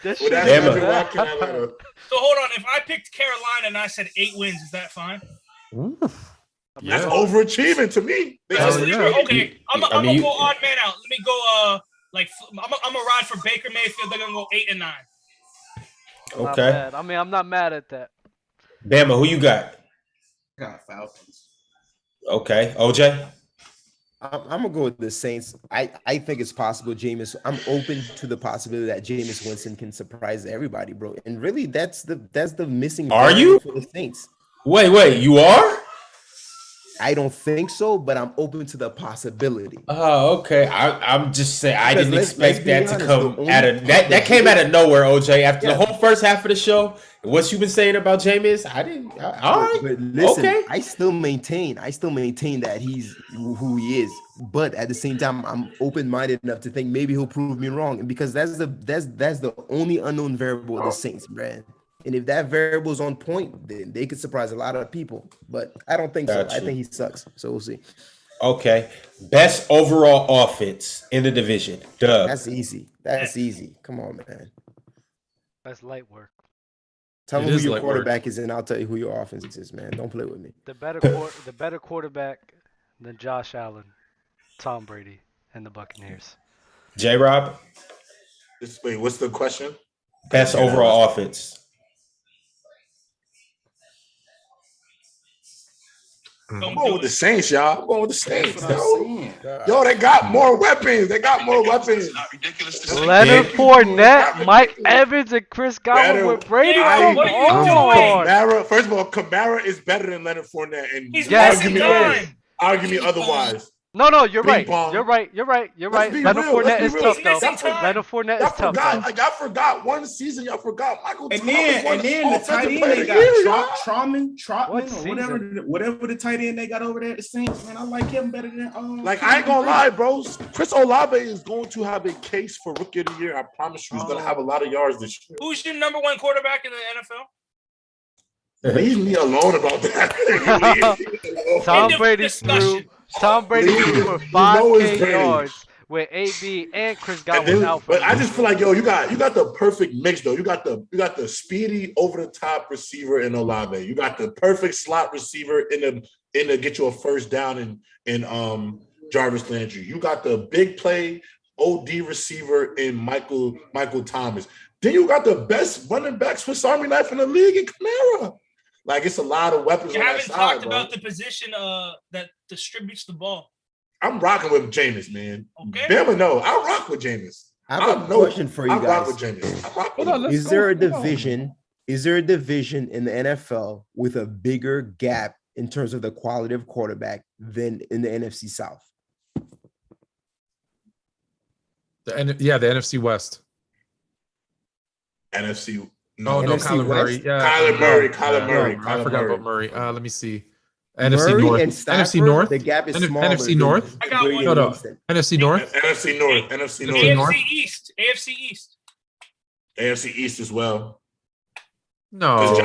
With that schedule, why can't Atlanta? So hold on. If I picked Carolina and I said 8 wins, is that fine? That's overachieving to me. Okay, I'm gonna go odd man out. Let me go. I'm gonna ride for Baker Mayfield. They're gonna go 8 and 9. Okay. I mean, I'm not mad at that. Bama, who you got? I got Falcons. Okay. OJ? I'm gonna go with the Saints. I think it's possible, Jameis. I'm open to the possibility that Jameis Winston can surprise everybody, bro. And really, that's the missing. Are you for the Saints? Wait, you are? I don't think so, but I'm open to the possibility. Oh, okay. I'm just saying I didn't expect that to come out of that came out of nowhere, OJ. After the whole first half of the show, what you've been saying about Jameis, I didn't. All right, but listen, okay. I still maintain that he's who he is. But at the same time, I'm open-minded enough to think maybe he'll prove me wrong, because that's the only unknown variable of the Saints, man. And if that variable is on point, then they could surprise a lot of people. But I don't think so. I think he sucks. So we'll see. Okay. Best overall offense in the division. Doug. That's easy. That's easy. Come on, man. That's light work. Tell me who your quarterback is, and I'll tell you who your offense is, man. Don't play with me. The better quarterback than Josh Allen, Tom Brady, and the Buccaneers. J-Rob? Wait, what's the question? Best overall offense. I'm going with the Saints, y'all. I'm going with the Saints. Yo, they got more weapons. Leonard Fournette, Mike Evans, and Chris Godwin with Brady. Come on. First of all, Kamara is better than Leonard Fournette. And argue me otherwise. No, you're right. You're right. Leonard Fournette is tough, though. Leonard Fournette is tough, though. Like, I forgot one season. Y'all forgot Michael Thomas. And then the tight end they got Trotman, or whatever the tight end they got over there at the Saints. Man, I like him better than. I ain't gonna lie, bro. Chris Olave is going to have a case for Rookie of the Year. I promise you, he's gonna have a lot of yards this year. Who's your number 1 quarterback in the NFL? Leave me alone about that. Tom Brady threw for 5K yards with AB and Chris Godwin out. But I just feel like, you got the perfect mix, though. You got the speedy over the top receiver in Olave. You got the perfect slot receiver in the get you a first down in Jarvis Landry. You got the big play OD receiver in Michael Thomas. Then you got the best running back Swiss Army knife in the league in Kamara. Like, it's a lot of weapons. You haven't talked about the position that distributes the ball. I'm rocking with Jameis, man. Okay. Bama, no, I rock with Jameis. I have a question for you guys. I rock with Jameis. Is there a division in the NFL with a bigger gap in terms of the quality of quarterback than in the NFC South? The NFC West. NFC. No, Kyler Murray. Yeah. Kyler Murray. I forgot about Murray. Let me see. Murray NFC North. and Stafford, NFC North. The gap is smaller. NFC North. I got one. No. NFC North. NFC North. AFC East. AFC East. AFC East as well. No.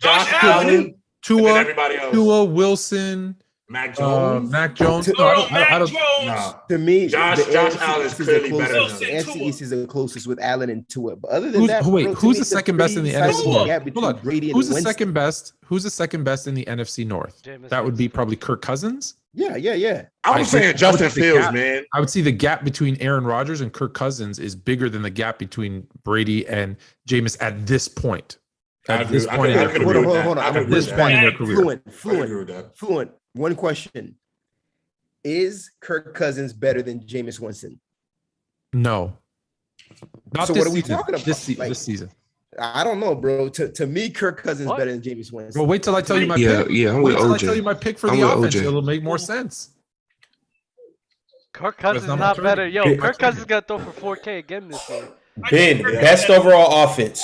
Josh Allen. Tua, Wilson. Mac Jones. Mac Jones. I don't. To me, Josh Allen is clearly better. The NFC East is the closest with Allen and Tua. But other than that, who's the second best in the NFC North? Hold on. Who's the second best? Who's the second best in the NFC North? That would be probably Kirk Cousins. Yeah. I'm saying Justin Fields, man. I would see the gap between Aaron Rodgers and Kirk Cousins is bigger than the gap between Brady and Jameis at this point. At this point in their career. Hold on. At this point in their career. Fluent. One question. Is Kirk Cousins better than Jameis Winston? No. Not so this what are we season. talking about? This season. I don't know, bro. To me, Kirk Cousins is better than Jameis Winston. Well, wait till I tell you my pick. Yeah, I'm with OJ. I tell you my pick for the offense. It'll make more sense. Kirk Cousins is not better. Yo, Kirk Cousins is going to throw for 4K again this year. Ben, best overall offense.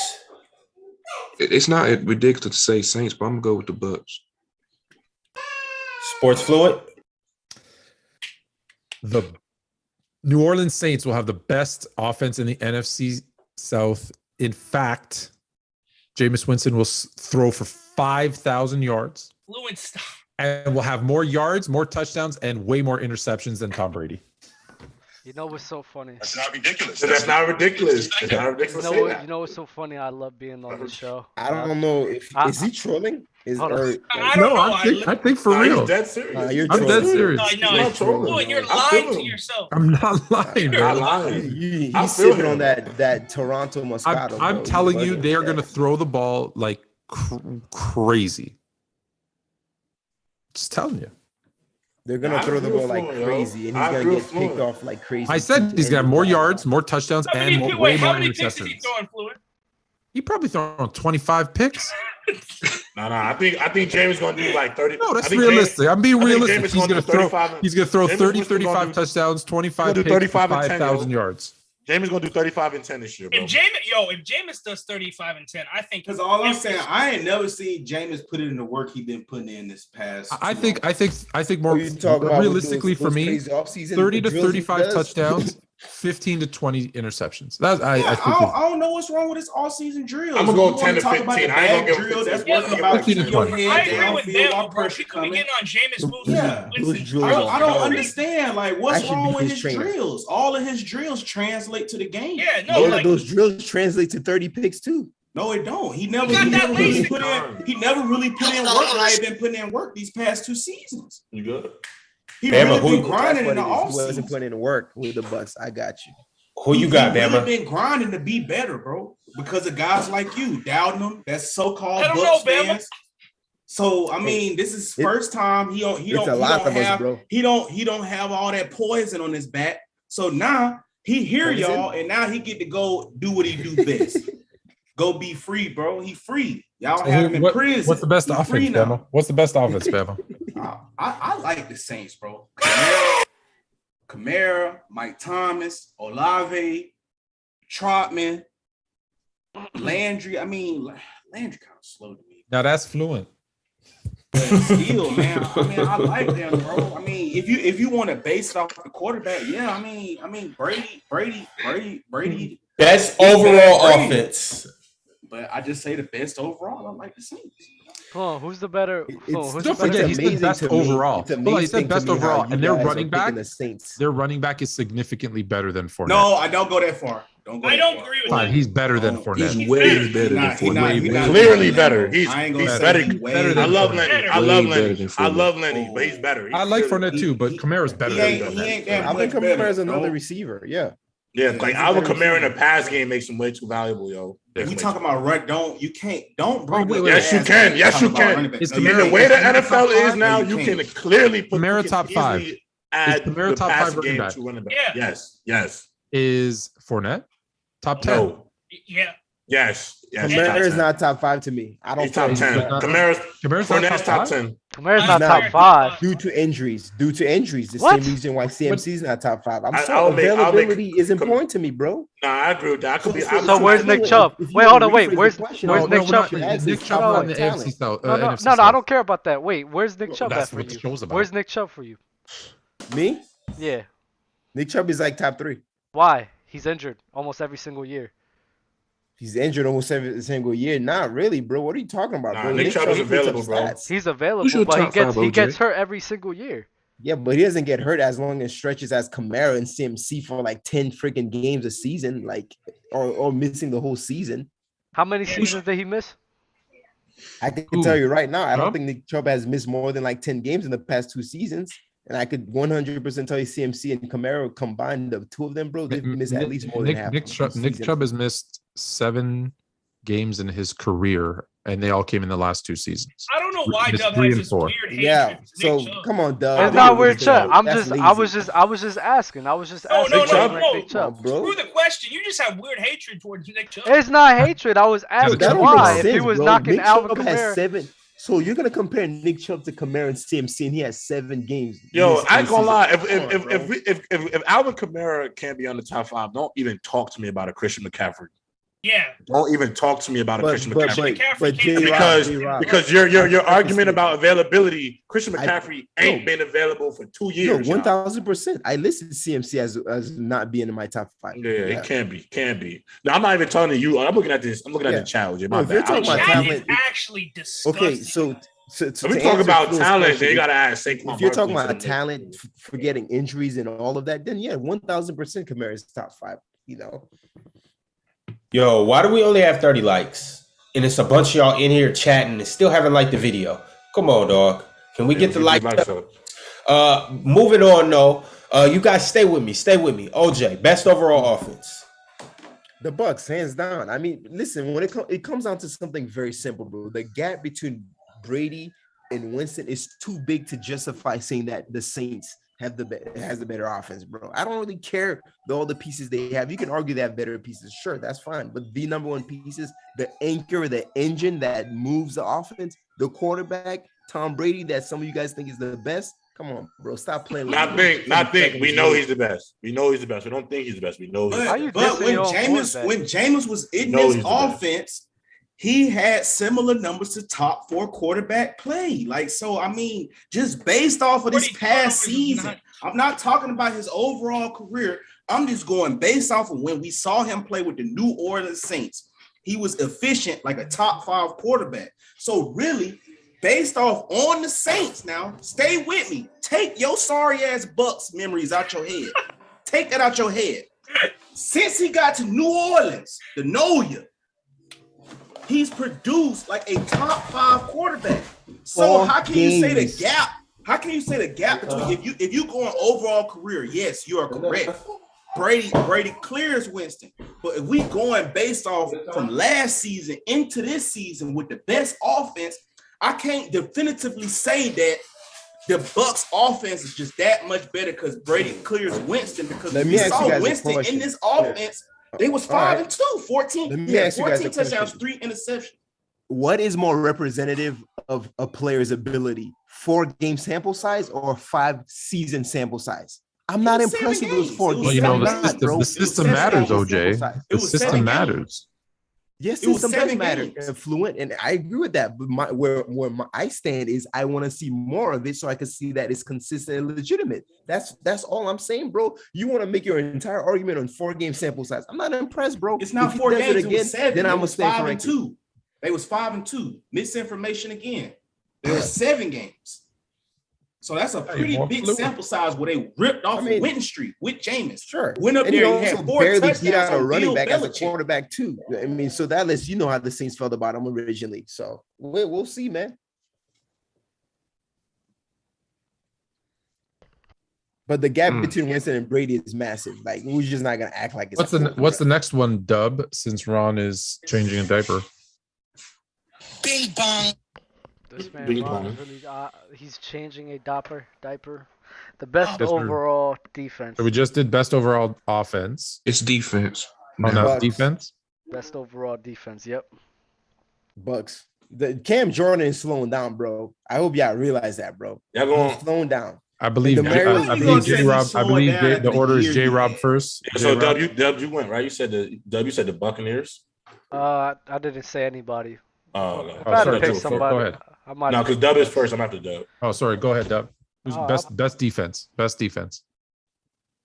It's not ridiculous to say Saints, but I'm going to go with the Bucks. Sports Fluid. The New Orleans Saints will have the best offense in the NFC South. In fact, Jameis Winston will throw for 5,000 yards. Fluent stuff. And will have more yards, more touchdowns, and way more interceptions than Tom Brady. You know what's so funny? That's not ridiculous. That's not ridiculous. You know what's so funny? I love being on the show. I don't know if is he trolling? I don't know. I think for real. He's dead serious. I'm dead serious. No, you're lying to yourself. I'm not lying. You're not lying. He's sipping on that Toronto Moscato. I'm telling you, they are going to throw the ball like crazy. Just telling you. They're going to throw the ball like crazy, and he's going to get picked off like crazy. I said he's going to have more yards, more touchdowns, and way more interceptions. How many picks is he throwing, Fluid? He probably throwing 25 picks. No. I think James is going to do like 30. No, that's realistic. I'm being realistic. He's going to throw 30, 35 touchdowns, 25 picks, 5,000 yards. James going to do 35 and 10 this year, bro. If Jameis does 35 and 10, I think. Because all I'm saying, I ain't never seen Jameis put in the work he been putting in this past. I think more realistically for me, 30 to 35 touchdowns, 15 to 20 interceptions. I don't know what's wrong with this all-season drill. I'm gonna go 10 to 15. I ain't gonna drill. That's working about 15 to 20. I agree with them. People be getting on Jameis. I don't understand. Like, what's wrong with his drills? All of his drills translate to the game. Yeah, no, those drills translate to 30 picks too. No, it don't. He never really put in work. I've been putting in work these past 2 seasons. You good? He really been grinding in the offseason. He wasn't putting in work with the Bucks. I got you. Who you got, Bama? He really been grinding to be better, bro. Because of guys like you doubting him. That's so-called Bucks fans. So I mean, this is first time he don't have all that poison on his back. So now he hear y'all, and now he get to go do what he do best. Go be free, bro. He free. Y'all have him in prison. What's the best offense, Bama? What's the best offense, Bama? I like the Saints, bro. Kamara, Mike Thomas, Olave, Trotman, Landry. I mean, Landry kind of slow to me. Now that's fluent. But still, man. I like them, bro. I mean, if you want to base it off the quarterback, yeah. I mean, Brady. Best overall offense. But I just say the best overall. I like the Saints. Oh, who's the better? Don't forget, he's the best overall. Well, he said best overall, and their running back, their running back is significantly better than Fournette. No, I don't go that far. I don't agree with that. He's better than Fournette. He's way better than Fournette. Clearly better. He's better. I love Lenny. I love Lenny, but he's better. I like Fournette too, but Kamara's better than Fournette. I think Kamara's another receiver. Yeah. Yeah, like Alvin Kamara in the pass game makes him way too valuable, yo. We talking about run? Don't bring. Yes, you can. Yes, you can. The way the NFL is now, you can clearly put Kamara top 5. Add Kamara top 5 running back. Yeah. Yes. Is Fournette top 10? Yeah. Yes. Kamara is not top 5 to me. I don't. He's top 10. Kamara's top 10. Kamara's not top 5 due to injuries. The same reason why CMC is not top 5. Availability is important to me, bro. Nah, I agree with that. So where's Nick Chubb? Wait, hold on. Wait, where's Nick Chubb? Nick Chubb on the AFC South. No, I don't care about that. Wait, where's Nick Chubb at for you? Where's Nick Chubb for you? Me? Yeah. Nick Chubb is like top 3. Why? He's injured almost every single year. He's injured almost every single year. Not really, bro. What are you talking about, bro? Nick Chubb is available, bro. He's available, but he gets hurt every single year. Yeah, but he doesn't get hurt as long as stretches as Kamara and CMC for like 10 freaking games a season, like or missing the whole season. How many seasons did he miss? I can tell you right now, I don't think Nick Chubb has missed more than like 10 games in the past 2 seasons. And I could 100% tell you CMC and Kamara combined, the 2 of them, bro, they've missed at least more than half. Nick Chubb has missed 7 games in his career, and they all came in the last 2 seasons. I don't know why Dub has this weird hatred. Yeah, so come on, Dub. It's not weird, Chubb. I was just asking. No, Screw the question. You just have weird hatred towards Nick Chubb. It's not hatred. I was asking why. If he was knocking Alvin Kamara. So you're gonna compare Nick Chubb to Kamara and CMC, and he has 7 games. Yo, I ain't gonna lie. If Alvin Kamara can't be on the top 5, don't even talk to me about a Christian McCaffrey. Yeah. Don't even talk to me about a Christian McCaffrey. But because your argument about availability, Christian McCaffrey ain't been available for 2 years. 1,000%. I listed CMC as not being in my top 5. Yeah, it can be. No, I'm not even talking to you. I'm looking at this. I'm looking at the chat. If you're talking about talent, actually disgusting. Okay, so we talk about talent, then you gotta ask Saquon. If you're talking about talent, forgetting injuries and all of that, then 1,000% Kamara is top 5. You know. Yo, why do we only have 30 likes? And it's a bunch of y'all in here chatting and still haven't liked the video. Come on, dog. Can we get the like? Moving on, though. You guys stay with me. OJ, best overall offense. The Bucs, hands down. I mean, listen, when it comes down to something very simple, bro. The gap between Brady and Winston is too big to justify saying that the Saints has the better offense, bro. I don't really care all the pieces they have. You can argue they have better pieces. Sure, that's fine. But the number one pieces, the anchor, the engine that moves the offense, the quarterback, Tom Brady, that some of you guys think is the best. Come on, bro. Stop playing. Not think. We know he's the best. We don't think he's the best. We know he's the best. But when Jameis was in this offense, he had similar numbers to top 4 quarterback play. Like, so, I mean, just based off of this past season, I'm not talking about his overall career. I'm just going based off of when we saw him play with the New Orleans Saints. He was efficient, like a top 5 quarterback. So really, based off on the Saints now, stay with me. Take your sorry-ass Bucs memories out your head. Take that out your head. Since he got to New Orleans, the Noya, he's produced like a top 5 quarterback. So how can you say the gap? How can you say the gap between if you go on overall career? Yes, you are correct. Brady clears Winston, but if we going based off from last season into this season with the best offense, I can't definitively say that the Bucs offense is just that much better because Brady clears Winston. Because we saw Winston in this offense. They was 5-2, 14 touchdowns, 3 interceptions. What is more representative of a player's ability? 4-game sample size or 5-season sample size? I'm not impressed with those 4 games. Well, you know, the system matters, OJ. The system matters. Yes, system does matter. Fluent, and I agree with that. But where I stand is I want to see more of it so I can see that it's consistent and legitimate. That's all I'm saying, bro. You want to make your entire argument on 4-game sample size. I'm not impressed, bro. It's not 4 games. It was 7. Then I'm gonna stay 5-2. They was 5-2. Misinformation again. There were 7 games. So that's a pretty big sample size where they ripped off Winton Street with Jameis. Sure. Went up and there and had 4 touchdowns beat out a running back Belichick. as a quarterback too. I mean, so that lets you know how the Saints felt about him originally. So we'll see, man. But the gap between Winston and Brady is massive. Like, we're just not gonna act like it's what's the next one, Dub, since Ron is changing a diaper? Bing bong. This man, Ron, really, he's changing a diaper. The best overall defense. So we just did best overall offense. It's defense. Oh, no, defense. Best overall defense. Yep. Bucks. The Cam Jordan is slowing down, bro. I hope y'all realize that, bro. Y'all going He's slowing down. I believe J-Rob. I believe the order is J-Rob first. Yeah, so Dub, you went right. You said the Buccaneers. I didn't say anybody. Oh, no. If I had to pick somebody, go ahead. No, because Dub is first. I'm after Dub. Oh, sorry. Go ahead, Dub. Who's best defense? Best defense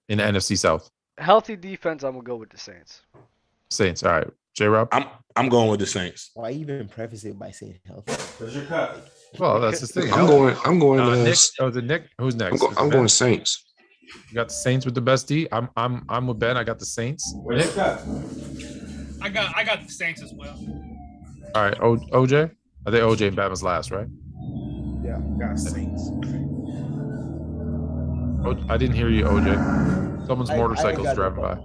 in the NFC South. Healthy defense. I'm gonna go with the Saints. Saints. All right. J-Rob. I'm going with the Saints. Why even preface it by saying healthy? Because you're cut. Well, that's the thing. I'm going. Nick. Oh, the Nick. Who's next? I'm going Saints. You got the Saints with the best D. I'm with Ben. I got the Saints. Nick? I got the Saints as well. All right. OJ. I think OJ and Batman's last, right? Yeah, got Saints. I didn't hear you, OJ. Someone's motorcycle's driving by.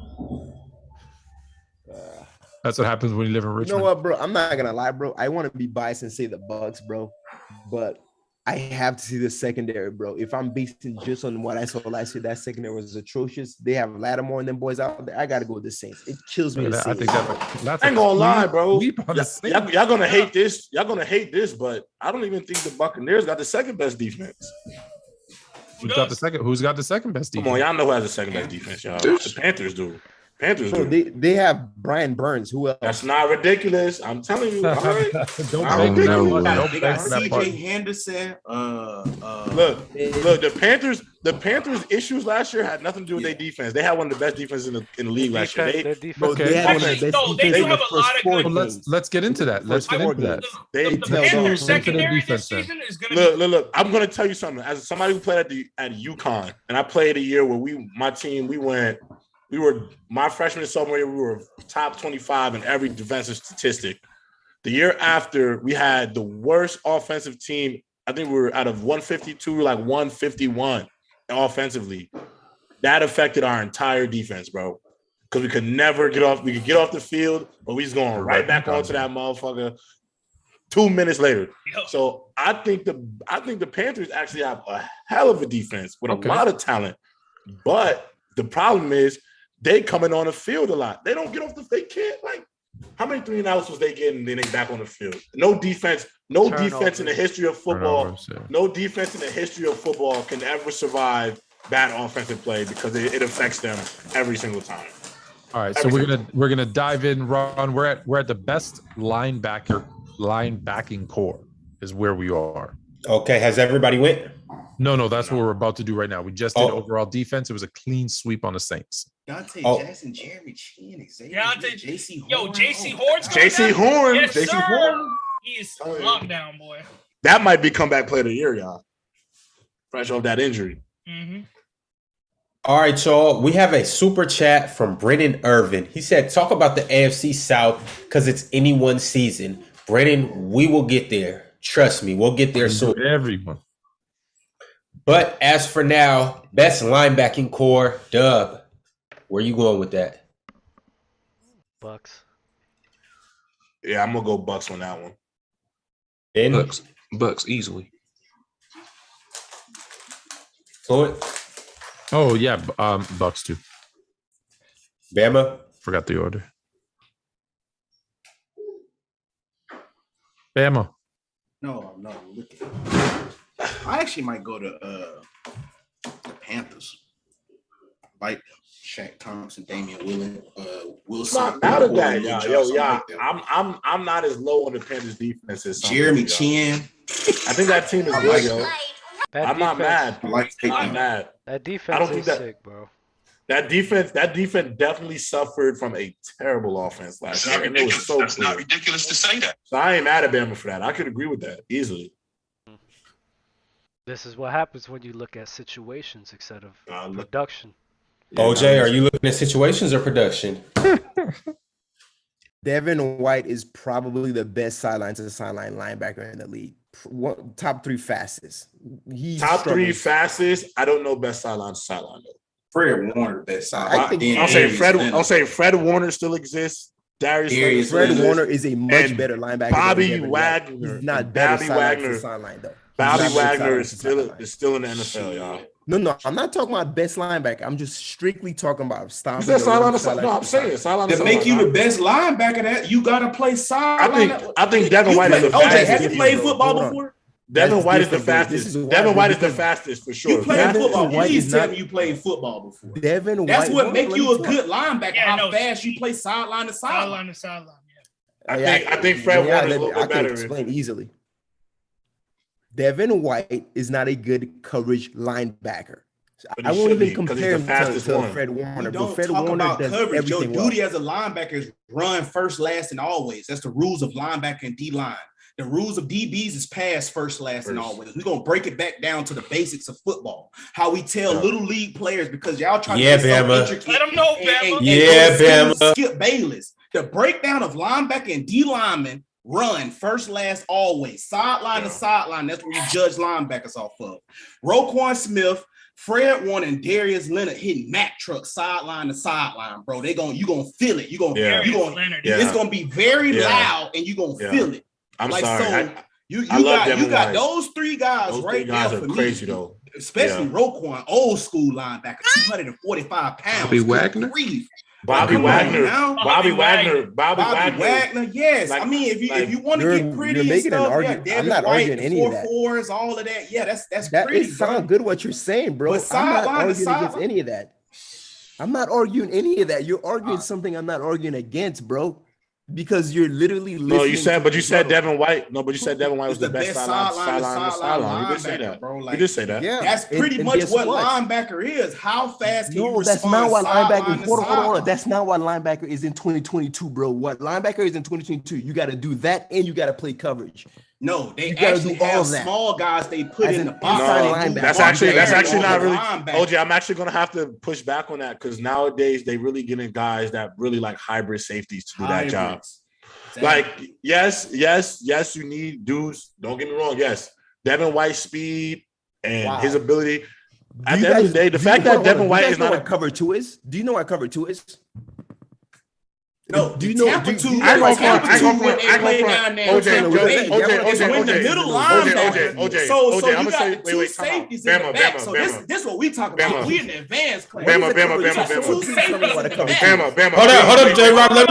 That's what happens when you live in Richmond. You know what, bro? I'm not gonna lie, bro. I want to be biased and say the Bucks, bro, but I have to see the secondary, bro. If I'm basing just on what I saw last year, that secondary was atrocious. They have Lattimore and them boys out there. I gotta go with the Saints. It kills me. I think that's I ain't gonna lie, bro. Y'all gonna hate this. Y'all gonna hate this, but I don't even think the Buccaneers got the second best defense. Who's got the second best defense? Come on, y'all know who has the second best defense, y'all. The Panthers do. So they have Brian Burns. Who else? That's not ridiculous. I'm telling you. All right. They got CJ Henderson. Look, the Panthers' issues last year had nothing to do with their defense. They had one of the best defenses in the league last year. Their defense. Let's get into that. The Panthers' secondary this season is going to be. Look. I'm going to tell you something. As somebody who played at UConn, and I played a year where we were my freshman and sophomore year, we were top 25 in every defensive statistic. The year after, we had the worst offensive team. I think we were out of 152, we were like 151 offensively. That affected our entire defense, bro. Because we could never get off. We could get off the field, but we just going right back onto that motherfucker 2 minutes later. So I think the Panthers actually have a hell of a defense with a lot of talent. But the problem is they coming on the field a lot. They don't get off they can't, like, how many 3-and-outs was they getting, then they back on the field? No defense in the history of football. No defense in the history of football can ever survive bad offensive play because it affects them every single time. All right, so we're gonna dive in, Ron. We're at the best linebacking core is where we are. Okay, has everybody went? No, that's what we're about to do right now. We just did overall defense. It was a clean sweep on the Saints. Dante Jackson, Jeremy Chin, J.C. Horn. J.C. Horn. Yes, J.C. sir. Horn. He is lockdown, boy. That might be comeback player of the year, y'all. Fresh off that injury. Mm-hmm. All right, y'all. We have a super chat from Brennan Irvin. He said, talk about the AFC South because it's anyone's season. Brennan, we will get there. Trust me, we'll get there soon. Everyone. But as for now, best linebacking core, Dub. Where you going with that? Bucks. Yeah, I'm gonna go Bucks on that one. Ben? Bucks easily. Floyd? Oh yeah, Bucks too. Bama? Forgot the order. Bama. No. Look at I actually might go to the Panthers. Like Shaq Thompson, Damian Wilson. I'm not out of that, y'all. I'm not as low on the Panthers defense as Jeremy Chin. I think that team is good, yo. I'm not mad. I'm mad. That defense is sick, bro. That defense definitely suffered from a terrible offense last year. That's not ridiculous to say that. So I ain't mad at Bama for that. I could agree with that easily. This is what happens when you look at situations instead of production. OJ, are you looking at situations or production? Devin White is probably the best sideline to sideline linebacker in the league. Top 3 fastest. Top 3 fastest. I don't know best sideline to sideline though. Fred Warner, best sideline. I'll say Fred Warner still exists. Fred Warner is a much better linebacker. Bobby Wagner. He's not better sideline to sideline though. Bobby Wagner is still in the NFL, y'all. No, I'm not talking about best linebacker. I'm just strictly talking about stopping. You said sideline to sideline. No, I'm saying sideline to sideline. To make you the best linebacker, that you gotta play sideline. I think Devin White is the fastest. OJ, have you played football before? Devin White is the fastest. Devin White is the fastest for sure. You played football. Please tell me you played football before. Devin White. That's what make you a good linebacker. How fast you play sideline to sideline. I think Fred Warner is a little bit better. I can explain easily. Devin White is not a good coverage linebacker. I won't even compare him to Fred Warner. Don't Fred talk Warner about does coverage. Your everything duty as a linebacker is run first, last, and always. That's the rules of linebacker and D-line. The rules of DBs is pass first, last, and always. We're going to break it back down to the basics of football. How we tell little league players, because y'all trying to get so intricate. Let them know, Bama. Bama. Skip Bayless. The breakdown of linebacker and D lineman run first, last, always. Sideline to sideline. That's what we judge linebackers off of. Roquan Smith, Fred Warner, and Darius Leonard hitting Mack trucks sideline to sideline, bro. You gonna feel it. It's gonna be very loud, and you're gonna feel it. I'm sorry. You got those three guys right there for crazy me, though. Especially Roquan, old school linebacker, 245 pounds. Bobby Wagner. Bobby Wagner. Yes. I mean, if you want to get pretty and stuff, I'm not arguing any of that. 4-4s, all of that. Yeah, that's that pretty. It sounds good what you're saying, bro. But I'm not arguing against any of that. I'm not arguing any of that. You're arguing something I'm not arguing against, bro. Because you're literally listening. No, you said Devin White. No, but you said Devin White was the best sideline. You did say that, bro. You did say that. Yeah, that's pretty much what linebacker is. How fast can you respond? That's not what linebacker. Hold on. That's not what linebacker is in 2022, bro. What linebacker is in 2022? You got to do that, and you got to play coverage. No, they actually have small guys they put in the box. No, that's actually not really. OJ, I'm actually gonna have to push back on that because nowadays they really getting guys that really like hybrid safeties to do that job. Exactly. Like, yes, you need dudes. Don't get me wrong. Yes, Devin White's speed and his ability. At the end of the day, the fact that Devin White is not a cover two is. Do you know what cover two is? No, do you know? Tampa 2 when they play down there. OJ, the middle linebacker. So you got two safeties in the back. So this is what we talk about. We in the advanced class. Bama. Hold up, J-Rob. Let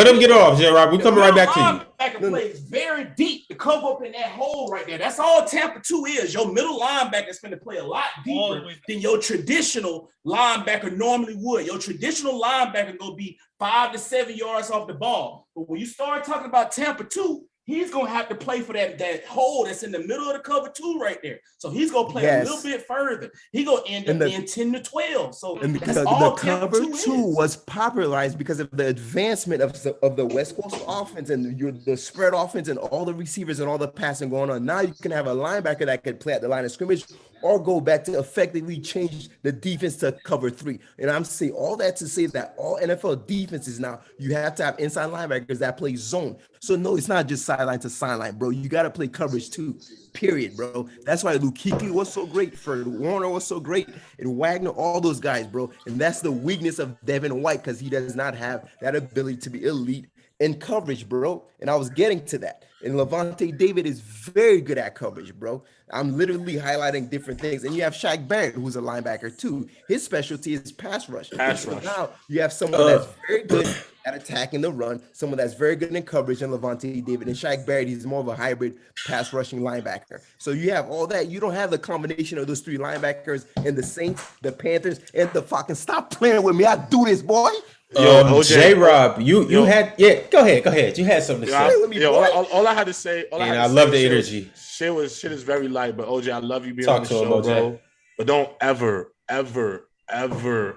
him get off. J-Rob, we coming right back to you. Linebacker plays very deep to cover up in that hole right there. That's all Tampa 2 is. Your middle linebacker is going to play a lot deeper than your traditional linebacker normally would. Your traditional linebacker going to be 5 to 7 yards off the ball. But when you start talking about Tampa 2, he's going to have to play for that hole that's in the middle of the cover 2 right there. So he's going to play a little bit further. He's going to end up being 10 to 12. So that's all the cover 2 was popularized because of the advancement of the West Coast offense and the spread offense and all the receivers and all the passing going on. Now you can have a linebacker that could play at the line of scrimmage or go back to effectively change the defense to cover 3. And I'm saying all that to say that all NFL defenses now, you have to have inside linebackers that play zone. So no, it's not just sideline to sideline, bro. You got to play coverage too, period, bro. That's why Luke Kuechly was so great. Fred Warner was so great. And Wagner, all those guys, bro. And that's the weakness of Devin White because he does not have that ability to be elite in coverage, bro. And I was getting to that. And Levante David is very good at coverage, bro. I'm literally highlighting different things. And you have Shaq Barrett, who's a linebacker too. His specialty is pass rush. So now you have someone that's very good at attacking the run, someone that's very good in coverage, and Levante David. And Shaq Barrett, he's more of a hybrid pass rushing linebacker. So you have all that. You don't have the combination of those 3 linebackers and the Saints, the Panthers, and the fucking stop playing with me. I do this, boy. J-Rob, you had go ahead. You had something to say. All I had to say. I love the energy. Shit is very light, but OJ, I love you being on the show, bro. But don't ever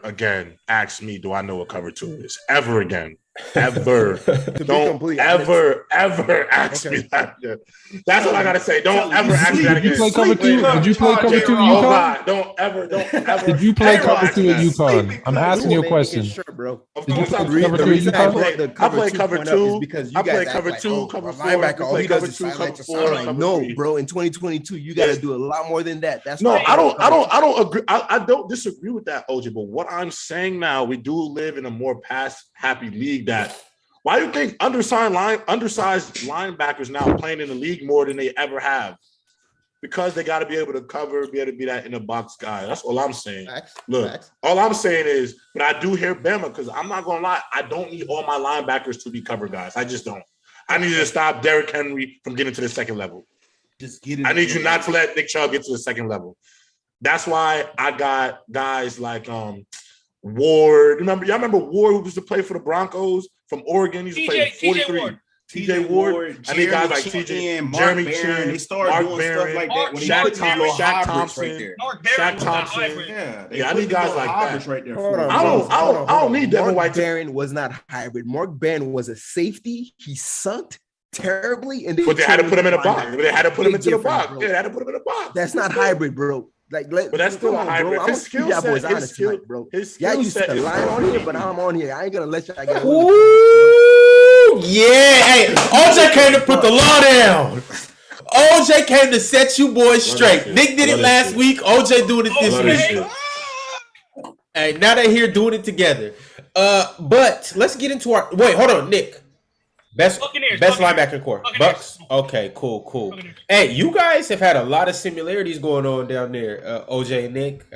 again ask me, do I know what cover 2 is? Ever again. Ever. Don't ever ask me that. That's what I gotta say. Don't ever ask me that again. Did you play cover 2? Did you play cover 2 at UConn? Oh God, don't ever. Did you play cover 2 at UConn? I'm asking you a question. Sure, bro. Did you play cover 2 at UConn? I play cover 2 because I play cover 2, cover 4. Linebacker, all he does is cover 4. No, bro. In 2022, you got to do a lot more than that. That's no. I don't agree. I don't disagree with that, OJ. But what I'm saying now, we do live in a more pass-happy league. Why do you think undersized linebackers now playing in the league more than they ever have? because they got to be able to cover, be able to be that in the box guy. That's all I'm saying. Look, Facts. all I'm saying is, but I do hear Bama because I'm not gonna lie, I don't need all my linebackers to be cover guys. I just don't. I need you to stop Derrick Henry from getting to the second level. Just get it. I need you not to let Nick Chubb get to the second level. That's why I got guys like Ward. Y'all remember Ward who used to play for the Broncos from Oregon? He used to play 43. TJ Ward, I need guys like TJ, Jeremy Chin, they started doing stuff like that. Shaq Thompson, Shaq Thompson. Yeah, I need guys like that. Right there. I don't need Devin White. Mark Barron was not hybrid. Mark Barron was a safety. He sucked terribly, and but they had to put him in a box. They had to put him into the box. Yeah, they had to put him in a box. That's not hybrid, bro. But that's still a hybrid. Bro. His skill set, bro. His Yeah, you set said the line on here, but I'm on here. I ain't gonna let y'all get. Yeah, hey, OJ came to put the law down. OJ came to set you boys straight. Nick did it last week. OJ doing it this week. Hey, now they're here doing it together. But let's get into our. Wait, hold on, Nick. Best linebacker core. Bucks. Okay, cool. Hey, you guys have had a lot of similarities going on down there. OJ and Nick.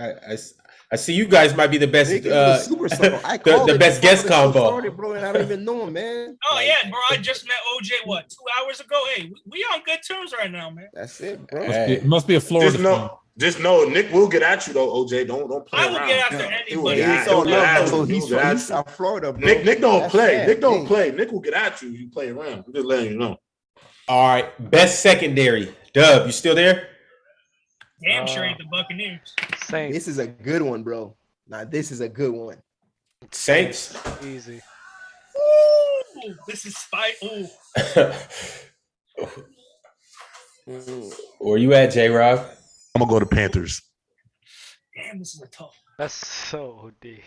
I see you guys might be the best, the best guest combo. Bro, and I don't even know him, man. Oh yeah, bro. I just met OJ 2 hours ago. Hey, we on good terms right now, man. That's it, bro. Must be a Florida. Just know Nick will get at you though, OJ. Don't play around. I will get after anybody. He's from South Florida, bro. Nick don't play. Nick don't play. Nick will get at you. You play around. I'm just letting you know. All right, best secondary. Dub, you still there? Damn sure ain't the Buccaneers. Saints. This is a good one, bro. Now this is a good one. Saints. Easy. Ooh, this is spite. Ooh. Where you at, J-Rob? I'm gonna go to Panthers. Damn, this is a tough. That's so OD.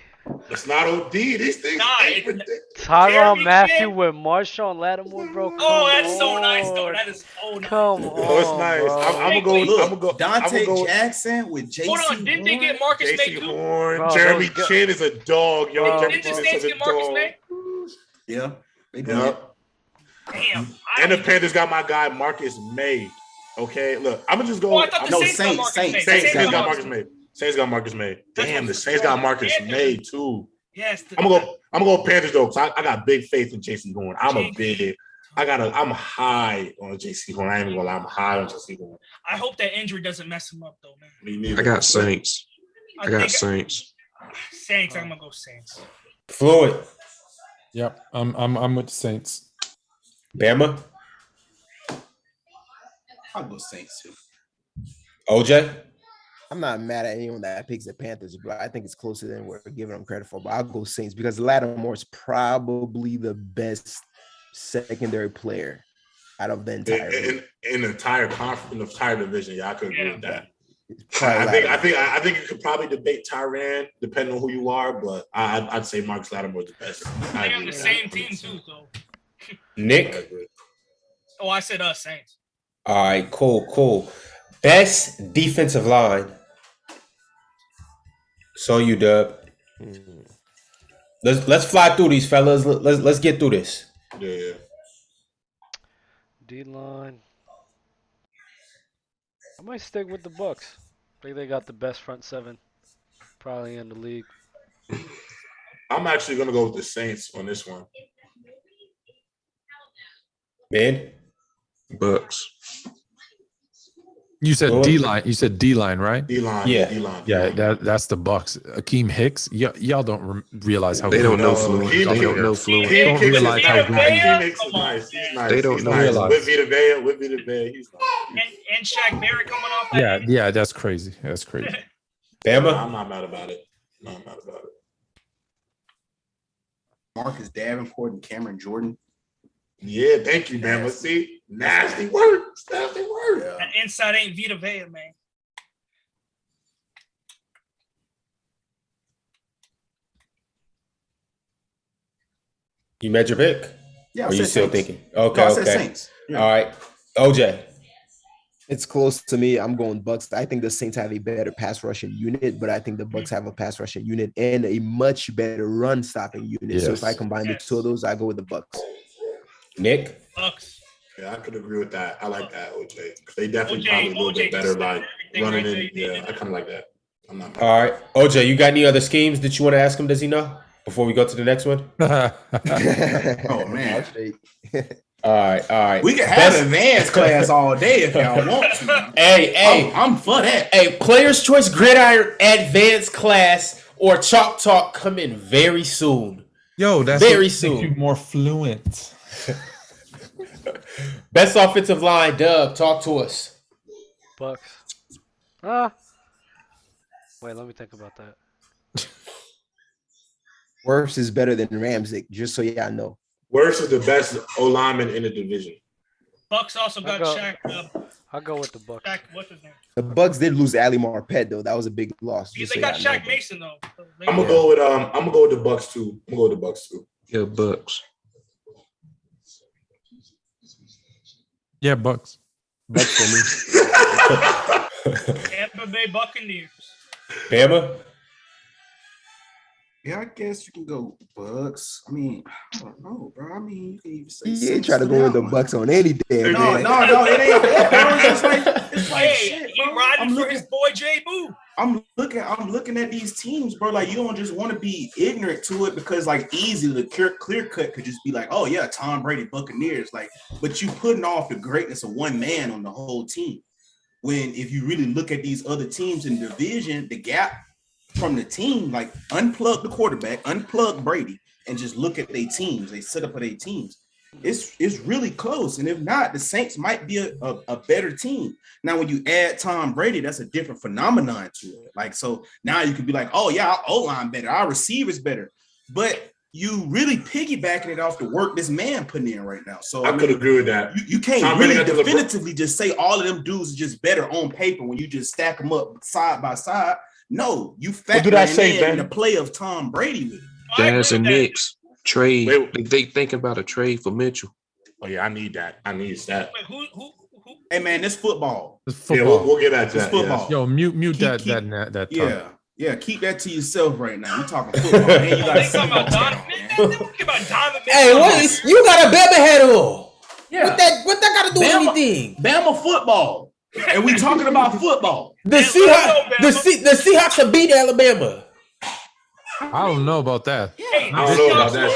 It's not OD. These things ain't ridiculous. Tyrann Mathieu with Marshawn Lattimore, bro. That's so nice, though. That is so nice. Come on. Oh, it's nice. I'm gonna go. Dante Jackson with JC. Hold on, didn't they get Marcus May too? Bro, Jeremy Chin is a dog, yo. Didn't the Saints get Marcus May? Yeah, they did. Damn. And the Panthers got my guy Marcus May. Okay, look, I'm gonna just go. Saints got Marcus May. Saints got Marcus May. Damn, the Saints got Marcus May too. Yes. I'm gonna go Panthers though, because I got big faith in JC Horn. I'm high on JC Horn. I ain't even gonna lie, I'm high on JC Horn. I hope that injury doesn't mess him up though, man. I got Saints. I got Saints. Saints. I'm gonna go Saints. Floyd. Yep, I'm with the Saints. Bama. I'll go Saints too. OJ. I'm not mad at anyone that picks the Panthers, but I think it's closer than we're giving them credit for. But I'll go Saints because Lattimore is probably the best secondary player out of the entire in the entire conference, in the entire division. Yeah, I could agree with that. I think you could probably debate Tyrann depending on who you are, but I'd say Marcus Lattimore is the best. They're on the same team too, so. Nick. Oh, I said Saints. All right, cool. Best defensive line. So you, Dub. Let's fly through these fellas. Let's get through this. Yeah. D-line. I might stick with the Bucks. I think they got the best front seven probably in the league. I'm actually gonna go with the Saints on this one. Man. Bucks. You said D-line. You said D-line, right? D-line. Yeah. D-line. Yeah, that's the Bucks. Akeem Hicks. Y'all don't realize how they don't know fluent. They don't know fluent. Don't realize how good Hicks is nice. He's nice. They don't know. With Vita Vea, he's nice. And Shaq Barrett coming off that. Yeah, that's crazy. That's crazy. Bama? I'm not mad about it. Marcus Davenport and Cameron Jordan. Yeah, thank you, Bama. See, nasty work. Yeah. That inside ain't Vita Vea, man. You made your pick? Yeah, or are you still Saints. thinking? Okay, I said Saints. Yeah. All right. OJ. It's close to me. I'm going Bucks. I think the Saints have a better pass rushing unit, but I think the Bucks have a pass rushing unit and a much better run stopping unit. Yes. So if I combine the two of those, I go with the Bucks. Nick. Bucks. Yeah, I could agree with that. I like that, OJ. They definitely probably a little bit better like running in. Yeah, I kind of like that. I'm not. All right, OJ, you got any other schemes that you want to ask him? Does he know before we go to the next one? Oh man. All right. We can have advanced class all day if y'all want to. Hey, I'm for that. Hey, Players Choice Gridiron Advanced Class or Chalk Talk coming very soon. Yo, that's very soon. Make you more fluent. Best offensive line, Dub. Talk to us. Bucks. Wait, let me think about that. Worse is better than Ramsey, just so y'all know. Worse is the best O-lineman in the division. Bucks also got Shaq. I'll go with the Bucks. Shaq, what's his name? The Bucks did lose Ali Marpet though. That was a big loss. Because they got Shaq Mason though. I'm gonna go with the Bucks too. Yeah, Bucks. Yeah, Bucks. Bucks for me. Tampa Bay Buccaneers. Bama? Yeah, I guess you can go Bucks. I mean, I don't know, bro. I mean, you can even say he ain't trying to go with the Bucks on any damn. No, it ain't that, bro. It's like shit, bro. I'm looking for his boy Jay Boo. I'm looking at these teams, bro. Like, you don't just want to be ignorant to it because, like, easy the clear cut could just be like, oh yeah, Tom Brady Buccaneers. Like, but you putting off the greatness of one man on the whole team. When if you really look at these other teams in the division, the gap from the team, like unplug the quarterback, unplug Brady, and just look at their teams. They set up for their teams. It's really close. And if not, the Saints might be a better team. Now, when you add Tom Brady, that's a different phenomenon to it. Like, so now you could be like, oh yeah, our O-line better, our receivers better. But you really piggybacking it off the work this man putting in right now. So I could agree with that. You can't Tom really definitively just say all of them dudes are just better on paper when you just stack them up side by side. No, you factor in the play of Tom Brady with it. Jazz and Knicks trade. They thinking about a trade for Mitchell. Oh yeah, I need that. Wait, who? Hey man, this football. Yeah, we'll get back to that. Football. Yo, mute that. Yeah. Keep that to yourself right now. We're talking football. Man, you got Donovan. Hey, what? You got a Bama hat on. Yeah. What that got to do with anything? Bama football. And we talking about football. The Seahawks have beat Alabama. I don't know about that. Hey, I don't know about that.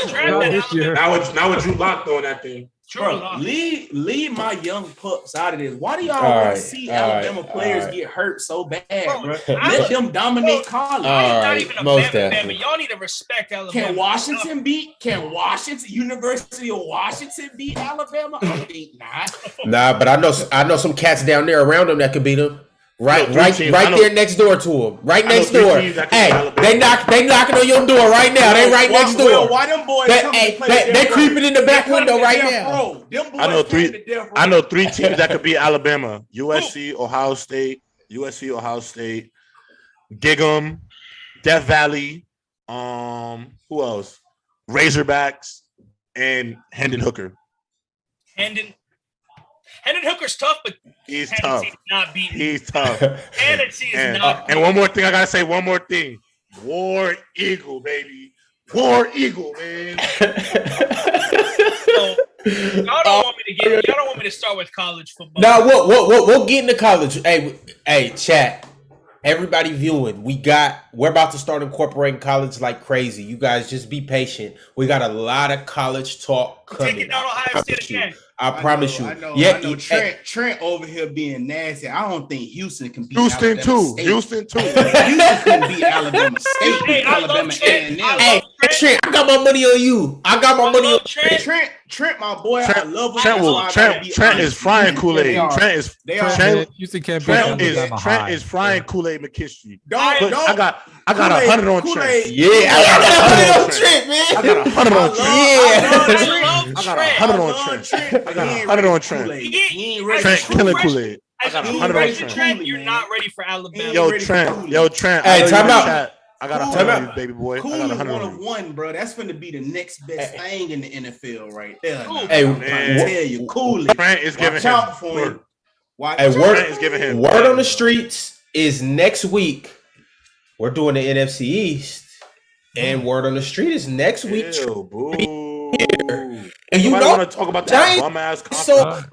Now with Drew Lock throwing that thing. Bro, leave my young pups out of this. Why do y'all want to see Alabama players get hurt so bad, bro? Let them dominate college. Not even a Bama. Y'all need to respect Alabama. Can University of Washington beat Alabama? I think not. Nah, but I know some cats down there around them that could beat them. Right there next door to him. Right next door. Hey, they knocking on your door right now. They right next door. Why them boys they creeping in the back window right now. I know three teams that could beat Alabama. USC, Ohio State, Gig'em, Death Valley, who else? Razorbacks, and Hendon Hooker. Hendon Hooker's tough, but he's tough. Not beaten. He's tough. Tennessee is not beaten. And one more thing, I gotta say one more thing. War Eagle, baby. War Eagle, man. Y'all don't want me to start with college football. No, we'll get into college. Hey, chat. Everybody viewing, we're about to start incorporating college like crazy. You guys just be patient. We got a lot of college talk coming. Taking down Ohio State again. I promise you. I know. Trent over here being nasty. I don't think Houston can beat Houston Alabama too. Houston can beat Alabama State. Hey, Alabama A&M. Hey, Trent, I got my money on you. I got my money on Trent, my boy. I love him. Trent is frying Kool-Aid. Houston can't beat Trent is frying Kool-Aid McKinstry. I got 100 on Trent. Yeah, I got 100 on Trent, man. I got 100 on Trent. I got 100 on Trent. I got 100 on Trent. He ain't ready. Trent killing Kool-Aid. I got 100 on Trent. You're not ready for Alabama. Yo, Trent. Hey, time out. I got 100 on you, baby boy. Cool I got is 100 one on of you. one, bro. That's going to be the next best thing in the NFL right there. Hey, I'm trying to tell you, Cool. Trent is giving him. Word on the streets is next week. We're doing the NFC East, and word on the street is next week. And you want to talk about that bum ass conference?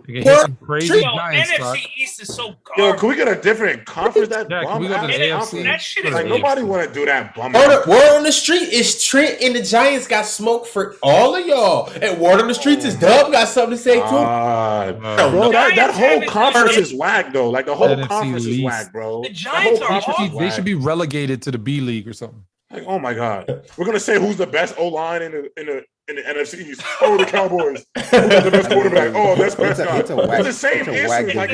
Crazy NFC East is so garbage. Yo, can we get a different conference? That bum ass conference. That shit is like nobody want to do that bum. Word on the street is Trent and the Giants got smoke for all of y'all. And word on the streets is Dub got something to say too. Bro, that whole conference is whack though. Like the whole conference is whack, bro. The Giants are they should be relegated to the B League or something. Like, oh my God, we're gonna say who's the best O line in the NFC East. Oh, the Cowboys. Who's the best quarterback? Oh, that's Prescott. It's the same answer. Like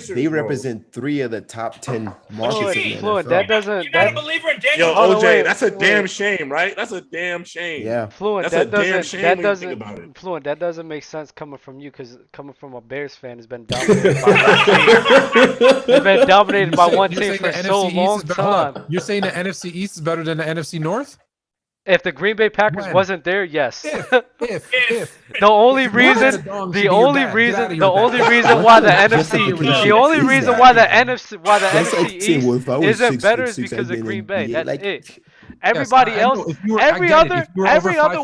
they represent 3 of the top 10 markets in the Fluent, NFL. that doesn't. You're not a believer in Daniel. Yo, OJ, that's a damn shame, right? That's a damn shame. Yeah, Fluent, that's a damn shame. That doesn't. Fluent, that doesn't make sense coming from you because coming from a Bears fan has been dominated by one team. They've been dominated by one team for so long time. You're saying the NFC East is better than the NFC North? If the Green Bay Packers wasn't there, yes. If. The only reason why the NFC East isn't better is because of Green Bay. That's it. Everybody else, every other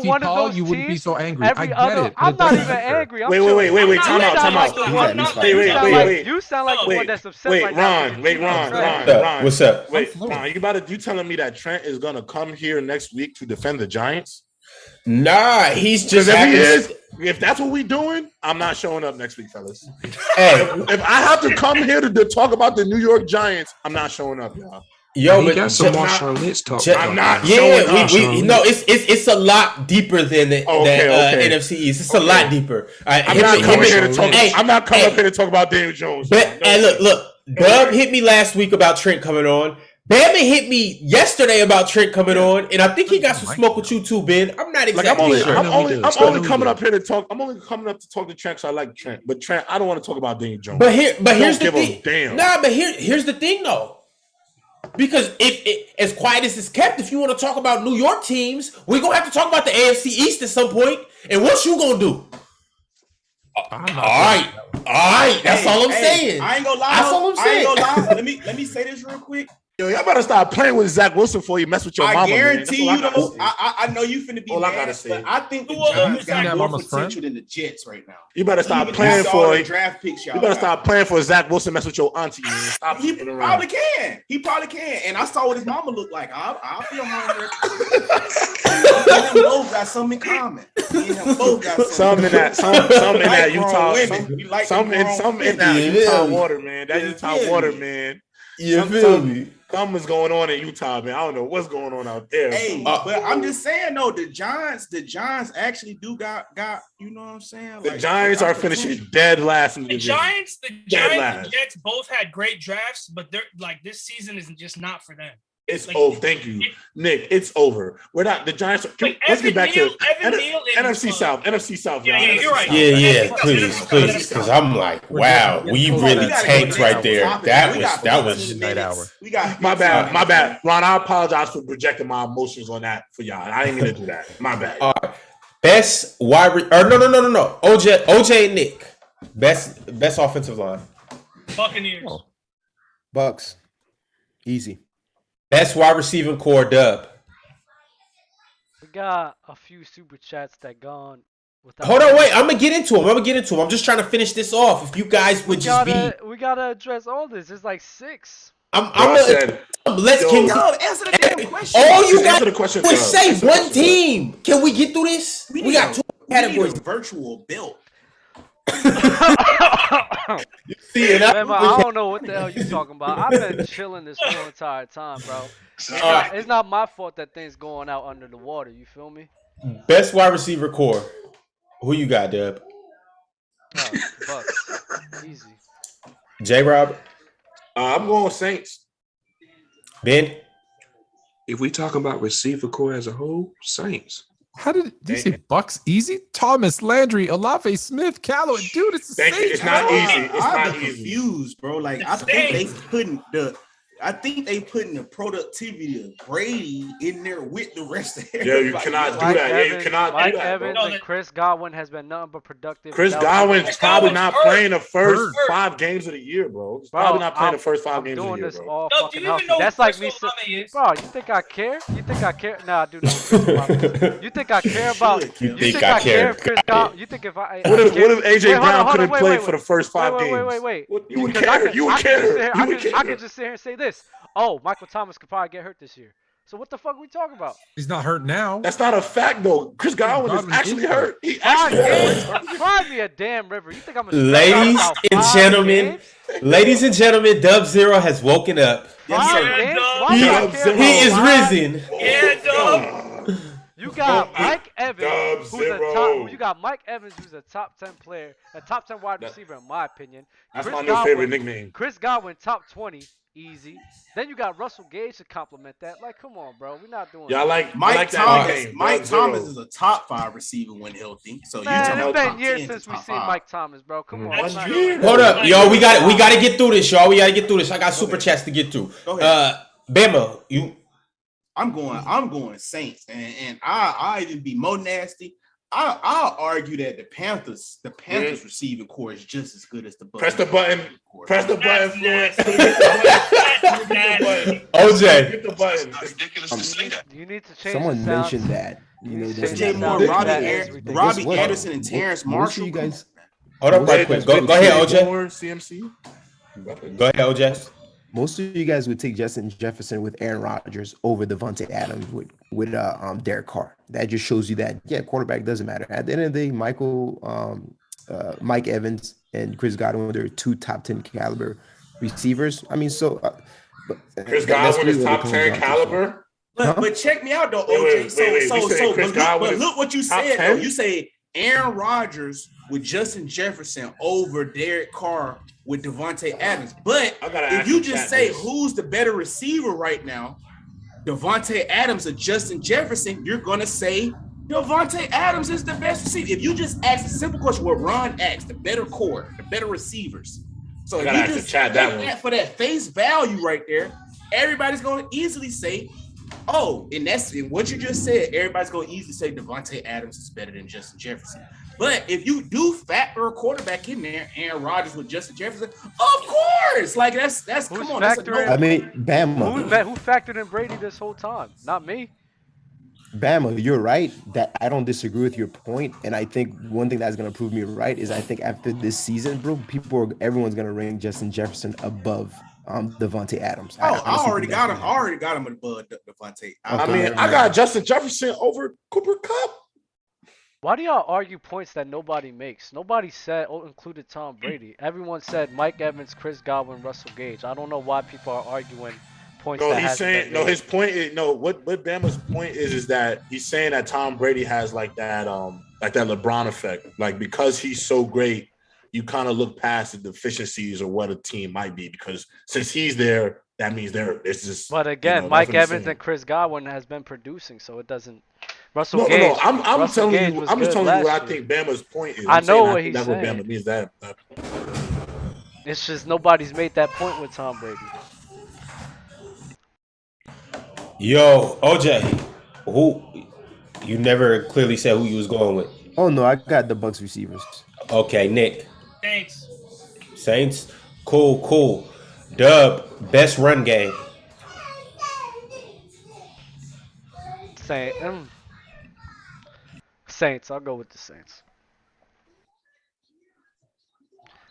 one of those you wouldn't be teams, so angry. I get it. I'm not even angry. Wait. Time out. Wait. You sound like the one that's upset right now. Ron. What's up? Wait, Ron, you telling me that Trent is gonna come here next week to defend the Giants? Nah, he's just. If that's what we doing, I'm not showing up next week, fellas. Hey, if I have to come here to talk about the New York Giants, I'm not showing up, y'all. Yo, but got some Marshawn Lynch talk. I'm not showing up. It's a lot deeper than the NFC East. It's a lot deeper. I'm not coming here to talk. I'm not coming up here to talk about Daniel Jones. Look. Dub hit me last week about Trent coming on. Bama hit me yesterday about Trent coming on, and I think he got some smoke with you too, Ben. I'm not exactly sure. I'm only coming up here to talk. I'm only coming up to talk to Trent, so I like Trent. But Trent, I don't want to talk about Daniel Jones. But here's the thing. Here's the thing, though. Because if as quiet as it's kept, if you want to talk about New York teams, we're gonna have to talk about the AFC East at some point. And what you gonna do? All right. That's all I'm saying. I ain't gonna lie. That's all I'm saying. I ain't gonna lie. Let me say this real quick. Yo, y'all better stop playing with Zach Wilson before you mess with your mama. I guarantee you, though. I know you finna be all mad, I gotta say. but I think the Giants got more potential than the Jets right now. You better stop playing for draft picks. You better stop playing for Zach Wilson. Mess with your auntie. Man. Stop. He probably can. He probably can. And I saw what his mama looked like. I'll be on my them both got something in common. Both got something in that. Something in that Utah. Something in that Utah water, man. That Utah water, man. You feel me? Something's going on in Utah, man. I don't know what's going on out there. Hey, but I'm just saying though, the Giants actually do got you know what I'm saying? The Giants are finishing dead last in the division. The Giants and Jets both had great drafts, but they're like this season is just not for them. It's over. Thank you, Nick. It's over. We're not the Giants. Let's get back to NFC South. NFC South. Yeah, you're right. Yeah. Please, because I'm like, wow, we really tanked right there. That was night hour. My bad. Ron, I apologize for projecting my emotions on that for y'all. I didn't mean to do that. My bad. Best wide no. OJ and Nick. Best offensive line. Buccaneers. Bucks. Easy. Best wide receiving core, Dub. We got a few super chats that gone. Hold on, wait. I'm gonna get into them. I'm just trying to finish this off. If you guys would we gotta address all this. There's like 6. Answer the damn question. All you guys would say one team. Can we get through this? We got 2 categories. Virtual built. You see, I don't know what the hell you talking about. I've been chilling this whole entire time, bro. It's not my fault that things going out under the water. You feel me? Best wide receiver core. Who you got, Dub? Bucks. Easy. J-Rob? I'm going Saints. Ben? If we talk about receiver core as a whole, Saints. How did you say Bucks easy? Thomas, Landry, Olave Smith, Callaway. Dude, it's the same. It's not easy. It's not easy. Confused, bro. Like I think they couldn't. I think they putting the productivity of Brady in there with the rest of everybody. Yeah, you cannot do that. Yeah, you cannot do that. Evans and Chris Godwin has been nothing but productive. Chris Godwin's probably not playing the first 5 games of the year, bro. He's probably not playing the first 5 games of the year, bro. Do you even know That's who like Chris me. Olave is? Bro, you think I care? You think I care? Nah, I do know. You think I care about? You think I care if Chris Godwin? You think if I? What if AJ Brown couldn't play for the first 5 games? Wait. You would care. You would care. I could just sit here and say this. Oh, Michael Thomas could probably get hurt this year. So what the fuck are we talking about? He's not hurt now. That's not a fact, though. Chris Godwin is actually hurt. He actually hurt. Cry me a damn river. You think I'm a Ladies and gentlemen, Dub Zero has woken up. He is risen. Yeah, Dub. You got Mike Evans, who's a top. You got Mike Evans, who's a top 10 player, a top 10 wide receiver, in my opinion. That's my new favorite nickname. Chris Godwin, top 20. Easy. Then you got Russell Gage to complement that. Like, come on, bro. We're not doing that. Like Mike Thomas. Mike Thomas is a top 5 receiver when healthy. So man, it's been years since we've seen Mike Thomas, bro. Come on. Hold up, yo. We got to get through this, y'all. We got to get through this. I got super chats to get through. Go ahead. Bama, you. I'm going Saints, and I even be more nasty. I'll argue that the Panthers receiving core is just as good as the Bucks. Press the button. Press the button, Floyd. OJ. Get the button. It's ridiculous to say that. You need to change. Someone mentioned that. DJ Moore, Robbie Anderson, and Terrence Marshall. You guys. Hold up, right quick. Go ahead, OJ. CMC. Go ahead, OJ. Most of you guys would take Justin Jefferson with Aaron Rodgers over Devontae Adams with Derek Carr. That just shows you that quarterback doesn't matter. At the end of the day, Mike Evans and Chris Godwin, they're 2 top 10 caliber receivers. I mean, Chris Godwin is top 10 caliber. But check me out though, OJ. But look what you said though. You say Aaron Rodgers with Justin Jefferson over Derek Carr with Devontae Adams. But if you just say who's the better receiver right now, Devontae Adams or Justin Jefferson, you're going to say Devontae Adams is the best receiver. If you just ask a simple question, what Ron asked, the better core, the better receivers. So if you just take that for that face value right there, everybody's going to easily say, oh, and that's what you just said. Everybody's going to easily say Devontae Adams is better than Justin Jefferson. But if you do factor a quarterback in there, Aaron Rodgers with Justin Jefferson, of course, like that's come on. I mean, Bama. Who factored in Brady this whole time? Not me. Bama, you're right. That I don't disagree with your point, and I think one thing that's gonna prove me right is I think after this season, bro, everyone's gonna rank Justin Jefferson above Devontae Adams. I already got him. I already got him above Devontae. I mean, I got Justin Jefferson over Cooper Kupp. Why do y'all argue points that nobody makes? Nobody said, included Tom Brady. Everyone said Mike Evans, Chris Godwin, Russell Gage. I don't know why people are arguing points. No, he's saying his point is what Bama's point is that he's saying that Tom Brady has like that LeBron effect. Like because he's so great, you kind of look past the deficiencies or what a team might be because since he's there, that means it's just. But again, Mike Evans and Chris Godwin has been producing, so it doesn't. No, I'm just telling you what I think Bama's point is. I know what he's saying. That's what Bama means. That. It's just nobody's made that point with Tom Brady. Yo, OJ, who you never clearly said who you was going with? Oh no, I got the Bucks receivers. Okay, Nick. Saints. Cool. Dub, best run game. Saints. I'll go with the Saints.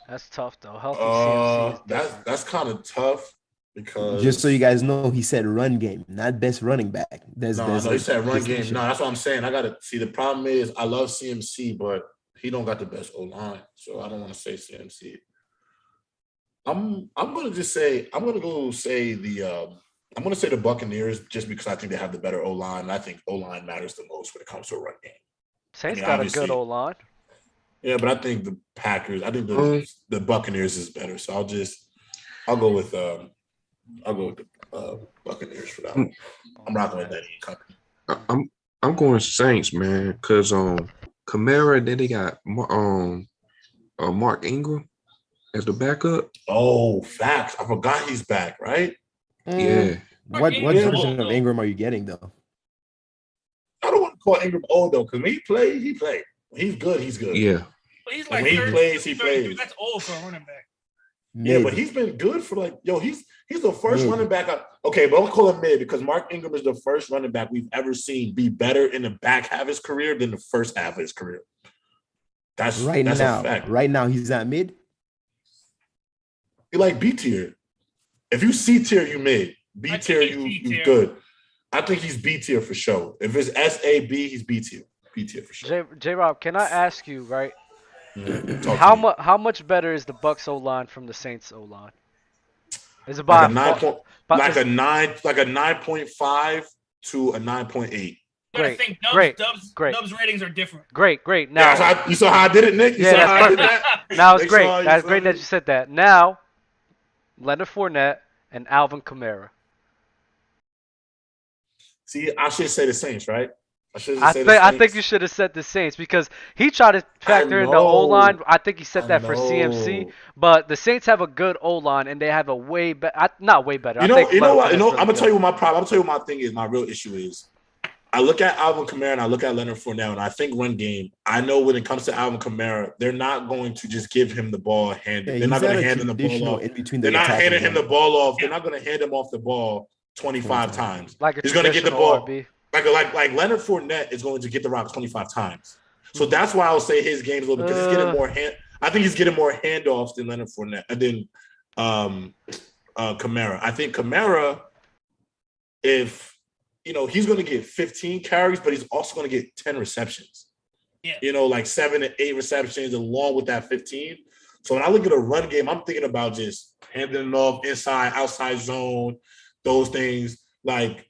That's tough though. Healthy CMC. That's kind of tough because just so you guys know, he said run game, not best running back. He said run game. No, that's what I'm saying. I gotta see. The problem is I love CMC, but he don't got the best O line, so I don't want to say CMC. I'm gonna say the Buccaneers just because I think they have the better O line. I think O line matters the most when it comes to a run game. Saints got a good O line. Yeah, but I think the Packers. I think the Buccaneers is better. So I'll go with the Buccaneers for that one. I'm rocking with that company. I'm going Saints, man, because Kamara. Then they got Mark Ingram as the backup. Oh, facts! I forgot he's back, right? Yeah. What version of Ingram are you getting though? I don't want to call Ingram old though, because when he plays, he plays. When he's good, he's good. Yeah. But he's when like he plays, he plays. That's old for a running back. Yeah, but he's been good for he's the first running back. Okay, but I'll call him mid because Mark Ingram is the first running back we've ever seen be better in the back half of his career than the first half of his career. That's a fact. Right now, he's not mid. You like B tier. If you C tier, you mid. B tier, you good. I think he's B tier for sure. If it's SAB, he's B tier. B tier for sure. J Rob, can I ask you, right? How much better is the Bucs O-line from the Saints O-line? It's about like a 9.5 to a 9.8. Great. Dubs ratings are different. Great. Now you saw how I did it, Nick. Now it's great. That's great that you said that. Now, Leonard Fournette and Alvin Kamara. See, I should say the Saints, right? I think you should have said the Saints because he tried to factor in the O-line. I think he said that for CMC, but the Saints have a good O-line and they have a way better, not way better. You know what? I'm gonna tell you what my problem. I'm gonna tell you what my thing is. My real issue is, I look at Alvin Kamara and I look at Leonard Fournette and I think run game. I know when it comes to Alvin Kamara, they're not going to just give him the ball handed. They're not going to hand him the ball off. They're not handing him the ball off. They're not going to hand him off the ball 25 times. He's going to get the ball. Like Leonard Fournette is going to get the rock 25 times. So that's why I'll say his game is a little bit because he's getting more I think he's getting more handoffs than Leonard Fournette than Kamara. I think Kamara, if he's going to get 15 carries, but he's also going to get 10 receptions. Yeah. Like 7 to 8 receptions along with that 15. So when I look at a run game, I'm thinking about just handing it off inside, outside zone, those things. Like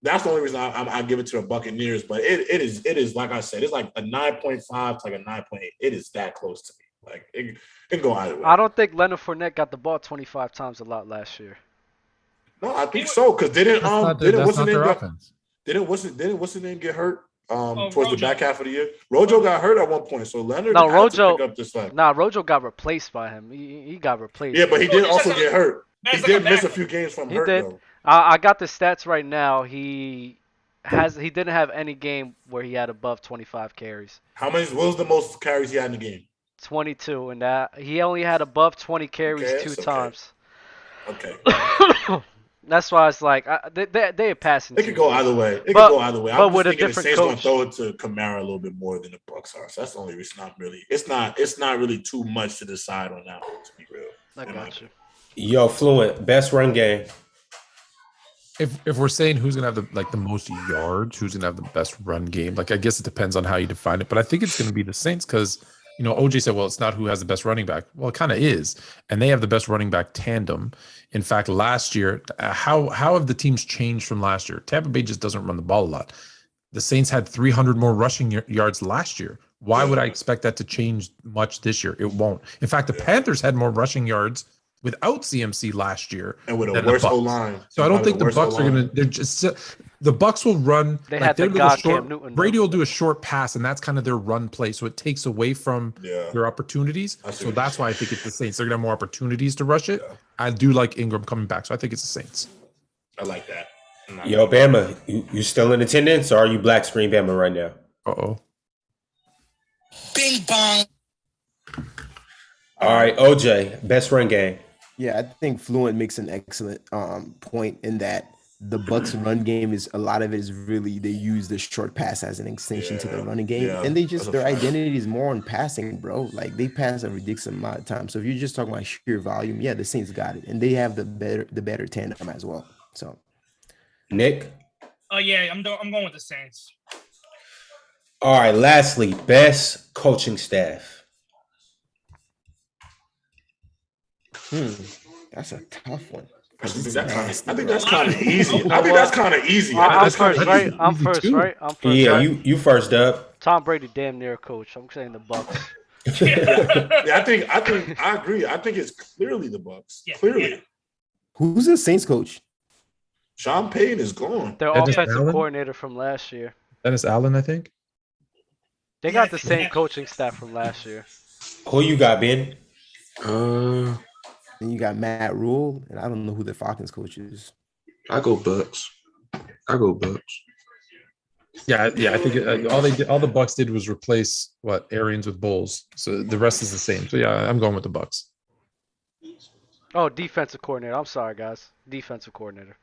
that's the only reason I give it to the Buccaneers. But it is like I said, it's like a 9.5 to like a 9.8. It is that close to me. Like it can go either way. I don't think Leonard Fournette got the ball 25 times a lot last year. No, I think so because didn't what's the name get hurt towards Rojo. The back half of the year? Rojo got hurt at one point, so Leonard had to pick up the slack. Rojo got replaced by him. He got replaced. Yeah, but he did also get hurt. He did miss a few games from hurt though. I got the stats right now. He didn't have any game where he had above 25 carries. What was the most carries he had in the game? 22, and he only had above 20 carries two times. Okay. That's why it's like they're passing. It could go either way. But I'm with just a different the Saints coach, gonna throw it to Kamara a little bit more than the Bucs are. So that's the only reason it's not really too much to decide on that one, to be real. I got you. Yo, Fluent, best run game. If we're saying who's gonna have the most yards, who's gonna have the best run game, I guess it depends on how you define it. But I think it's gonna be the Saints because OJ said, well, it's not who has the best running back. Well, it kind of is, and they have the best running back tandem. In fact, last year, how have the teams changed from last year? Tampa Bay just doesn't run the ball a lot. The Saints had 300 more rushing yards last year. Why would I expect that to change much this year? It won't. In fact, the Panthers had more rushing yards without CMC last year and with a worse O-line. So I don't think the Bucs are going to. They're just the Bucs will run. Brady will do a short pass, and that's kind of their run play. So it takes away from their opportunities. So that's why I think it's the Saints. They're going to have more opportunities to rush it. Yeah. I do like Ingram coming back, so I think it's the Saints. I like that. Yo, Bama, you still in attendance, or are you black screen Bama right now? Bing bong. All right, OJ, best run game. Yeah, I think Fluent makes an excellent point in that the Bucs run game is a lot of it is really they use the short pass as an extension to the running game, and they just their identity is more on passing, bro. Like they pass a ridiculous amount of time. So if you're just talking about sheer volume, the Saints got it, and they have the better tandem as well. So, Nick. I'm going with the Saints. All right. Lastly, best coaching staff. That's a tough one. I think that's kind of easy. I'm first, right? Yeah, you first up. Tom Brady, damn near coach. I'm saying the Bucs. I agree. I think it's clearly the Bucs. Yeah. Clearly. Who's the Saints coach? Sean Payton is gone. Their offensive coordinator from last year. Dennis Allen, I think. They got the same coaching staff from last year. Who you got, Ben? Then you got Matt Rule, and I don't know who the Falcons coach is. I go Bucks. Yeah. I think all the Bucks did was replace Arians with Bulls. So the rest is the same. So yeah, I'm going with the Bucks. Oh, defensive coordinator. I'm sorry, guys. Defensive coordinator.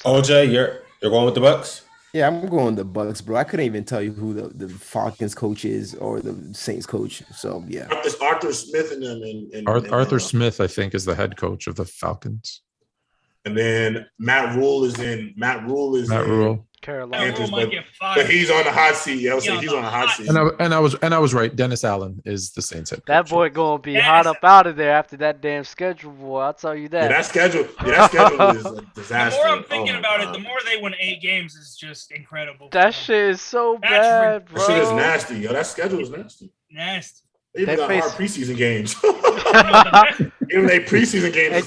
OJ, you're going with the Bucks? Yeah, I'm going with the Bucks, bro. I couldn't even tell you who the Falcons coach is or the Saints coach. So yeah, it's Arthur Smith and them. Arthur Smith, I think, is the head coach of the Falcons. And then Matt Rule is in. Carolina. But he's on the hot seat. Yeah, I was saying he's on the hot seat. And I was right. Dennis Allen is the Saints head coach. That boy gonna be hot up out of there after that damn schedule, boy. I'll tell you that. Yeah, that schedule is a disaster. The more I'm thinking about it, the more they win 8 games is just incredible. That shit is so bad, bro. That shit is nasty, yo. That schedule is nasty. Nasty. They even got hard preseason games. Even they preseason games.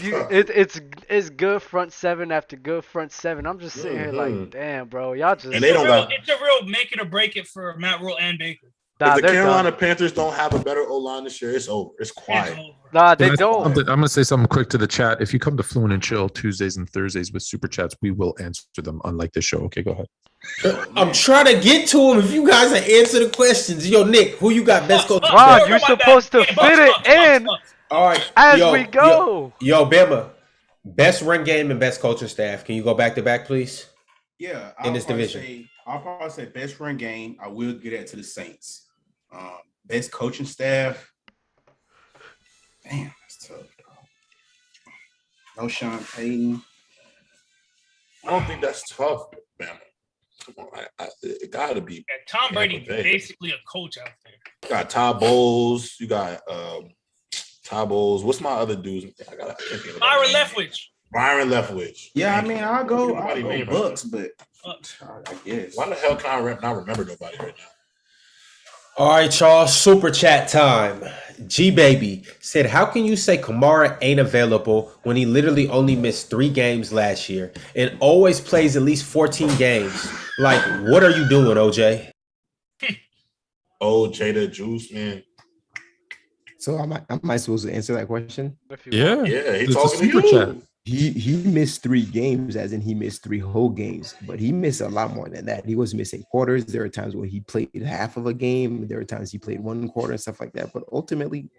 It's good front seven after good front seven. I'm just sitting here like, damn, bro, y'all just. And they don't got. It's a real make it or break it for Matt Rule and Baker. If the Carolina Panthers don't have a better O-line this year, it's over. It's quiet. Nah, they don't. I'm going to say something quick to the chat. If you come to Fluent and Chill Tuesdays and Thursdays with Super Chats, we will answer them, unlike this show. Okay, go ahead. I'm trying to get to them. If you guys answer the questions. Yo, Nick, who you got best coach? Ron, you're supposed to fit it in all right, as we go. Yo, Bama, best run game and best coaching staff. Can you go back to back, please? Yeah. In this division. I'll probably say best run game. I will get that to the Saints. Best coaching staff. Damn, that's tough. No Sean Payton. I don't think that's tough, man. Come on, it gotta be. Yeah, Tom Brady basically a coach out there. You got Todd Bowles. You got Todd Bowles. What's my other dudes? I can't think of Byron Leftwich. Yeah, I mean, I'll go Bucks, but I guess. Why the hell can I not remember nobody right now? All right, y'all. Super chat time. G Baby said, "How can you say Kamara ain't available when he literally only missed 3 games last year and always plays at least 14 games? Like, what are you doing, OJ?" OJ the juice, man. So am I supposed to answer that question? Yeah, he's talking to you. Chat. He missed 3 games, as in he missed 3 whole games, but he missed a lot more than that. He was missing quarters. There are times where he played half of a game. There are times he played 1 quarter and stuff like that. But ultimately,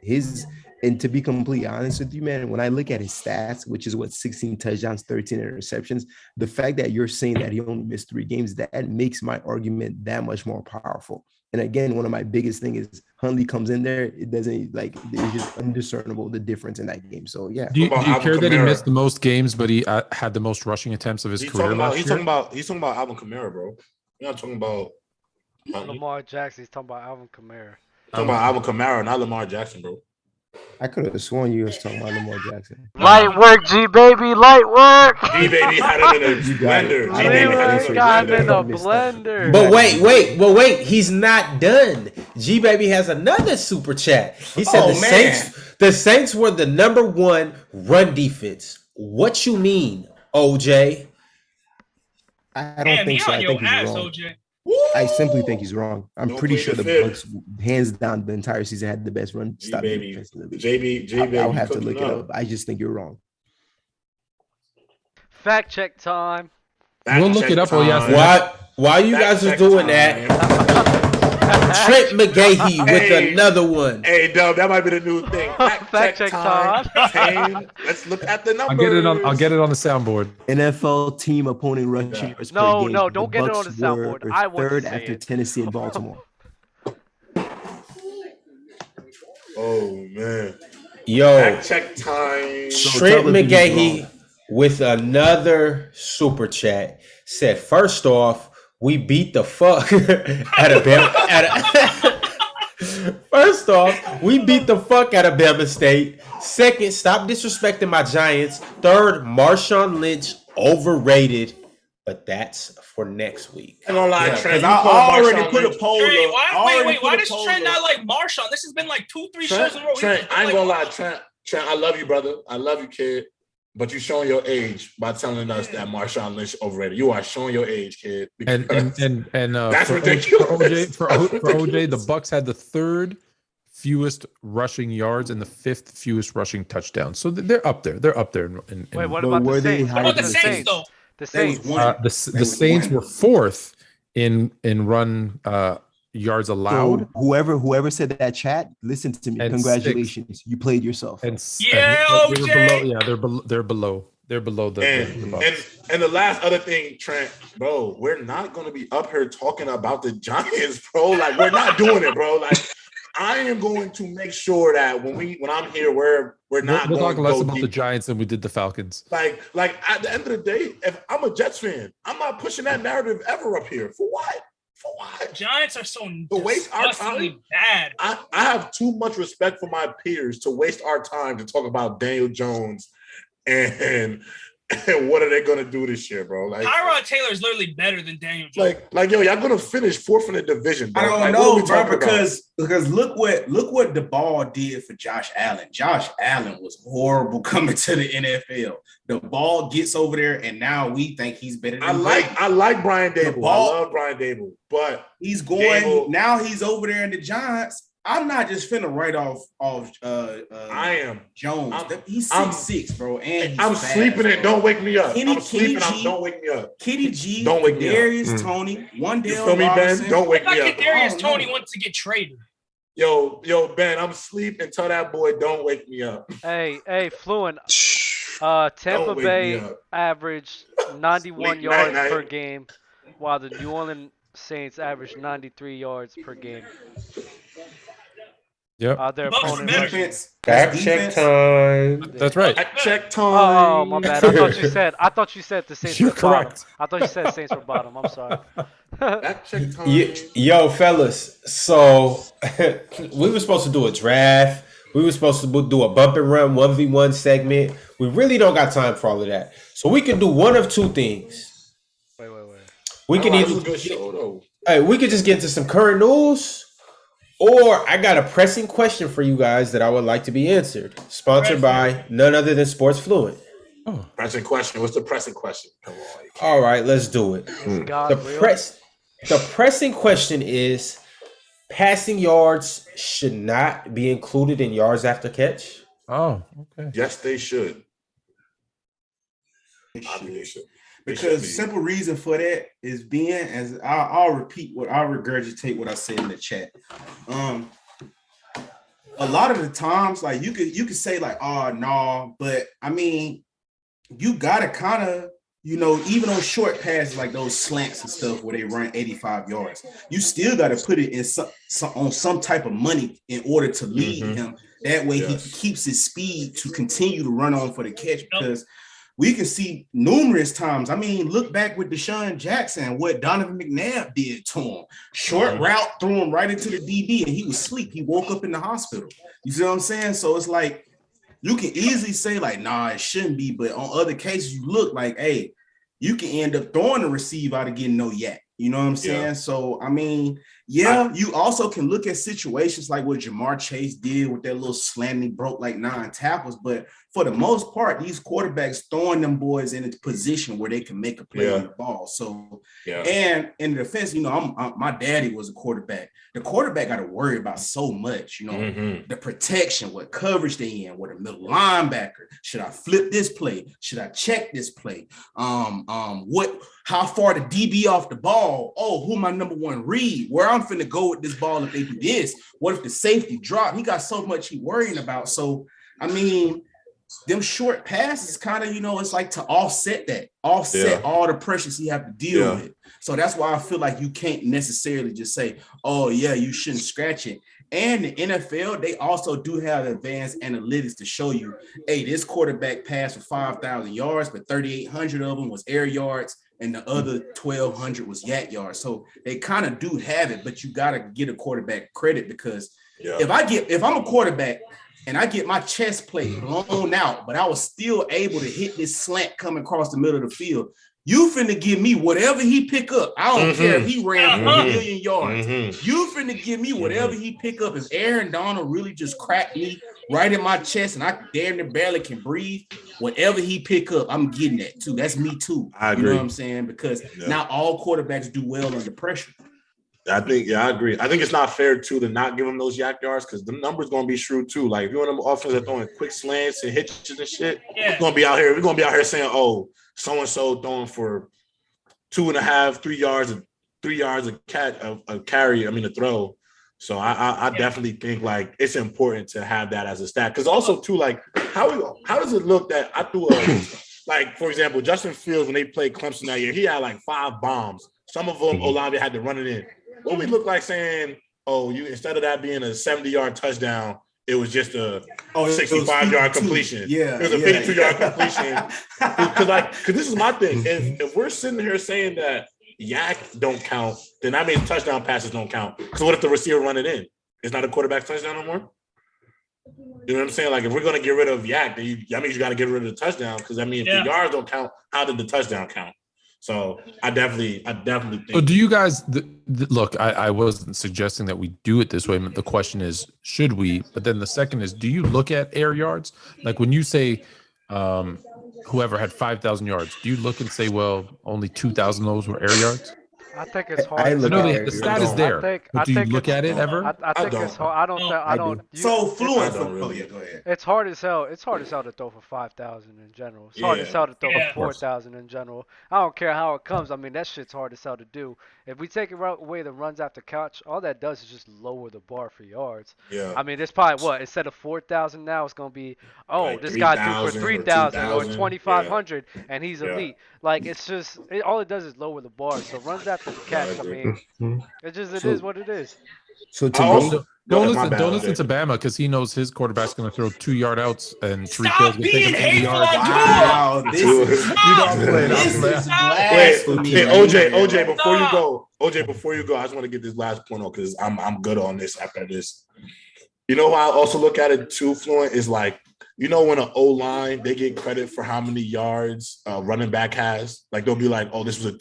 and to be completely honest with you, man, when I look at his stats, which is 16 touchdowns, 13 interceptions, the fact that you're saying that he only missed 3 games, that makes my argument that much more powerful. And again, one of my biggest things is Huntley comes in there. It doesn't it's just undiscernible the difference in that game. So yeah. Do you care that he missed the most games, but he had the most rushing attempts of his career last year? He's talking about Alvin Kamara, bro. You're not talking about Lamar Jackson. He's talking about Alvin Kamara. Talking about Alvin Kamara, not Lamar Jackson, bro. I could have sworn you was talking about Lamar Jackson. Light work, G baby, light work. G baby had it in a blender. G baby had it in a blender. But wait, he's not done. G baby has another super chat. He said the Saints were the #1 run defense. What you mean, OJ? I don't think so. I think he's wrong. OJ. I simply think he's wrong. I'm pretty sure the Bucs, hands down, the entire season had the best run stopping defense in the league. I'll have to look it up. I just think you're wrong. Fact check time. We'll look it up. While you guys are doing that, Trent McGahee with another one. Hey, Dub, that might be the new thing. Fact check time. Let's look at the numbers. I'll get it on the soundboard. NFL team opponent rushing yards per game. No, don't get it on the soundboard. I want third after Tennessee and Baltimore. Oh man. Yo, fact check time. Trent McGahee with another super chat said, "First off, we beat the fuck out of Bama. First off, we beat the fuck out of Bama State. Second, stop disrespecting my Giants. Third, Marshawn Lynch overrated, but that's for next week." I'm gonna lie, Trent. I already put a poll. Wait, why does Trent not like Marshawn? This has been like 2-3 shows in a row. Trent, I ain't gonna lie, Trent, I love you, brother. I love you, kid. But you're showing your age by telling us that Marshawn Lynch overrated. You are showing your age, kid. And that's ridiculous. For OJ, the Bucs had the 3rd fewest rushing yards and the 5th fewest rushing touchdowns. So they're up there. They're up there. Wait, what about the Saints? What about the Saints, though? The Saints. The Saints were 4th in run yards allowed. So whoever said that chat, listen to me. And congratulations, you played yourself. And they're below the and the last other thing, Trent, bro, we're not gonna be up here talking about the Giants, bro. Like, we're not doing it, bro. Like, I am going to make sure that when I'm here, we're not. We'll talk less about deep. the Giants than we did the Falcons. Like at the end of the day, if I'm a Jets fan, I'm not pushing that narrative ever up here. For what? For what? Giants are so to waste our time. Bad. I have too much respect for my peers to waste our time to talk about Daniel Jones and what are they gonna do this year, bro? Like, Tyrod Taylor is literally better than Daniel Jones. Like, yo, y'all gonna finish 4th in the division, bro. I don't know, bro, because look what the ball did for Josh Allen. Josh Allen was horrible coming to the NFL. The ball gets over there, and now we think he's better than I like Brian Dable. I love Brian Dable, but he's going now. He's over there in the Giants. I'm not just finna write off I am Jones. He's 6'6", bro, and he's I'm fast, sleeping. It don't wake me up. Kenny G, don't wake me up. Kitty G, don't wake me up. Darius Tony, one day. You feel me, Ben? Don't wake me up. Darius Tony wants to get traded. Yo, Ben, I'm asleep and tell that boy don't wake me up. Hey, Fluent. Tampa Bay averaged 91 yards per game, while the New Orleans Saints averaged 93 yards per game. Yep. Their opponent. Fact check time. That's right. Fact check time. Oh, my bad. I thought you said the Saints You're were correct. bottom. I thought you said Saints were bottom. I'm sorry. Fact check time. Yo, fellas. So we were supposed to do a draft. We were supposed to do a bump and run 1v1 segment. We really don't got time for all of that. So we can do one of two things. Wait. We can either good show, though. Hey, we could just get into some current news, or I got a pressing question for you guys that I would like to be answered. Sponsored by none other than Sports Fluent. Oh. Pressing question. What's the pressing question? Come on. All right, let's do it. The pressing question is: passing yards should not be included in yards after catch. Oh, okay. Yes, they should. They should. Because simple reason for that is being, as I'll regurgitate what I said in the chat. A lot of the times, like you could say like, oh no, but I mean, you gotta kind of, even on short passes like those slants and stuff where they run 85 yards, you still got to put it in on some type of money in order to lead him. That way he keeps his speed to continue to run on for the catch, because we can see numerous times. I mean, look back with Deshaun Jackson, what Donovan McNabb did to him. Short route, threw him right into the DB, and he was asleep. He woke up in the hospital. You see what I'm saying? So it's like, you can easily say like, nah, it shouldn't be. But on other cases, you look like, hey, you can end up throwing the receiver out of getting no yak. You know what I'm saying? Yeah. So, I mean, you also can look at situations like what Jamar Chase did with that little slant. He broke like 9 tackles. But for the most part, these quarterbacks throwing them boys in a position where they can make a play on the ball. So, and in the defense, my daddy was a quarterback. The quarterback got to worry about so much, the protection, what coverage they in, what a middle linebacker. Should I flip this play? Should I check this play? How far the DB off the ball? Oh, who my number one read? Where I'm finna go with this ball if they do this? What if the safety drop? He got so much he worrying about. So, I mean, them short passes kind of, it's like to offset all the pressures he have to deal with. So that's why I feel like you can't necessarily just say, oh, yeah, you shouldn't scratch it. And the NFL, they also do have advanced analytics to show you, hey, this quarterback passed for 5,000 yards, but 3,800 of them was air yards, and the other 1,200 was yak yards. So they kind of do have it, but you got to get a quarterback credit, because if I'm a quarterback and I get my chest plate blown out, but I was still able to hit this slant coming across the middle of the field, you finna give me whatever he pick up. I don't care if he ran for 1 million yards. You finna give me whatever he pick up. If Aaron Donald really just cracked me right in my chest and I damn near barely can breathe, whatever he pick up, I'm getting that too. That's me too. I agree. You know what I'm saying? Because not all quarterbacks do well under pressure. I think, I agree. I think it's not fair too to not give him those yak yards because the numbers gonna be shrewd too. Like if you want them offense that throwing quick slants and hitches and shit, we're gonna be out here saying, oh, so and so throwing for 2.5, 3 yards, 3 yards a carry. I mean, a throw. So I definitely think like it's important to have that as a stat because also too like how does it look that I threw like for example Justin Fields when they played Clemson that year he had like 5 bombs. Some of them Olave had to run it in. What we look like saying, oh, you instead of that being a 70-yard touchdown, it was just a 65-yard completion. Yeah, it was a 52-yard completion. Because this is my thing. If we're sitting here saying that yak don't count, then that means touchdown passes don't count. Because what if the receiver run it in? It's not a quarterback touchdown no more. You know what I'm saying? Like if we're gonna get rid of yak, then that means you got to get rid of the touchdown. Because I mean, if the yards don't count, how did the touchdown count? So I definitely think. So do you guys look? I wasn't suggesting that we do it this way. The question is, should we? But then the second is, do you look at air yards? Like when you say, whoever had 5,000 yards, do you look and say, well, only 2,000 of those were air yards? I think it's hard. I know the stat is there. But do you look at it ever? I think it's hard. I don't. So fluent. Go ahead. It's hard as hell. It's hard as hell to throw for 5,000 in general. It's hard as hell to throw for 4,000 in general. I don't care how it comes. I mean, that shit's hard as hell to do. If we take away the runs after catch, all that does is just lower the bar for yards. Yeah. I mean, it's probably instead of 4,000 now, it's gonna be like this guy threw for 3,000 or 2,500, and he's elite. Like it's just all it does is lower the bar. So runs after the catch. I mean, it is what it is. So don't listen to Bama because he knows his quarterback's going to throw 2-yard outs and Tariq Hill's going to take 80 yards. Wow, this is blasphemy. Hey, OJ, before you go, I just want to get this last point on because I'm good on this after this. You know how I also look at it too, Fluent, is like, you know, when an O-line, they get credit for how many yards a running back has. Like they'll be like, oh, this was a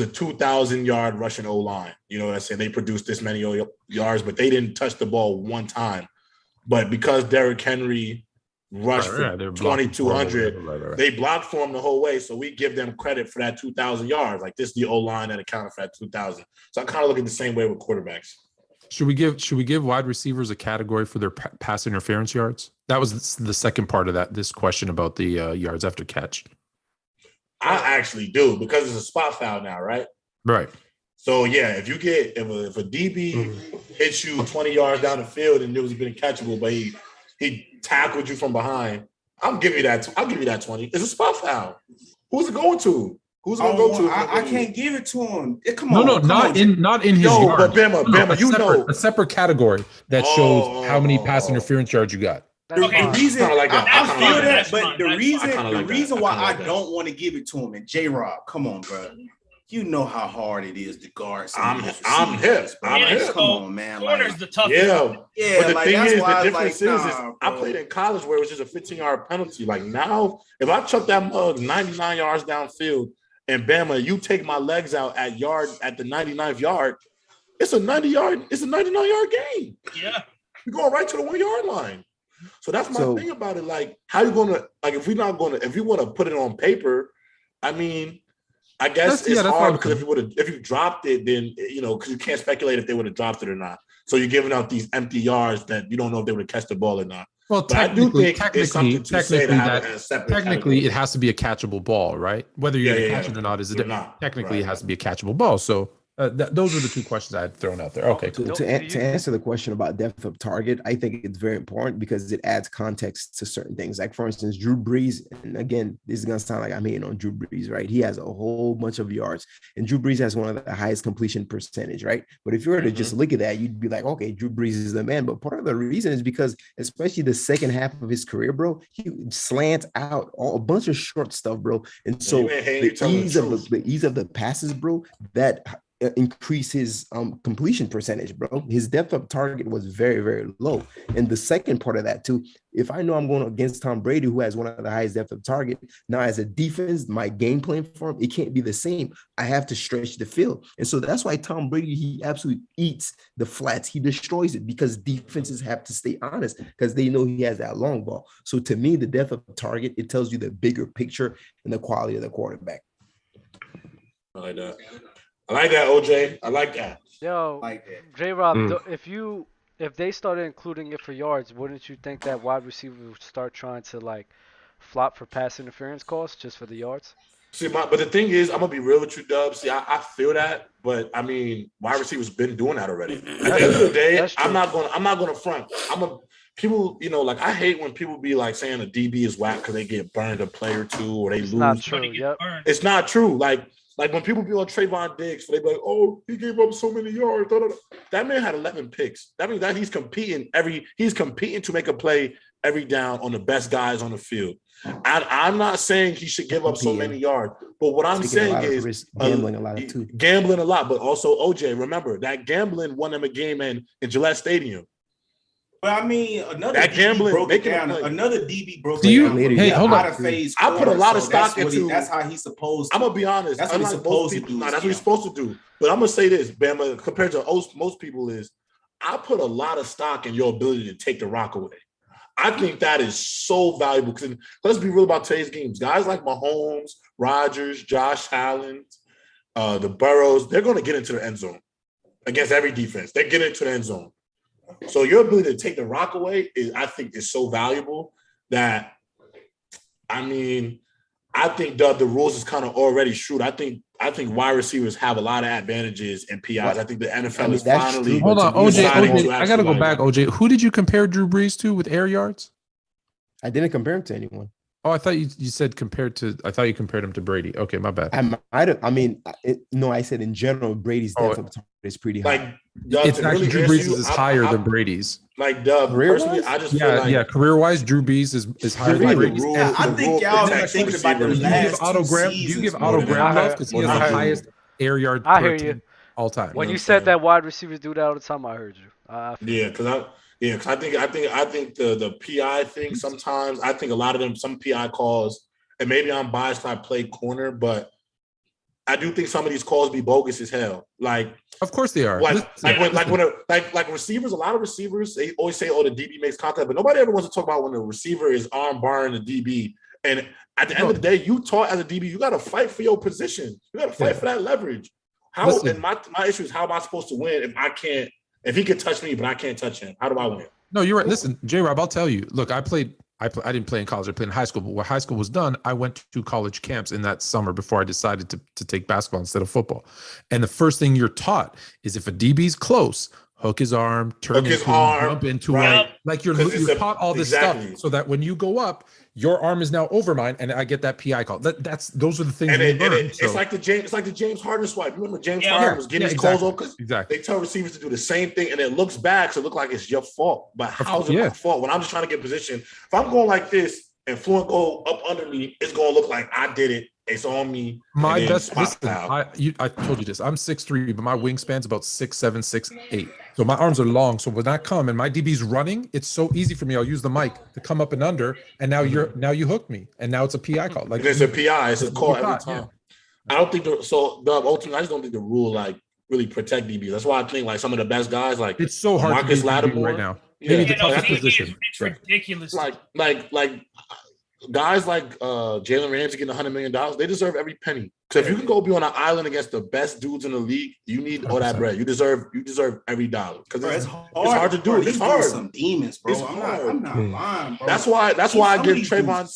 2,000-yard rushing O-line. You know what I'm saying? They produced this many yards, but they didn't touch the ball one time. But because Derrick Henry rushed for 2,200, they blocked for him the whole way. So we give them credit for that 2,000 yards. Like this is the O-line that accounted for that 2,000. So I kind of look at the same way with quarterbacks. Should we give wide receivers a category for their pass interference yards? That was the second part of this question about the yards after catch. I actually do because it's a spot foul now, right? Right. So yeah, if a DB hits you 20 yards down the field and it was been catchable, but he tackled you from behind, I'll give you that 20. It's a spot foul. Who's it going to? Who's going to go to? I can't give it to him. Come on. No, not in his yards. But Bama, a separate category that shows how many pass interference yards you got. The reason I feel that, but the reason why I don't want to give it to him, and J-Rob, come on, bro. You know how hard it is to guard. I'm hip. Come on, man. Corner's the toughest. Yeah. But the thing is, the difference is I played in college where it was just a 15-yard penalty. Like now, if I chuck that mug 99 yards downfield and Bama, you take my legs out at the 99th yard, it's a 99-yard game. Yeah. You're going right to the 1-yard line. So that's my thing about it. Like, how you gonna if you want to put it on paper, I mean, I guess it's hard because if you dropped it, then because you can't speculate if they would have dropped it or not. So you're giving out these empty yards that you don't know if they would have catched the ball or not. Well, technically, it has to be a catchable ball, right? Whether you're going to catch it or not is technically it has to be a catchable ball. So those are the two questions I had thrown out there. Okay, cool. To answer the question about depth of target, I think it's very important because it adds context to certain things. Like, for instance, Drew Brees, and again, this is going to sound like I'm hating on Drew Brees, right? He has a whole bunch of yards, and Drew Brees has one of the highest completion percentage, right? But if you were to just look at that, you'd be like, okay, Drew Brees is the man. But part of the reason is because, especially the second half of his career, bro, he slants out a bunch of short stuff, bro. And so the ease of the passes, bro, that increase his completion percentage, bro. His depth of target was very, very low. And the second part of that too, if I know I'm going against Tom Brady, who has one of the highest depth of target, now as a defense, my game plan for him, it can't be the same. I have to stretch the field. And so that's why Tom Brady, he absolutely eats the flats. He destroys it because defenses have to stay honest because they know he has that long ball. So to me, the depth of target, it tells you the bigger picture and the quality of the quarterback. I like that. I like that, OJ. I like that. Yo, J-Rob, if they started including it for yards, wouldn't you think that wide receiver would start trying to like flop for pass interference calls just for the yards? See, but the thing is, I'm gonna be real with you, Dub. See, I feel that, but I mean, wide receivers been doing that already. At the end of the day, I'm not gonna front. People, like I hate when people be like saying a DB is whack because they get burned a play or two or they lose. Not true. Yep. It's not true. Like when people be on Trayvon Diggs, they be like, "Oh, he gave up so many yards." That man had 11 picks. That means that he's competing to make a play every down on the best guys on the field. I'm not saying he should give up so many yards, but what I'm saying is gambling a lot too. Gambling a lot, but also OJ. Remember that gambling won them a game in Gillette Stadium. But I mean, another that DB gambling broke it down. Another DB broke it down. Hey, hold on. I put a lot of stock into. That's how he's supposed to. I'm gonna be honest. That's what he's supposed to do. That's what he's supposed to do. But I'm gonna say this, Bama, compared to most people, is I put a lot of stock in your ability to take the rock away. I think that is so valuable because let's be real about today's games. Guys like Mahomes, Rodgers, Josh Allen, the Burrows, they're going to get into the end zone against every defense. They get into the end zone. So your ability to take the rock away I think is so valuable that, I mean, I think the rules is kind of already shrewd. I think wide receivers have a lot of advantages in PIs. I think the NFL is finally. Hold on, OJ. I gotta go back, OJ. Who did you compare Drew Brees to with air yards? I didn't compare him to anyone. Oh, I thought you said compared to. I thought you compared him to Brady. Okay, my bad. I said in general, Brady's depth of target is pretty high. It's actually Drew Brees is higher than Brady's. Like personally, I just feel like career wise, Drew Brees is higher than Brady's. I think y'all are thinking about the last Do you give Otto Graham love because he has the highest air yard per team all time? When you said that wide receivers do that all the time, I heard you. Because I think the PI thing sometimes. I think a lot of them, some PI calls, and maybe I'm biased. I play corner, but I do think some of these calls be bogus as hell. Like, of course they are. Like receivers. A lot of receivers, they always say, "Oh, the DB makes contact," but nobody ever wants to talk about when the receiver is arm barring the DB. And at the end of the day, you taught as a DB, you got to fight for your position. You got to fight for that leverage. And my issue is, how am I supposed to win if I can't? If he can touch me, but I can't touch him, how do I win? No, you're right. Listen, J-Rob, I'll tell you. Look, I didn't play in college. I played in high school. But when high school was done, I went to college camps in that summer before I decided to take basketball instead of football. And the first thing you're taught is if a DB's close, hook his arm, turn his arm, jump into it. Like you're taught all this stuff so that when you go up, your arm is now over mine, and I get that PI call. Those are the things we learn. It's like the James Harden swipe. Remember James Harden was getting his calls off because they tell receivers to do the same thing, and it looks bad, so it looks like it's your fault. But how's it my fault when I'm just trying to get position? If I'm going like this and Fluent go up under me, it's gonna look like I did it. It's on me. My best. Listen, I told you this. I'm 6'3", but my wingspan's about 6'7", 6'8". So my arms are long. So when I come and my DB's running, it's so easy for me. I'll use the mic to come up and under, and now you hooked me, and now it's a PI call. Like it's a PI. It's a call every time. I don't think ultimately, I just don't think the rule like really protect DB. That's why I think like some of the best guys like it's so hard Marcus to Lattimore right now. Maybe the toughest position. It's ridiculous. Like guys like Jalen Ramsey getting $100 million, they deserve every penny. Because if you can go be on an island against the best dudes in the league, you need all that bread. You deserve every dollar. Because it's hard to do. It's hard. Some demons, bro. I'm not lying, bro. That's why I give Trayvon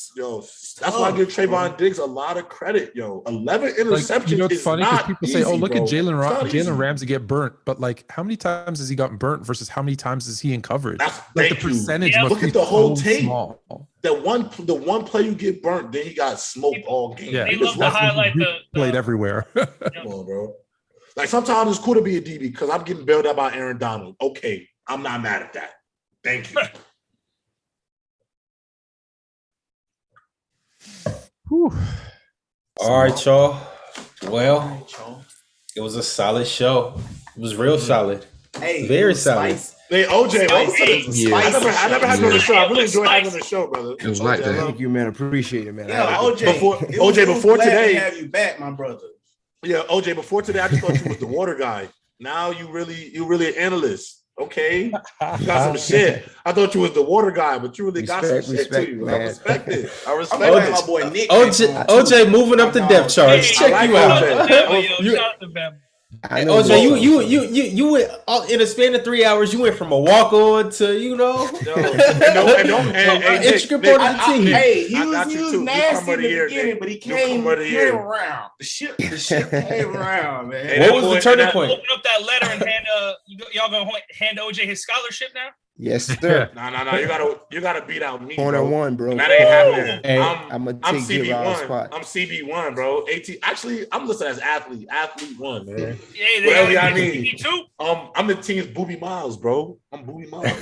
Diggs a lot of credit, yo. 11 interceptions. You know what's funny? Because people say, "Oh, look at Jalen Ramsey get burnt,'t," but like, how many times has he gotten burnt versus how many times is he in coverage? Like the percentage must look be at the whole tape. Small. The one play you get burnt, then he got smoked all game. They love to highlight played everywhere. Come on, bro. Like sometimes it's cool to be a DB because I'm getting bailed out by Aaron Donald. Okay, I'm not mad at that. Thank you. All right, y'all. Well, it was a solid show. It was real solid. Hey, very solid. Hey, OJ, I never had you on the show. I really enjoyed having you on the show, brother. It was like that. Thank you, man. Appreciate it, man. Yeah, OJ. Before today, to have you back, my brother. Yeah, OJ. Before today, I just thought you was the water guy. Now you really an analyst. Okay, you got some shit. I thought you was the water guy, but you really got some shit too. I respect it. I respect my boy Nick. OJ moving up the depth charts. Check you out. OJ, you went in a span of 3 hours. You went from a walk on to intricate part of the team. Hey, he was nasty in the beginning, but he came around. The ship came around, man. What was the turning point? Open up that letter and hand y'all gonna hand OJ his scholarship now? Yes, sir. No. You gotta beat out me. Corner one, bro. That ain't happening. Hey, I'm CB1. spot. I'm CB1, bro. Actually, I'm listed as athlete 1, man. Yeah, whatever y'all need. Me too. I'm the team's Booby Miles, bro. I'm Booby Miles.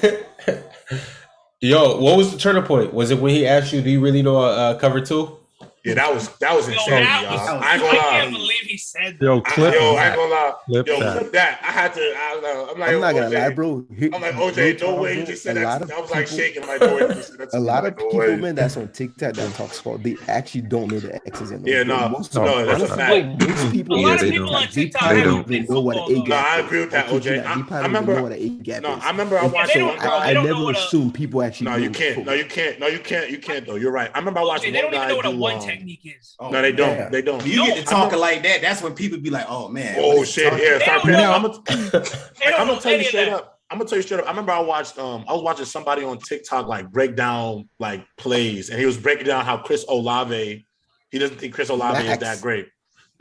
Yo, what was the turning point? Was it when he asked you, "Do you really know cover 2?" Yeah, that was insane, y'all. I ain't gonna lie. I can't believe he said that. I ain't gonna lie. Clip that. I had to. I'm like, I'm not gonna lie, bro. I'm like, OJ, no way you just said that. I was like shaking my door. A lot of people, man, that's on TikTok that talk sport. They actually don't know the X's and O's. Yeah, no, that's a fact. Most people, a lot of people on TikTok don't even know what an A gap. No, I agree with that, OJ. I remember what an A gap is. No, I remember I watched it. I never assume people actually. No, you can't. No, you can't. Though you're right. I remember I watched one guy. They don't even know what a one technique is. No, they don't. They don't. You get to talking like that. That's when people be like, "Oh man." Oh shit! Yeah. I'm gonna tell you straight up. I remember I was watching somebody on TikTok like break down like plays, and he was breaking down how Chris Olave. He doesn't think Chris Olave is that great.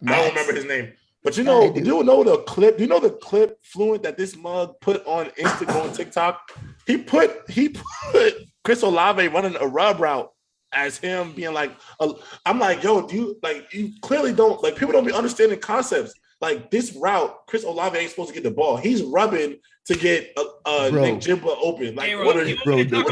I don't remember his name, but you know the clip. Do you know the clip Fluent that this mug put on Instagram on TikTok? He put Chris Olave running a rub route as him being like, I'm like, yo, you clearly don't, like, people don't be understanding concepts. Like, this route, Chris Olave ain't supposed to get the ball. He's rubbing to get Nick Jimba open. Like, what are you talking about?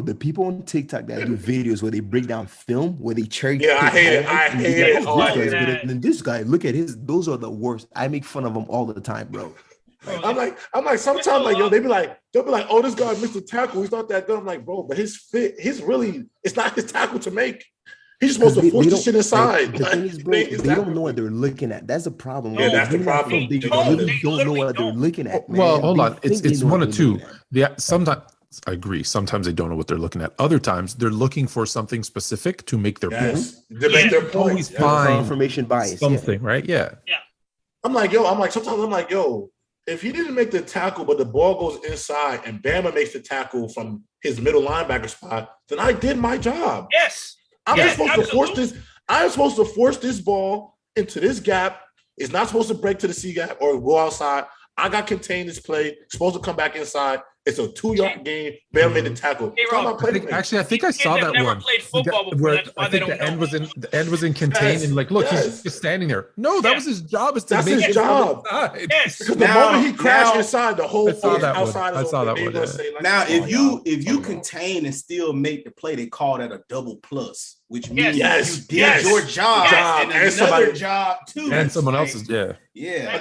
The people on TikTok that do videos where they break down film, where they cherry. Yeah, I hate it. And this guy, look at those are the worst. I make fun of them all the time, bro. I'm like, sometimes like, yo, they'll be like, oh, this guy missed a tackle. He's not that good. I'm like, bro, but it's not his tackle to make. He's just supposed to force the shit inside. The thing is, bro, they don't know what they're looking at. That's the problem. Yeah, that's the problem. They really don't know what they're looking at, man. Well, hold on. It's one of two. Sometimes I agree. Sometimes they don't know what they're looking at. Other times they're looking for something specific to make their point. To make their point. Always find confirmation bias. Something, right? Yeah. I'm like, yo, if he didn't make the tackle, but the ball goes inside and Bama makes the tackle from his middle linebacker spot, then I did my job. Yes. I'm supposed to force this ball into this gap. It's not supposed to break to the C gap or go outside. I got contained this play. Supposed to come back inside. It's a 2-yard game. Bama made the tackle. I think I saw that one. Played football before, where I think the end was in contain and like, look, he's just standing there. No, that was his job. That's his job. Yes. Because the moment he crashed inside, the whole thing outside. I saw that one. Now, if you contain and still make the play, they call that a double plus, which means you did your job and another job too, and someone else's. Yeah. I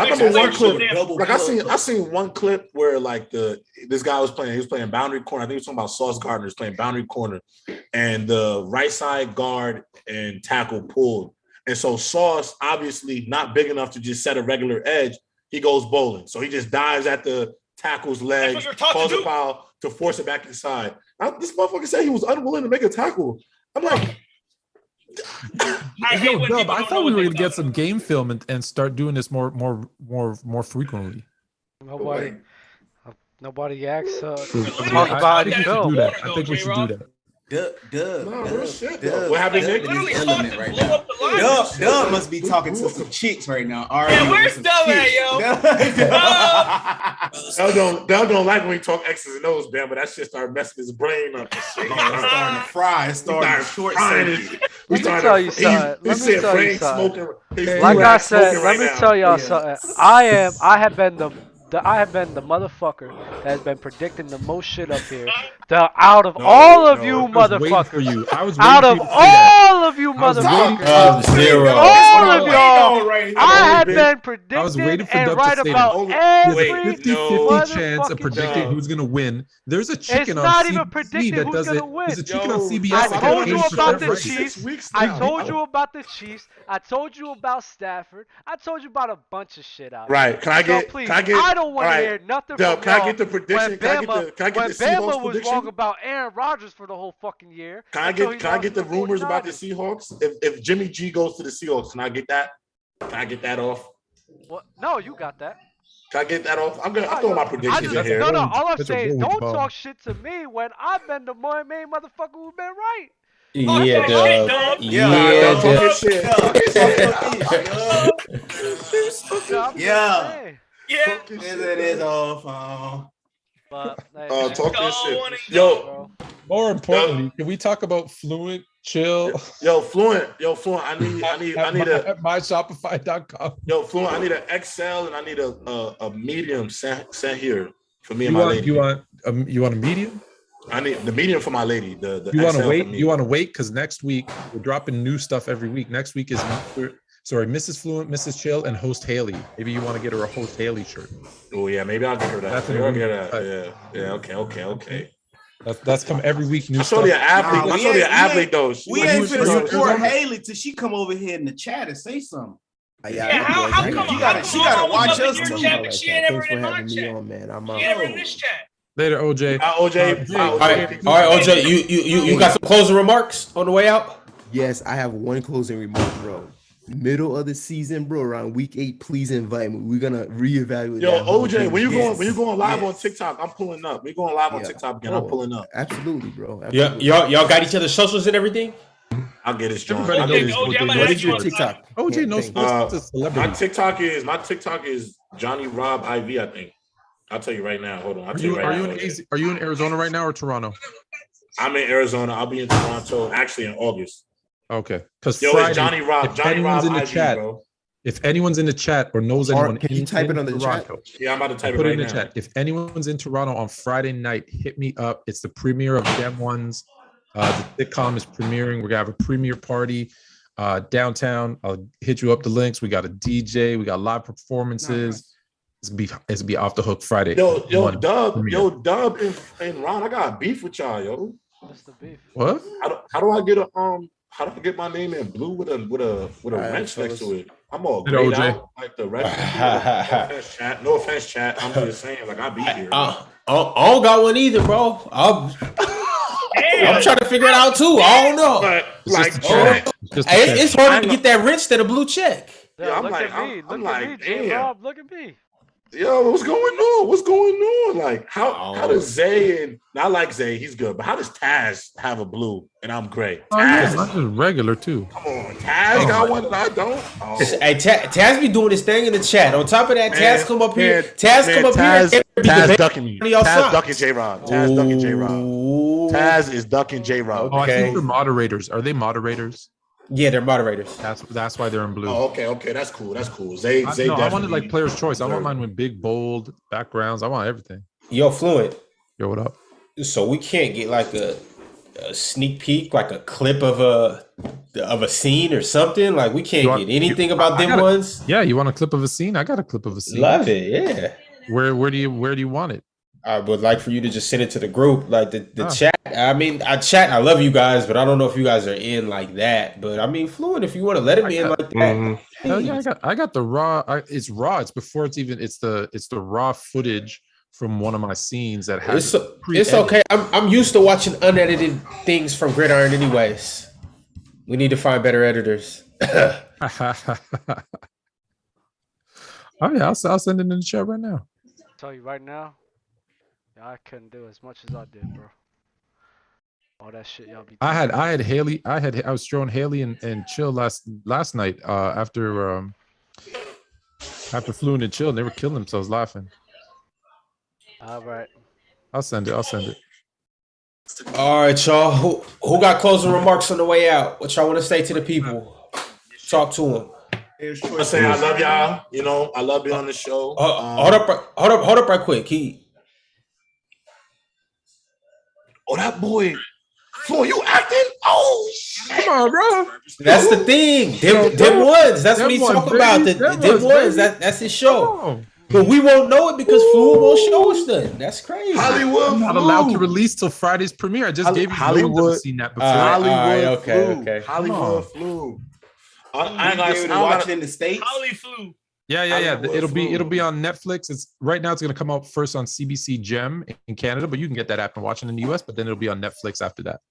remember one clip. Like I seen one clip where like this guy was playing. He was playing boundary corner. I think he was talking about Sauce Gardner. He was playing boundary corner, and the right side guard and tackle pulled. And so Sauce, obviously not big enough to just set a regular edge, he goes bowling. So he just dives at the tackle's leg, calls a foul to force it back inside. This motherfucker said he was unwilling to make a tackle. I'm like, I thought we were going to get some game film and start doing this more frequently. Nobody asks. Talk about it. I think we should do that. Dub. What happened, Nick? Dub must be talking to some chicks right now. Yeah, where's Dub at, yo? Dub don't like when we talk X's and O's, man, but that shit started messing his brain up. It's starting to fry. It's starting to short circuit. Let me tell you something. Like I said, let me tell y'all something. I have been the motherfucker that has been predicting the most shit up here. Out of all of you motherfuckers. Out of all of you motherfuckers. All of y'all. I have been predicting and right about every 50-50 chance of predicting who's going to win. There's a chicken on CBS that does it. There's a chicken on CBS. I told you about the Chiefs. I told you about the Chiefs. I told you about Stafford. I told you about a bunch of shit out. Right. Can I get? I don't want to hear nothing from y'all. Can I get the prediction? Can I get the Seahawks was prediction? wrong about Aaron Rodgers for the whole fucking year. Can I get the rumors about the Seahawks? If Jimmy G goes to the Seahawks, can I get that? Can I get that off? What? No, you got that. Can I get that off? I'm throwing my predictions in here. No. All I'm saying is don't talk shit to me when I've been the main motherfucker who's been right. Yeah, dog. Yeah. It is off. Talking shit. Yo. More importantly, can we talk about Fluent? Chill. Yo, Fluent. I need a at myshopify.com. Yo, Fluent. I need an XL and I need a medium sent here for me and my lady. You want a medium? I need the medium for my lady. The you want to wait? You want to wait because next week we're dropping new stuff every week. Next week is Mrs. Fluent, Mrs. Chill, and Host Haley. Maybe you want to get her a Host Haley shirt. Oh yeah, maybe I'll get her that. Okay. That's come every week. New I saw the athlete. I saw the athlete though. We ain't finna support Haley till she come over here in the chat and say something. How come she gotta watch us too. She ain't ever in my chat. She ain't ever in this chat. Later, OJ. OJ. All right, OJ. You got some closing remarks on the way out? Yes, I have one closing remark, bro. Middle of the season, bro, around week 8, please invite me. We're gonna reevaluate. Yo, OJ, when you going live on TikTok, I'm pulling up. We're going live on TikTok again. I'm pulling up. Absolutely, bro. Absolutely. Yeah, y'all got each other's socials and everything. I'll get his joint. What is your TikTok? OJ knows my TikTok is Johnny Rob IV. I think. I'll tell you right now. Hold on. Are you in Arizona right now or Toronto? I'm in Arizona. I'll be in Toronto actually in August. Okay, because it's Johnny Rob. Johnny Rob in the IV, chat, bro. If anyone's in the chat or knows anyone, can you type it on the Toronto, chat? Yeah, I'm about to type it put right it in now. the chat. If anyone's in Toronto on Friday night, hit me up. It's the premiere of Dem Ones. The sitcom is premiering. We're gonna have a premiere party downtown. I'll hit you up the links. We got a DJ. We got live performances. It's be off the hook Friday. Yo, Dub, and Ron, I got beef with y'all, yo. What's the beef? What? How do I get how do I get my name in blue with a wrench next to it? I'm all grayed out like the red. No offense, chat. I'm just saying, like I be here. I don't got one either, bro. I'm trying to figure it out too. I don't know. It's hard to get that wrench to the blue check. Yeah, look at me, Rob. Look at me. Yo, what's going on? What's going on? Like, how does Zay and I like Zay, he's good, but how does Taz have a blue and I'm gray? Taz is regular too. Come on, Taz got one and I don't. Hey, Taz be doing his thing in the chat. On top of that, Taz come up here. Taz ducking me. Taz ducking J-Rob. Taz ducking J-Rob. Taz is ducking J-Rob. Oh, I think they're moderators. Are they moderators? Yeah, they're moderators. That's why they're in blue. Oh, okay, that's cool. Zay. I wanted like player's choice. I want mine with big, bold backgrounds. I want everything. Yo, Fluent. Yo, what up? So we can't get like a sneak peek, like a clip of a scene or something. Like we can't get anything about them ones. Yeah, you want a clip of a scene? I got a clip of a scene. Love it. Yeah. Where do you want it? I would like for you to just send it to the group, like the chat. I mean, I love you guys, but I don't know if you guys are in like that. But I mean, Fluent, if you want to let it be in like that. Mm-hmm. Hell yeah, I got the raw. It's raw. It's before it's even. It's the raw footage from one of my scenes that has. It's okay. I'm used to watching unedited things from Gridiron, anyways. We need to find better editors. Oh yeah, I'll send it in the chat right now. I'll tell you right now. I couldn't do as much as I did, bro. All that shit y'all be doing. I had Haley. I was throwing Haley and Chill last night after Fluent and Chill, and they were killing themselves laughing. All right. I'll send it. All right, y'all. Who got closing remarks on the way out? What y'all want to say to the people? Talk to them. I say I love y'all. You know, I love being on the show. Hold up right quick. Oh, that boy. Fluent, you acting? Oh, come on, bro. That's the thing. Them ones. That's what he's talking about. Them ones. That's his show. But we won't know it because Fluent won't show us nothing. That's crazy. Hollywood. I'm not allowed to release till Friday's premiere. I just gave you Hollywood. Seen that before. Hollywood. Okay. Hollywood flu. I ain't gonna watch it in the States. Holly flu. Yeah. It'll be on Netflix. It's going to come out first on CBC Gem in Canada, but you can get that app and watch it in the US. But then it'll be on Netflix after that.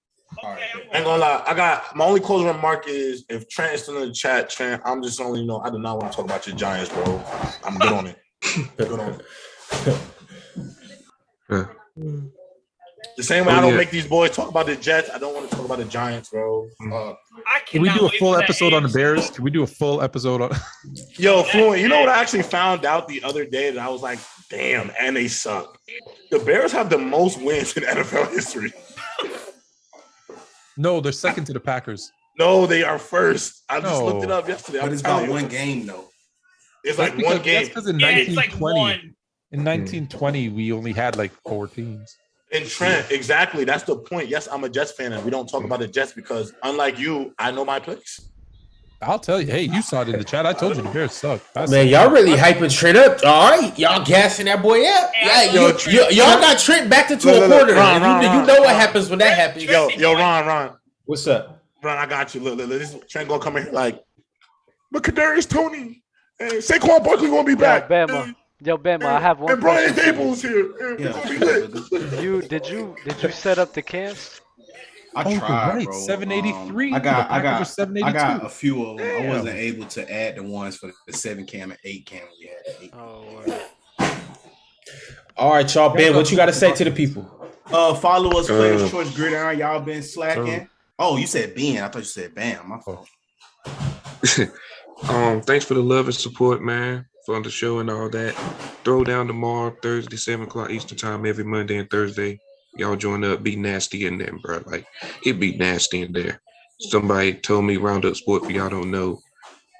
Right. I ain't gonna lie. I got my only closing remark is if Trent is still in the chat, Trent, I'm just only I do not want to talk about your Giants, bro. I'm good on it. Good on it. The same way I don't make these boys talk about the Jets, I don't want to talk about the Giants, bro. Can we do a full episode on the Bears? Can we do a full episode on? Yo, Fluent, you know what I actually found out the other day that I was like, damn, and they suck. The Bears have the most wins in NFL history. No, they're second to the Packers. No, they are first. I just looked it up yesterday. But it's about one game, though. It's like one game. That's because in 1920, in 1920, we only had like 4 teams. And Trent, exactly. That's the point. Yes, I'm a Jets fan, and we don't talk about the Jets because, unlike you, I know my place. I'll tell you. Hey, you saw it in the chat. I told you the Bears suck. Man, y'all really hyping Trent up. All right, y'all gassing that boy up. Yeah, y'all got Trent backed into a corner. You know what happens when that happens. Yo, Ron. What's up? Ron, I got you. Look, this Trent gonna come in here like, but Kadarius Toney and Saquon Barkley gonna be back. Bama, I have one. And Brian Dable's here. Did you set up the camps? I tried, bro. 783. I got a few of them. Damn. I wasn't able to add the ones for the 7 cam and 8 cam we had. All right, y'all. Ben, what you got to say to the people? Follow us, Players Choice Gridiron. Y'all been slacking. Oh, you said Ben. I thought you said Bam. My fault. Thanks for the love and support, man, for the show and all that. Throw down tomorrow, Thursday, 7 o'clock Eastern time, every Monday and Thursday. Y'all join up, be nasty in there, bro. Like, it be nasty in there. Somebody told me Roundup Sport, for y'all don't know,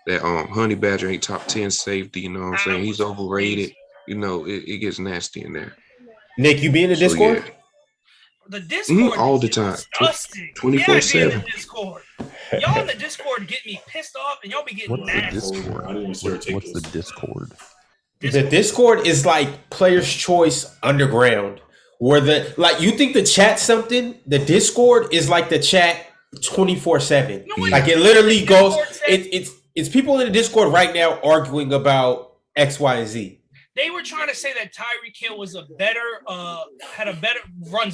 that Honey Badger ain't top 10 safety, you know what I'm saying? He's overrated. You know, it gets nasty in there. Nick, you be in the Discord? Yeah. The Discord all the time. 24/7. Discord. Y'all in the Discord get me pissed off, and y'all be getting nasty. What's the Discord? The Discord is like Players Choice Underground. Where you think the chat's something, the Discord is like the chat 24/7. Like it literally goes. It's people in the Discord right now arguing about X, Y, and Z. They were trying to say that Tyreek Hill was runs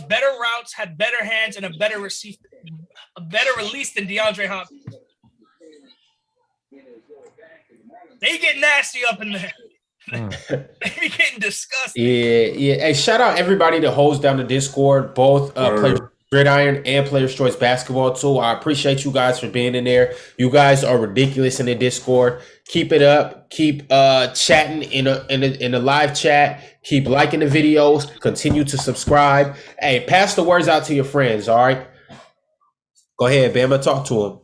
better routes, had better hands, and a better release than DeAndre Hopkins. They get nasty up in there. They be getting disgusting. Yeah. Hey, shout out everybody that holds down the Discord, both Players Gridiron and Players Choice Basketball too. I appreciate you guys for being in there. You guys are ridiculous in the Discord. Keep it up. Keep chatting in the live chat. Keep liking the videos. Continue to subscribe. Hey, pass the words out to your friends. All right. Go ahead, Bama. Talk to them.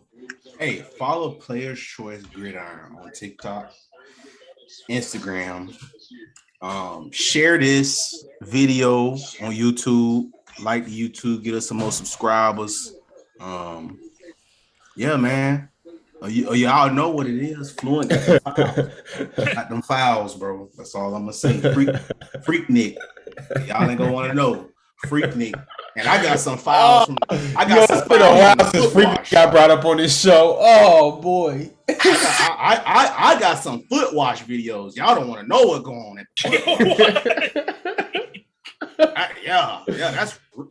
Hey, follow Players Choice Gridiron on TikTok, Instagram. Share this video on YouTube. Like the YouTube, get us some more subscribers. Yeah, man. Y'all know what it is. Fluent got them files, bro. That's all I'm gonna say. Freak Nick. Y'all ain't gonna want to know. Freak Nick. And I got some files. It's been a while since Freak Nick got brought up on this show. Oh boy. I got some foot wash videos. Y'all don't want to know what's going on. Yeah,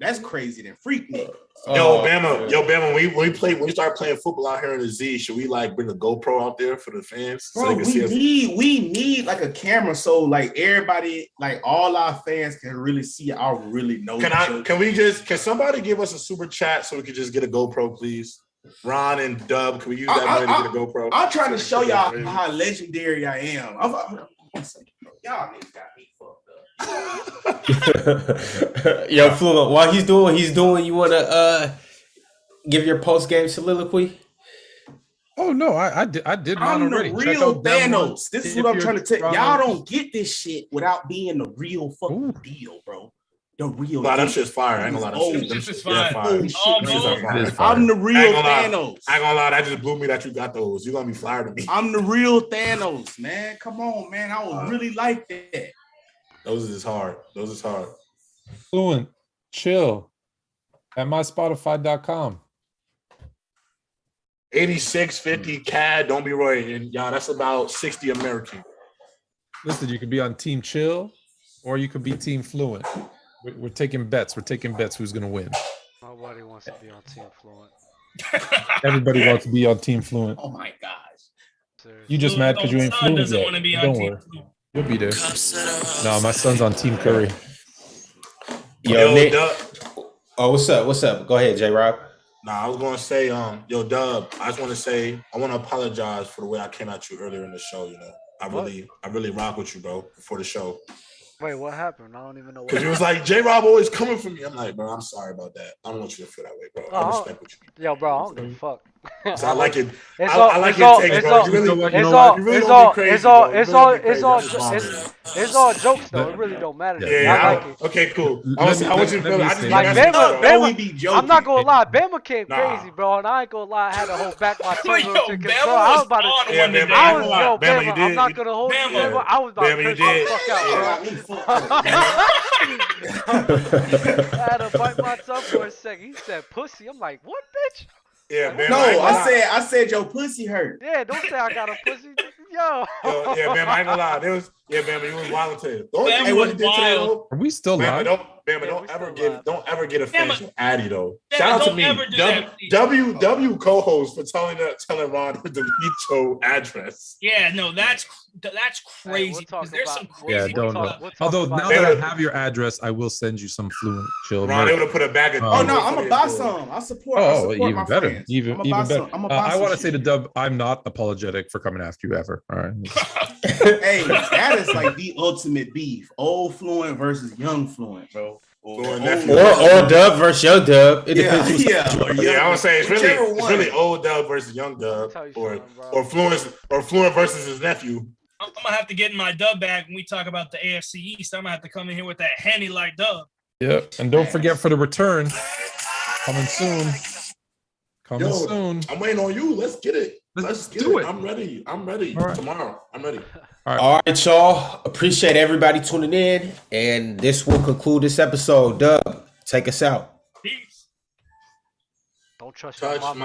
that's crazy than Freak Nick. Yo, Bama, when we start playing football out here in the Z, should we like bring a GoPro out there for the fans? Bro, we need like a camera so like everybody, like all our fans can really see our really know. Can somebody give us a super chat so we can just get a GoPro, please? Ron and Dub, can we use that money to get a GoPro? I'm trying to show y'all how legendary I am. Y'all niggas got me fucked up. Yo, Fluent, while he's doing what he's doing, you want to give your post-game soliloquy? Oh, no, I did mine already. I'm the real Thanos. This is what I'm trying to tell y'all. Don't get this shit without being the real fucking deal, bro. The real deal. That shit's fire. I ain't gonna lie. That shit's fire. I'm the real Thanos. I ain't gonna lie. That just blew me that you got those. You're gonna be flyer to me. I'm the real Thanos, man. Come on, man. I was really like that. Those is hard. Fluent, chill at myspotify.com. 8650 CAD, don't be right. And y'all, that's about 60 American. Listen, you could be on Team Chill or you could be Team Fluent. We're taking bets. Who's going to win. Nobody wants wants to be on Team Fluent. Everybody wants to be on Team Fluent. Oh my gosh. You just mad because you ain't fluent yet. Don't worry. You'll be there. No, my son's on Team Curry. Yo, Nick. Oh, what's up? What's up? Go ahead, J-Rob. Nah, I was gonna say, yo, Dub, I just want to say I want to apologize for the way I came at you earlier in the show. You know, I really rock with you, bro, before the show. Wait, what happened? I don't even know. Because it was like J-Rob always coming for me. I'm like, bro, I'm sorry about that. I don't want you to feel that way, bro. I respect what you do. Yo, bro, I don't give a fuck. So I like it. I like your take, bro. It's all jokes though. It really don't matter. Yeah, I like it. Okay, cool. I want you to feel it. Like Bama, I'm not gonna lie. Bama came crazy, bro, and I ain't gonna lie. I had to hold back my tongue. I was about to. Bama, I'm not gonna hold you. I was about to curse the fuck out, bro. I had to bite my tongue for a second. He said pussy. I'm like, what, bitch? Yeah, man. No, I said your pussy hurt. Yeah, don't say I got a pussy. Yo. Yeah, man, I ain't gonna lie. Man, you was wild today. The only thing you did today, though. Are we still live? Don't ever get offended from Addy though. Shout out to me, W co-host for telling Ron to delete your address. Yeah, no, that's crazy. There's some crazy. Yeah, don't know. Although now that I have your address, I will send you some Fluent Chill. Ron, they would have put a bag of. Oh no, I'm gonna buy some. I support. Even better. Friends. Even better. I want to say to Dub, I'm not apologetic for coming after you ever. All right. Hey, that is like the ultimate beef. Old Fluent versus young Fluent, bro. Or Dub versus young Dub. It depends. Yeah, I would say it's really old Dub versus young Dub, or Fluent versus his nephew. I'm gonna have to get in my Dub bag when we talk about the AFC East. I'm gonna have to come in here with that Henny like Dub. Yep, and don't forget for the return coming soon. Soon. I'm waiting on you. Let's get it. Let's do it. I'm ready. Right. Tomorrow. I'm ready. All right, y'all. Appreciate everybody tuning in. And this will conclude this episode. Dub, take us out. Don't trust your mama.